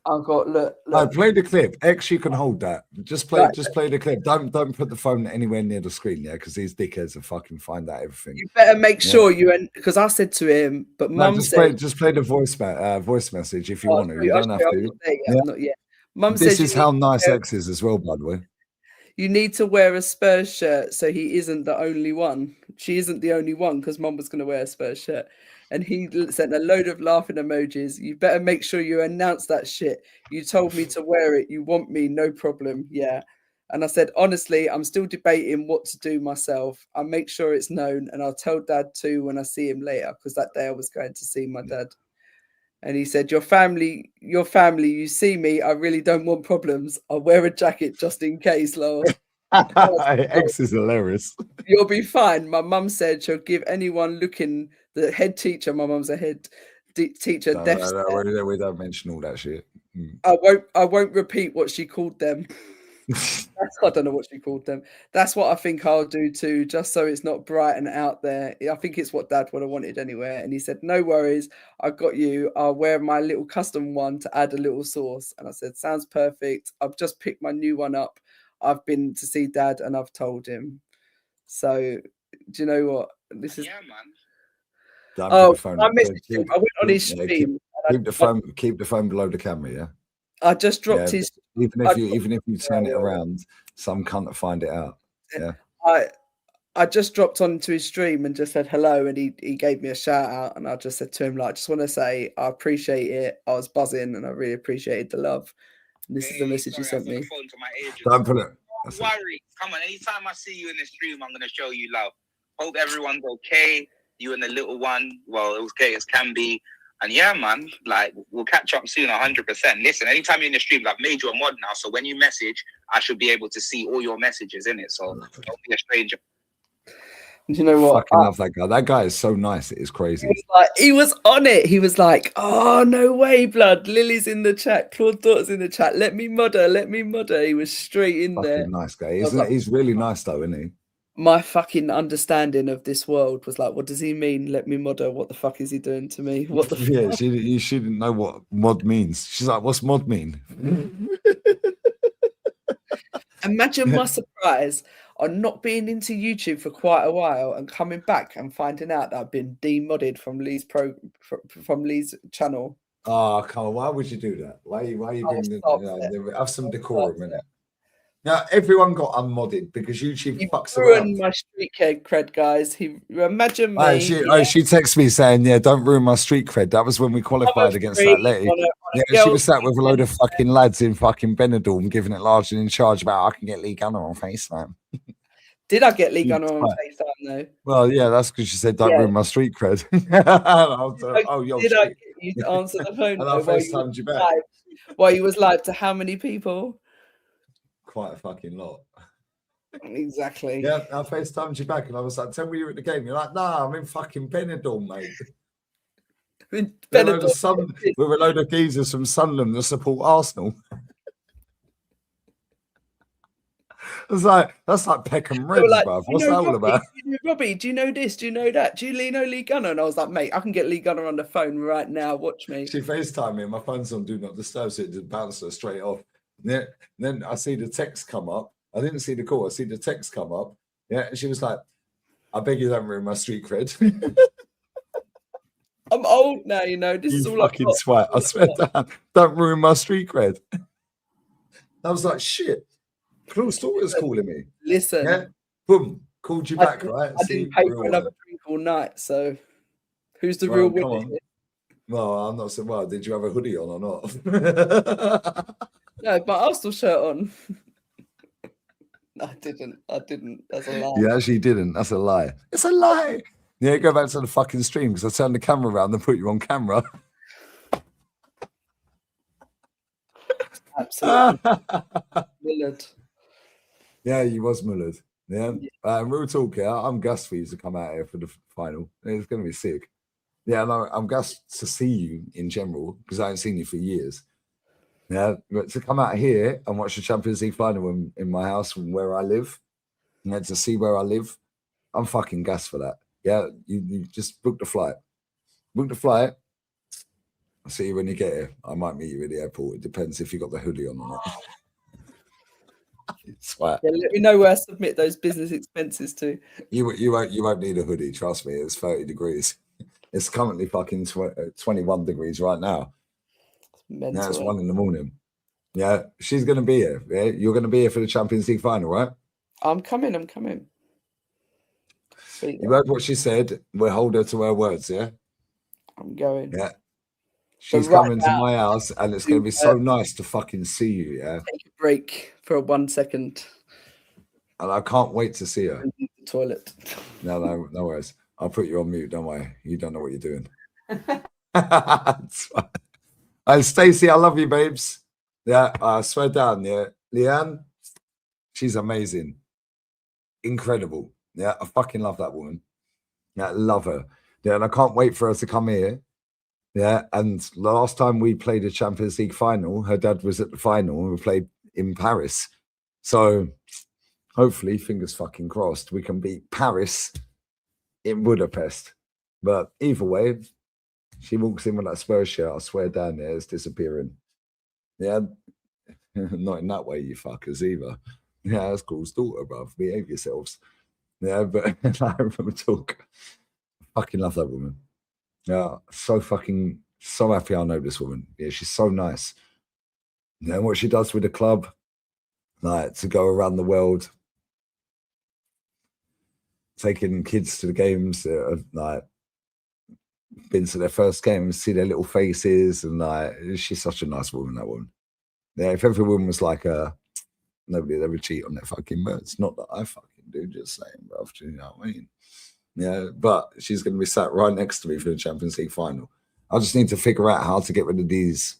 I've got look. Play the clip. X, you can hold that. Just play the clip. Don't put the phone anywhere near the screen, because these dickheads will fucking find out everything. You better make sure because I said to him, but Mum said just play the voice message if you want to. You don't have to. Not yet. Mum this is how nice X is as well, by the way. You need to wear a Spurs shirt so he isn't the only one. She isn't the only one because Mum was going to wear a Spurs shirt. And he sent a load of laughing emojis. You better make sure you announce that shit. You told me to wear it. You want me, no problem. Yeah. And I said, honestly, I'm still debating what to do myself. I'll make sure it's known. And I'll tell Dad too when I see him later, because that day I was going to see my dad. And he said, your family, you see me, I really don't want problems. I'll wear a jacket just in case, lol. X is hilarious. You'll be fine. My mum said she'll give anyone looking, the head teacher, my mum's a head teacher. No, we don't mention all that shit. I won't repeat what she called them. I don't know what she called them. That's what I think I'll do too, just so it's not bright and out there. I think it's what Dad would have wanted anyway. And he said, no worries, I got you. I'll wear my little custom one to add a little sauce. And I said, sounds perfect. I've just picked my new one up. I've been to see Dad and I've told him. So do you know what? This is I went on his stream. Keep the phone below the camera, yeah. I just dropped his. Even if you turn it around, some cunt will find it out. Yeah. I just dropped onto his stream and just said hello, and he gave me a shout out, and I just said to him, like, I just want to say I appreciate it. I was buzzing, and I really appreciated the love. And this is the message he sent me. Don't put it. Don't worry. Come on. Anytime I see you in the stream, I'm gonna show you love. Hope everyone's okay. You and the little one. Well, it was okay as can be. And yeah, man, like, we'll catch up soon, 100%. Listen, anytime you're in the stream, I've made you a mod now, so when you message, I should be able to see all your messages in it. So don't be a stranger. Do you know what? I fucking love that guy. That guy is so nice. It is crazy. He was on it. He was like, oh, no way, blood. Lily's in the chat. Claude Daughter's in the chat. Let me modder. He was straight in there. Nice guy. He's really nice, though, isn't he? My fucking understanding of this world was like, what does he mean? Let me modder. What the fuck is he doing to me? What the fuck? Yeah, you shouldn't know what mod means. She's like, what's mod mean? Imagine my surprise on not being into YouTube for quite a while and coming back and finding out that I've been demodded from Lee's channel. Oh, come on. Why would you do that? Why you bring have some decorum in it? Now, everyone got unmodded because YouTube fucks around. Ruined my street cred, guys. Imagine me. She texted me saying, yeah, don't ruin my street cred. That was when we qualified against that lady. She was sat with a load of fucking lads in fucking Benidorm giving it large and in charge about I can get Lee Gunner on FaceTime. Did I get Lee Gunner on FaceTime though? Well, yeah, that's because she said don't ruin my street cred. You answer the phone? And I FaceTimed you back. While you was live to how many people? Quite a fucking lot. Exactly. Yeah, I FaceTimed you back and I was like, tell me you're at the game. You're like, nah, I'm in fucking Benidorm, mate. With a load of geezers from Sunderland that support Arsenal. It's like, that's like Peckham Reds, bruv. What's that all about? Robbie, do you know this? Do you know that? Do you know Lee Gunner? And I was like, mate, I can get Lee Gunner on the phone right now. Watch me. She FaceTimed me and my phone's on Do Not Disturb, so it just bounced her straight off. Then I see the text come up. I didn't see the call. I see the text come up. Yeah, and she was like, I beg you don't ruin my street cred. I'm old now, you know. This is You all I've fucking got. swat. I swear down. Don't ruin my street cred. I was like, shit. Claude Stewart calling me. Listen. Yeah. Boom. Called you back, right? I didn't pay for another drink all night, so who's the real winner? Well, I'm not so well. Did you have a hoodie on or not? No, my Arsenal shirt on. I didn't. That's a lie. You actually didn't. That's a lie. It's a lie. Yeah, go back to the fucking stream because I turned the camera around and put you on camera. Absolutely. Millard. Yeah, you was mullered. Yeah. Real talk, yeah. I'm gassed for you to come out here for the final. It's going to be sick. Yeah, no, I'm gassed to see you in general because I haven't seen you for years. Yeah, but to come out here and watch the Champions League final in my house where I live, and to see where I live, I'm fucking gassed for that. Yeah, you just book the flight. Book the flight. I'll see you when you get here. I might meet you at the airport. It depends if you got the hoodie on or not. Yeah, let me know where I submit those business expenses to. You won't need a hoodie. Trust me. It's 30 degrees. It's currently fucking 21 degrees right now. Now it's 1 a.m. Yeah, she's gonna be here. Yeah, you're gonna be here for the Champions League final, right? I'm coming. You heard what she said. We'll hold her to her words. Yeah, I'm going. Yeah, she's coming to my house, and it's gonna be so nice to fucking see you. Yeah, take a break for 1 second. And I can't wait to see her. The toilet. No worries. I'll put you on mute. Don't worry. You don't know what you're doing. And Stacey, I love you, babes. Yeah, I swear down. Yeah, Leanne, she's amazing, incredible. Yeah, I fucking love that woman. Yeah, I love her. Yeah, and I can't wait for her to come here. Yeah, and last time we played a Champions League final, her dad was at the final, and we played in Paris. So hopefully, fingers fucking crossed, we can beat Paris in Budapest. But either way, she walks in with that Spurs shirt, I swear down there, it's disappearing. Yeah, not in that way, you fuckers either. Yeah, that's Claude's daughter, bruv. Behave yourselves. Yeah, but I remember talk. I fucking love that woman. Yeah, so happy I know this woman. Yeah, she's so nice. Yeah, and what she does with the club, like to go around the world, taking kids to the games, like been to their first game, see their little faces, and like she's such a nice woman, that woman. Yeah, if every woman was like nobody'd ever cheat on their fucking birds. Not that I fucking do, just saying, bro. Do you know what I mean? Yeah, but she's going to be sat right next to me for the Champions League final. I just need to figure out how to get rid of these,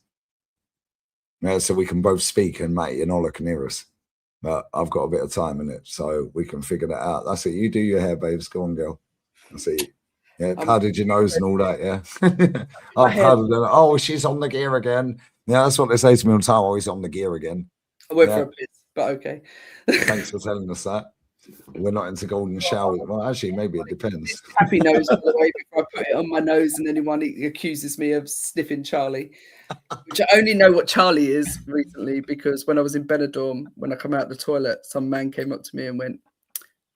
so we can both speak and Matty and Ola can hear us. But I've got a bit of time in it, so we can figure that out. That's it. You do your hair, babes. Go on, girl. I see. Yeah, powdered your nose and all that. Yeah. Oh, she's on the gear again. Yeah, that's what they say to me all the time. Oh, he's on the gear again. I went for a piss, but okay. Thanks for telling us that. We're not into golden showers. Well, actually, maybe it depends. Happy nose, by the way, before I put it on my nose, and anyone accuses me of sniffing Charlie, which I only know what Charlie is recently because when I was in Benidorm, when I come out the toilet, some man came up to me and went,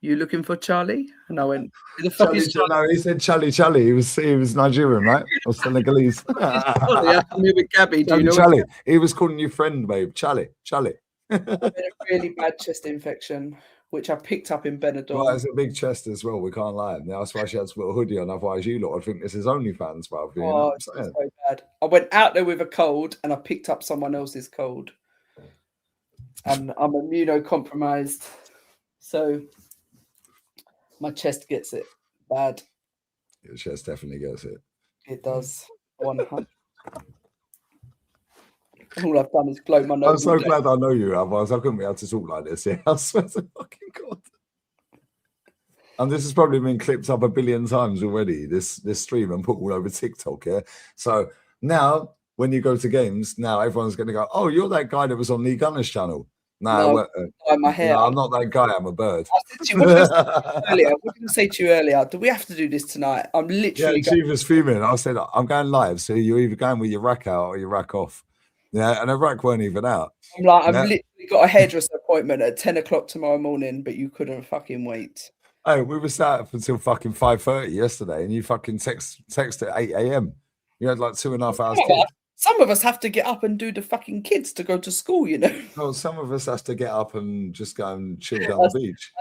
"You looking for Charlie?" And I went, "Who the fuck is Charlie?" No, he said Charlie. He was Nigerian, right? Or Senegalese. I'm here with Gabby. Do you know Charlie? He was calling you friend, babe. Charlie. I had a really bad chest infection, which I picked up in Benidorm. Well, it's a big chest as well. We can't lie. That's why she had to put a hoodie on. Otherwise, you lot would think this is OnlyFans, bro. You know what I'm saying? So bad. I went out there with a cold, and I picked up someone else's cold, and I'm immunocompromised, so my chest gets it bad. Your chest definitely gets it. It does. 100. All I've done is blow my nose. I'm so glad I know you, otherwise I couldn't be able to talk like this. Yeah, I swear to fucking God. And this has probably been clipped up 1 billion times already, this stream, and put all over TikTok, yeah? So now, when you go to games, now everyone's going to go, "Oh, you're that guy that was on Lee Gunner's channel." No, my hair. No, I'm not that guy. I'm a bird. I said to you, what did I say to you earlier? Do we have to do this tonight? I'm literally. Yeah, she was fuming. I said, "I'm going live, so you're either going with your rack out or your rack off." Yeah, and her rack weren't even out. I'm like, I've literally got a hairdresser appointment at 10 o'clock tomorrow morning, but you couldn't fucking wait. Hey, we were sat up until fucking 5:30 yesterday, and you fucking text at 8 a.m. You had like 2.5 hours kid. Some of us have to get up and do the fucking kids to go to school, you know. Well, some of us has to get up and just go and chill down the beach.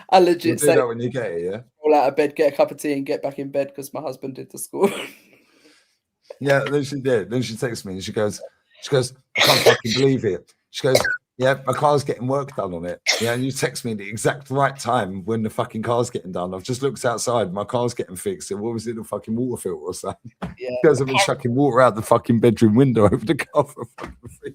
I You legit do say, that when you get here, yeah? roll out of bed, get a cup of tea, and get back in bed because my husband did the school. Yeah, then she did. Then she texts me and she goes, I can't fucking believe it. She goes, yeah, my car's getting work done on it. Yeah, and you text me the exact right time when the fucking car's getting done. I've just looked outside, my car's getting fixed. And what was it, the fucking water filter or something? Yeah, Because I've been chucking water out the fucking bedroom window over the car for fucking free.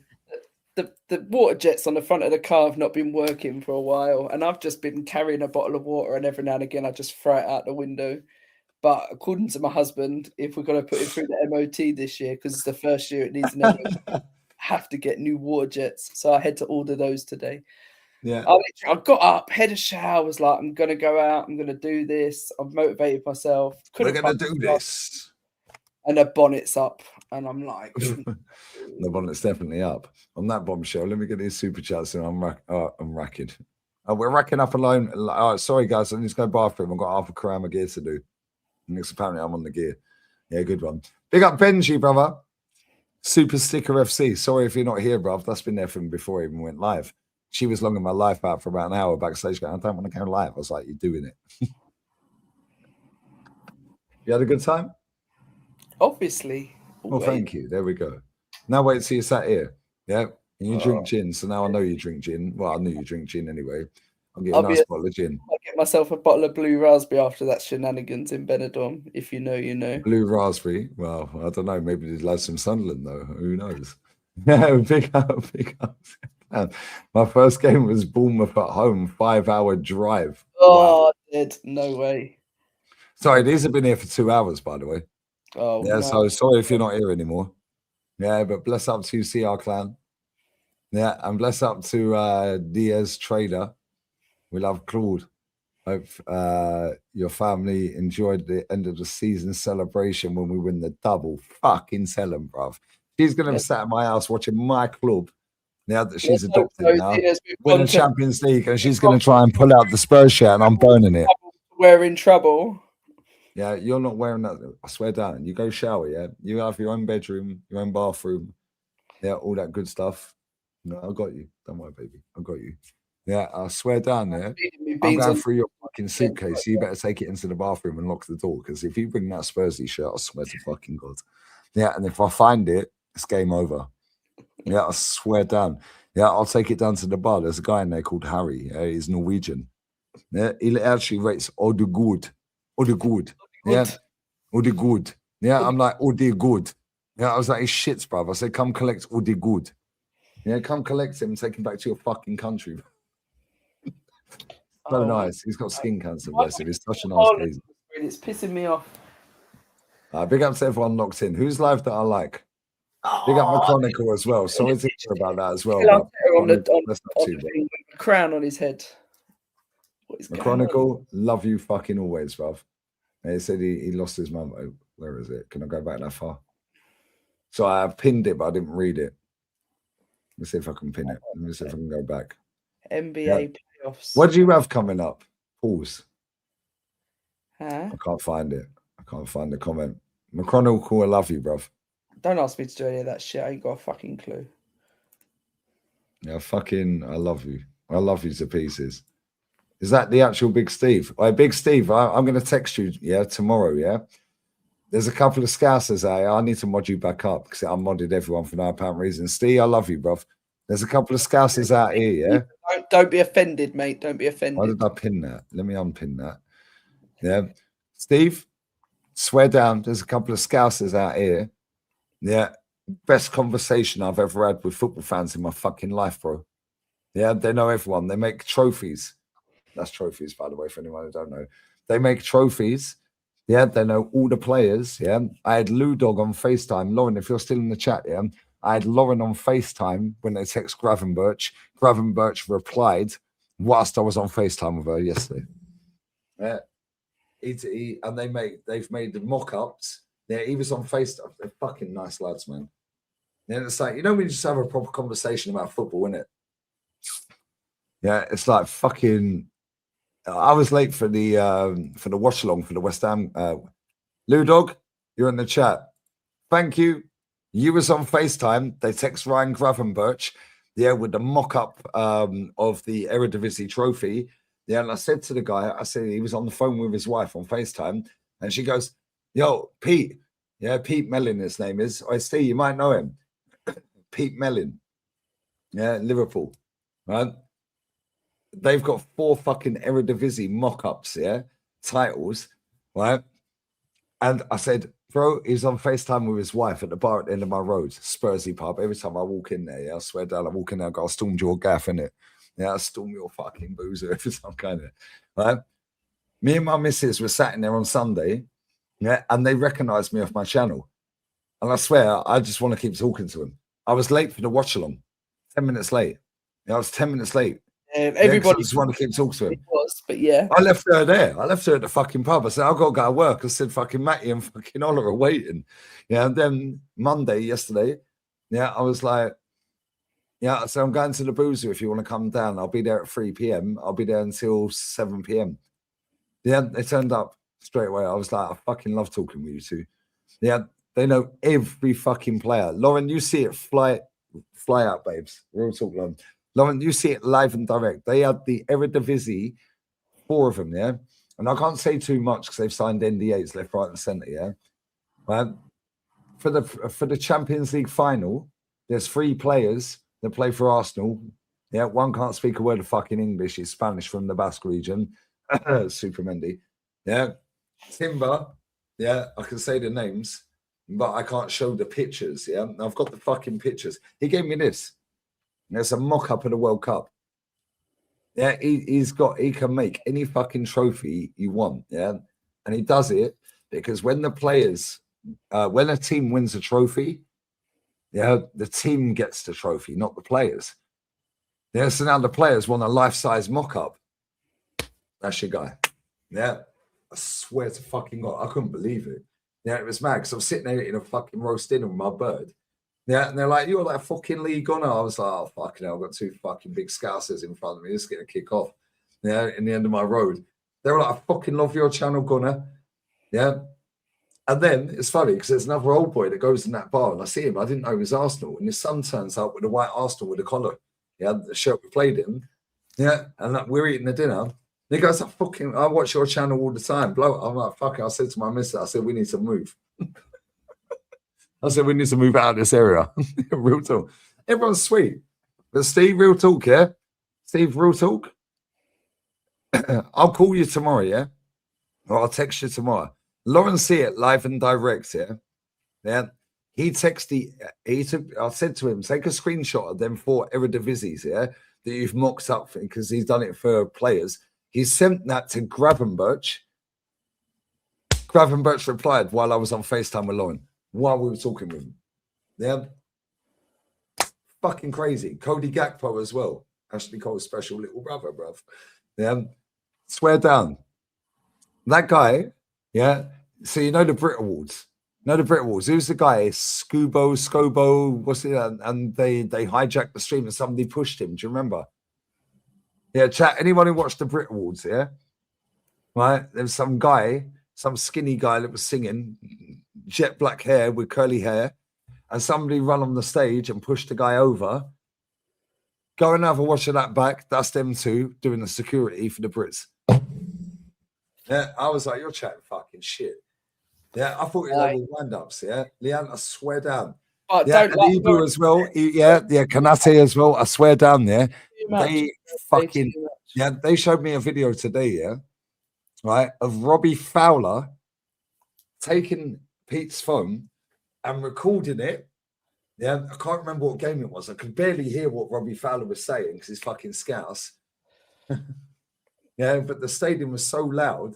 the water jets on the front of the car have not been working for a while, and I've just been carrying a bottle of water, and every now and again I just throw it out the window. But according to my husband, if we're going to put it through the MOT this year, because it's the first year it needs an MOT, have to get new water jets. So I had to order those today. Yeah. I got up, had a shower, was like, I'm going to go out, I'm going to do this. I've motivated myself. We're going to do this. And the bonnet's up. And I'm like... The bonnet's definitely up. On that bombshell, let me get these super chats and I'm racking. We're racking up alone. Sorry, guys, I need to go to the bathroom. I've got half a crown of gear to do. Next, apparently I'm on the gear. Yeah, good one. Big up Benji, brother. Super Sticker FC. Sorry if you're not here, bruv. That's been there from before I even went live. She was longing my life out for about an hour backstage going, I don't want to go live. I was like, you're doing it. You had a good time? Obviously. Well, thank you. There we go. Now wait till you sat here. Yeah. And you drink gin. So now I know you drink gin. Well, I knew you drink gin anyway. I'll get a nice bottle of gin. I'll get myself a bottle of blue raspberry after that shenanigans in Benidorm. If you know, you know. Blue raspberry. Well, I don't know. Maybe there's lads from Sunderland, though. Who knows? Yeah, big up, big up. My first game was Bournemouth at home, 5-hour drive. Oh, wow. No way. Sorry, these have been here for 2 hours, by the way. Oh, yeah. No. So sorry if you're not here anymore. Yeah, but bless up to CR Clan. Yeah, and bless up to Diaz Trader. We love Claude. Hope your family enjoyed the end of the season celebration when we win the double. Fucking tell them, bruv. She's going to be sat at my house watching my club now that she's adopted now. Win the Champions League, and she's going to try and pull out the Spurs shirt, and I'm burning it. We're in trouble. Yeah, you're not wearing that. I swear down. You go shower, yeah? You have your own bedroom, your own bathroom. Yeah, all that good stuff. No, I got you. Don't worry, baby. I got you. Yeah, I swear down there. I'm going through your fucking suitcase. You better take it into the bathroom and lock the door. Because if you bring that Spursy shirt, I swear to fucking God. Yeah, and if I find it, it's game over. Yeah, I swear down. Yeah, I'll take it down to the bar. There's a guy in there called Harry. He's Norwegian. Yeah, he actually rates Ode good. Ode good. Yeah, Ode good. Yeah, I'm like, Ode good. Yeah, I was like, he's shits, bruv. I said, come collect Ode good. Yeah, come collect him and take him back to your fucking country. So nice. He's got skin cancer, bless him. He's such a nice geezer. It's pissing me off. Big up to everyone locked in. Who's live that I like? Big up my Chronicle as well. Sorry to hear about that as well. On the crown on his head. The Chronicle, love you fucking always, bruv. He said he lost his mum. Oh, where is it? Can I go back that far? So I pinned it, but I didn't read it. Let's see if I can pin it. Let me see if I can go back. NBA playoffs. What do you have coming up? Pause. Huh? I can't find it. I can't find the comment. McChronicle, I love you, bruv. Don't ask me to do any of that shit. I ain't got a fucking clue. Yeah, I love you. I love you to pieces. Is that the actual Big Steve? All right, Big Steve, I'm going to text you, tomorrow, yeah? There's a couple of scousers out here. I need to mod you back up because I modded everyone for no apparent reason. Steve, I love you, bruv. There's a couple of scousers out here, yeah? Don't be offended, mate. Don't be offended. Why did I pin that? Let me unpin that. Yeah. Steve, swear down, there's a couple of scousers out here. Yeah. Best conversation I've ever had with football fans in my fucking life, bro. Yeah, they know everyone. They make trophies. That's trophies, by the way, for anyone who don't know. They make trophies. Yeah, they know all the players. Yeah. I had Lou Dog on FaceTime. Lauren, if you're still in the chat, yeah. I had Lauren on FaceTime when they text Gravenberch. Gravenberch replied whilst I was on FaceTime with her yesterday. Yeah. And they've made the mock-ups. Yeah, he was on FaceTime. They're fucking nice lads, man. Yeah, it's like, we just have a proper conversation about football, innit? Yeah, it's like fucking, I was late for the watch along for the West Ham. Lou Dog, you're in the chat. Thank you. You was on FaceTime. They text Ryan Gravenberch, with the mock-up of the Eredivisie trophy. Yeah, and I said to the guy, I said he was on the phone with his wife on FaceTime, and she goes, "Yo, Pete." Yeah, Pete Mellin, his name is. I see, you might know him. Pete Mellin. Yeah, Liverpool. Right? They've got 4 fucking Eredivisie mock-ups, titles, right? And I said, bro, he's on FaceTime with his wife at the bar at the end of my road, Spursy pub. Every time I walk in there, I swear down, I walk in there, I go, I stormed your gaff, innit? Yeah, I storm your fucking boozer every time, kind of, right? Me and my missus were sat in there on Sunday, and they recognized me off my channel. And I swear, I just want to keep talking to them. I was late for the watch along, 10 minutes late. I was 10 minutes late. Everybody just want to keep talking to him. But yeah, I left her there. I left her at the fucking pub. I said, I've got to go to work. I said, fucking Matty and fucking Oliver are waiting. Yeah, and then yesterday, I was like, I said, I'm going to the boozer if you want to come down. I'll be there at 3 p.m. I'll be there until 7 p.m. Yeah, they turned up straight away. I was like, I fucking love talking with you two. Yeah, they know every fucking player. Lauren, you see it, fly out, babes. Real talk, Lauren, you see it live and direct. They had the Eredivisie, 4 of them, and I can't say too much because they've signed NDAs left, right, and centre, Right? For the Champions League final, there's 3 players that play for Arsenal. Yeah, one can't speak a word of fucking English. He's Spanish from the Basque region. Supermendi. Yeah, Timber. Yeah, I can say the names, but I can't show the pictures. Yeah, I've got the fucking pictures. He gave me this. There's a mock-up of the World Cup. Yeah, he can make any fucking trophy you want. Yeah, and he does it because when the players, when a team wins a trophy, the team gets the trophy, not the players. Yeah, so now the players want a life-size mock-up. That's your guy. Yeah, I swear to fucking God, I couldn't believe it. Yeah, it was mad because I was sitting there eating a fucking roast dinner with my bird. Yeah, and they're like, you're like fucking Lee Gunner. I was like, oh, fucking hell, I've got 2 fucking big scousers in front of me. This is going to kick off. Yeah, in the end of my road. They were like, I fucking love your channel, Gunner. Yeah. And then it's funny because there's another old boy that goes in that bar and I see him. I didn't know he was Arsenal. And his son turns up with a white Arsenal with a collar. Yeah, the shirt we played in. Yeah, and we're eating the dinner. And he goes, I watch your channel all the time. Blow it. I'm like, fuck it. I said to my missus, I said, we need to move. I said, we need to move out of this area. Real talk. Everyone's sweet. But Steve, real talk, yeah? Steve, real talk? I'll call you tomorrow, yeah? Or I'll text you tomorrow. Lauren see it live and direct, yeah? Yeah. He texted, I said to him, take a screenshot of them 4 Eredivises, yeah? That you've mocked up because he's done it for players. He sent that to Gravenberch. Gravenberch replied while I was on FaceTime with Lauren. While we were talking with him. Yeah. Fucking crazy. Cody Gakpo as well. Ashley Cole's special little brother, bruv. Yeah. Swear down. That guy, yeah. So you know the Brit Awards. Who's the guy? Scobo, what's it? And they hijacked the stream and somebody pushed him. Do you remember? Yeah, chat. Anyone who watched the Brit Awards, yeah? Right? There was some guy, some skinny guy that was singing, jet black hair with curly hair, and somebody run on the stage and pushed the guy over. Go and have a watch of that back. That's them 2 doing the security for the Brits. Yeah, I was like, you're chatting fucking shit. Yeah, I thought you were wind-ups, yeah? Leanne, I swear down. Yeah, and Ibu as well. Yeah, Kanate as well. I swear down there. They fucking, they showed me a video today, yeah? Right, of Robbie Fowler taking Pete's phone and recording it. Yeah, I can't remember what game it was. I could barely hear what Robbie Fowler was saying because he's fucking scouse. Yeah, but the stadium was so loud.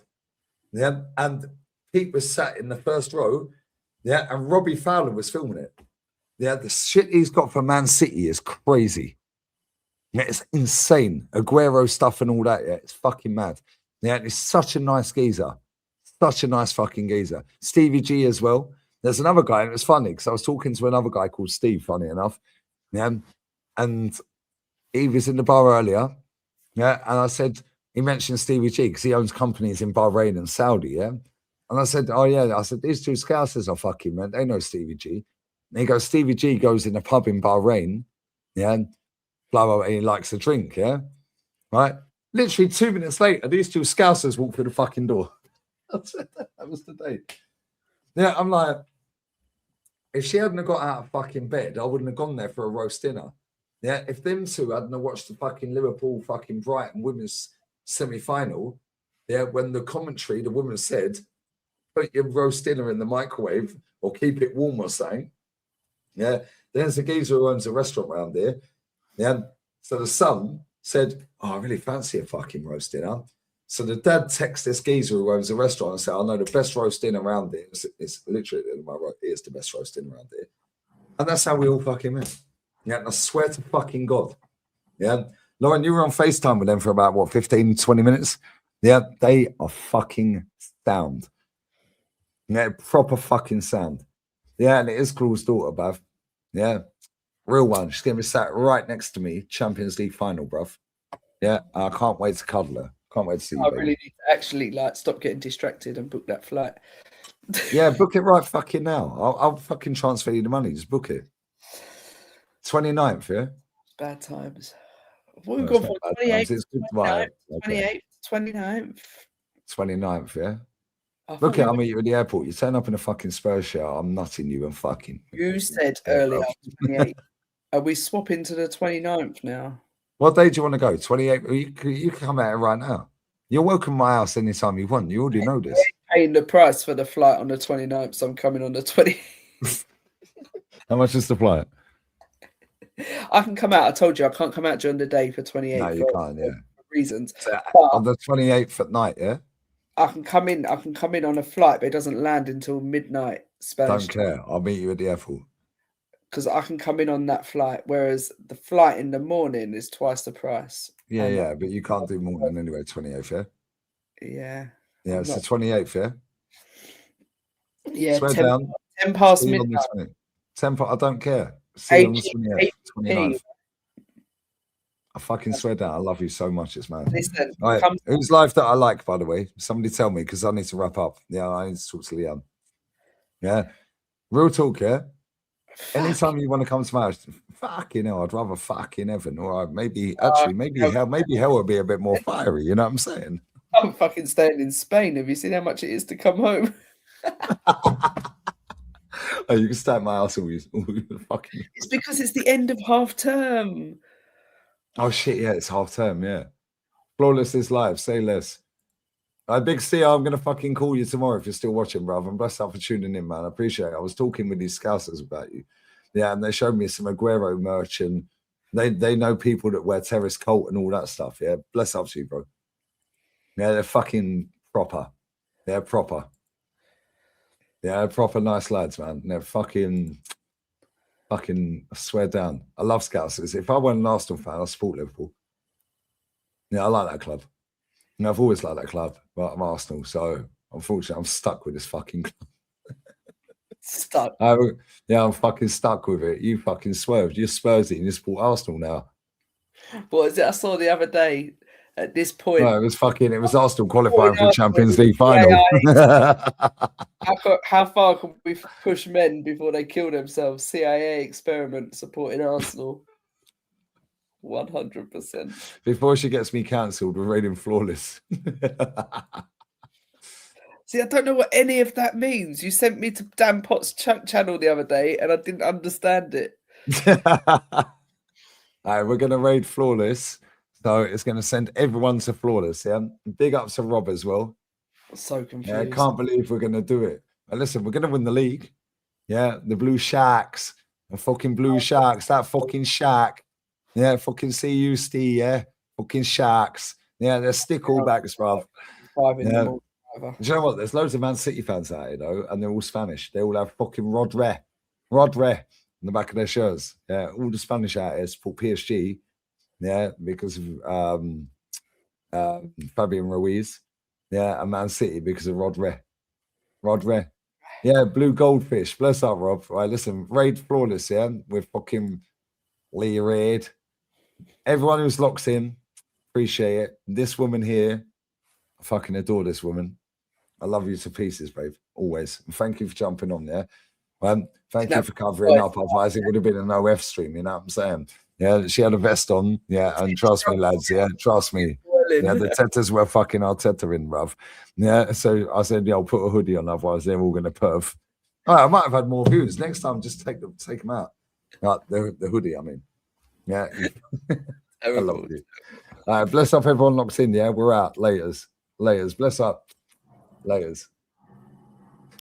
Yeah, and Pete was sat in the first row. Yeah, and Robbie Fowler was filming it. Yeah, the shit he's got for Man City is crazy. Yeah, it's insane. Aguero stuff and all that. Yeah, it's fucking mad. Yeah, and he's such a nice geezer. Such a nice fucking geezer. Stevie G as well. There's another guy, and it was funny because I was talking to another guy called Steve, funny enough. Yeah, and he was in the bar earlier. Yeah, and I said, he mentioned Stevie G because he owns companies in Bahrain and Saudi, yeah? And I said, oh, yeah. I said, these two Scousers are fucking, man. They know Stevie G. And he goes, Stevie G goes in a pub in Bahrain, yeah? Blah, blah, blah. And he likes a drink, yeah? Right? Literally 2 minutes later, these two Scousers walk through the fucking door. That was the date. Yeah, I'm like, if she hadn't got out of fucking bed, I wouldn't have gone there for a roast dinner. Yeah, if them two hadn't have watched the fucking Liverpool fucking Brighton women's semi-final, yeah, when the commentary, the woman said, put your roast dinner in the microwave or keep it warm or something. Yeah, there's a geezer who owns a restaurant around there. Yeah, so the son said, oh, I really fancy a fucking roast dinner. So the dad texts this geezer who owns a restaurant and said, I know the best roast dinner around there. It's literally, it's the best roast dinner around there. And that's how we all fucking met. Yeah, and I swear to fucking God. Yeah. Lauren, you were on FaceTime with them for about, what, 15, 20 minutes? Yeah, they are fucking sound. Yeah, proper fucking sound. Yeah, and it is Claude's daughter, bruv. Yeah, real one. She's going to be sat right next to me, Champions League final, bruv. Yeah, I can't wait to cuddle her. Can't wait to see you. I really need to actually stop getting distracted and book that flight. Yeah, book it right fucking now. I'll fucking transfer you the money. Just book it. 29th, yeah? Bad times. What we've got for 28th, it's good. 29th, 28th, 29th. 29th, yeah? Look, I'll meet you at the airport. You turn up in a fucking Spurs shirt, I'm nutting you and fucking. You said earlier 28th. Are we swapping to the 29th now? What day do you want to go? 28th? You can come out right now. You're welcome to my house anytime you want. You already know this. Paying the price for the flight on the 29th, so I'm coming on the 20th. How much is the flight? I can come out. I told you I can't come out during the day for 28th. No, you can't, yeah. Reasons. So, on the 28th at night, yeah? I can come in on a flight, but it doesn't land until midnight Spanish. Don't care. I'll meet you at the airport. Because I can come in on that flight, whereas the flight in the morning is twice the price. Yeah, but you can't do morning anyway, 28th, yeah? Yeah. Yeah, it's the 28th, yeah? Yeah, Swear down. 10 past midnight. 10 past, I don't care. See you on the 29th. I fucking swear down. I love you so much. It's mad. Listen, right. Whose life that I like, by the way? Somebody tell me, because I need to wrap up. Yeah, I need to talk to Liam. Yeah. Real talk, yeah? Anytime you want to come to my house, fucking hell, I'd rather fuck in heaven. Or maybe hell would be a bit more fiery. You know what I'm saying? I'm fucking staying in Spain. Have you seen how much it is to come home? Oh, you can stay at my house all you fucking. It's because it's the end of half term. Oh shit, yeah, it's half term, yeah. Flawless is live, say less. Big C, I'm gonna fucking call you tomorrow if you're still watching, bruv. I'm blessed out for tuning in, man. I appreciate it. I was talking with these Scousers about you. Yeah, and they showed me some Aguero merch and they know people that wear Terrace Colt and all that stuff. Yeah, bless up to you, bro. Yeah, they're fucking proper. They're proper. Yeah, they're proper nice lads, man. They're fucking, I swear down. I love Scousers. If I weren't an Arsenal fan, I support Liverpool. Yeah, I like that club. And I've always liked that club, but I'm Arsenal, so unfortunately I'm stuck with this fucking club. Stuck? Yeah, I'm fucking stuck with it. You fucking swerved. You're Spursy and you support Arsenal now. What is it I saw the other day? At this point, no, it was Arsenal qualifying for the Champions League final. How far can we push men before they kill themselves? CIA experiment supporting Arsenal. 100%. Before she gets me cancelled, we're rating Flawless. See, I don't know what any of that means. You sent me to Dan Potts' channel the other day, and I didn't understand it. All right, we're going to raid Flawless. So it's going to send everyone to Flawless, yeah? Big ups to Rob as well. I'm so confused. Yeah, I can't believe we're going to do it. But listen, we're going to win the league. Yeah, the Blue Sharks. The fucking Blue Sharks. That fucking Shark. Yeah, fucking see you, Steve, yeah? Fucking Sharks. Yeah, they're stick all backs, bruv. Yeah. Do you know what? There's loads of Man City fans out here, though, and they're all Spanish. They all have fucking Rodre in the back of their shirts. Yeah, all the Spanish out here support PSG. Yeah, because of Fabian Ruiz. Yeah, and Man City because of Rodre. Yeah, Blue Goldfish. Bless up, Rob. Right, listen, raid Flawless, yeah? With fucking Lee Reid. Everyone who's locked in, Appreciate it. This woman here, I fucking adore this woman. I love you to pieces, babe. Always. And thank you for jumping on there. Thank you for covering up. Otherwise, it would have been an OF stream. You know what I'm saying? Yeah, she had a vest on. Yeah, and trust me, lads. Yeah, trust me. Yeah, the Tetas were fucking Arteta in, bruv. Yeah, so I said, yeah, I'll put a hoodie on. Otherwise, they're all going to perv. Oh, I might have had more views. Next time, just take them out. The hoodie, I mean. Yeah. I love you. Bless up everyone locked in. Yeah, we're out. Laters. Bless up. Laters.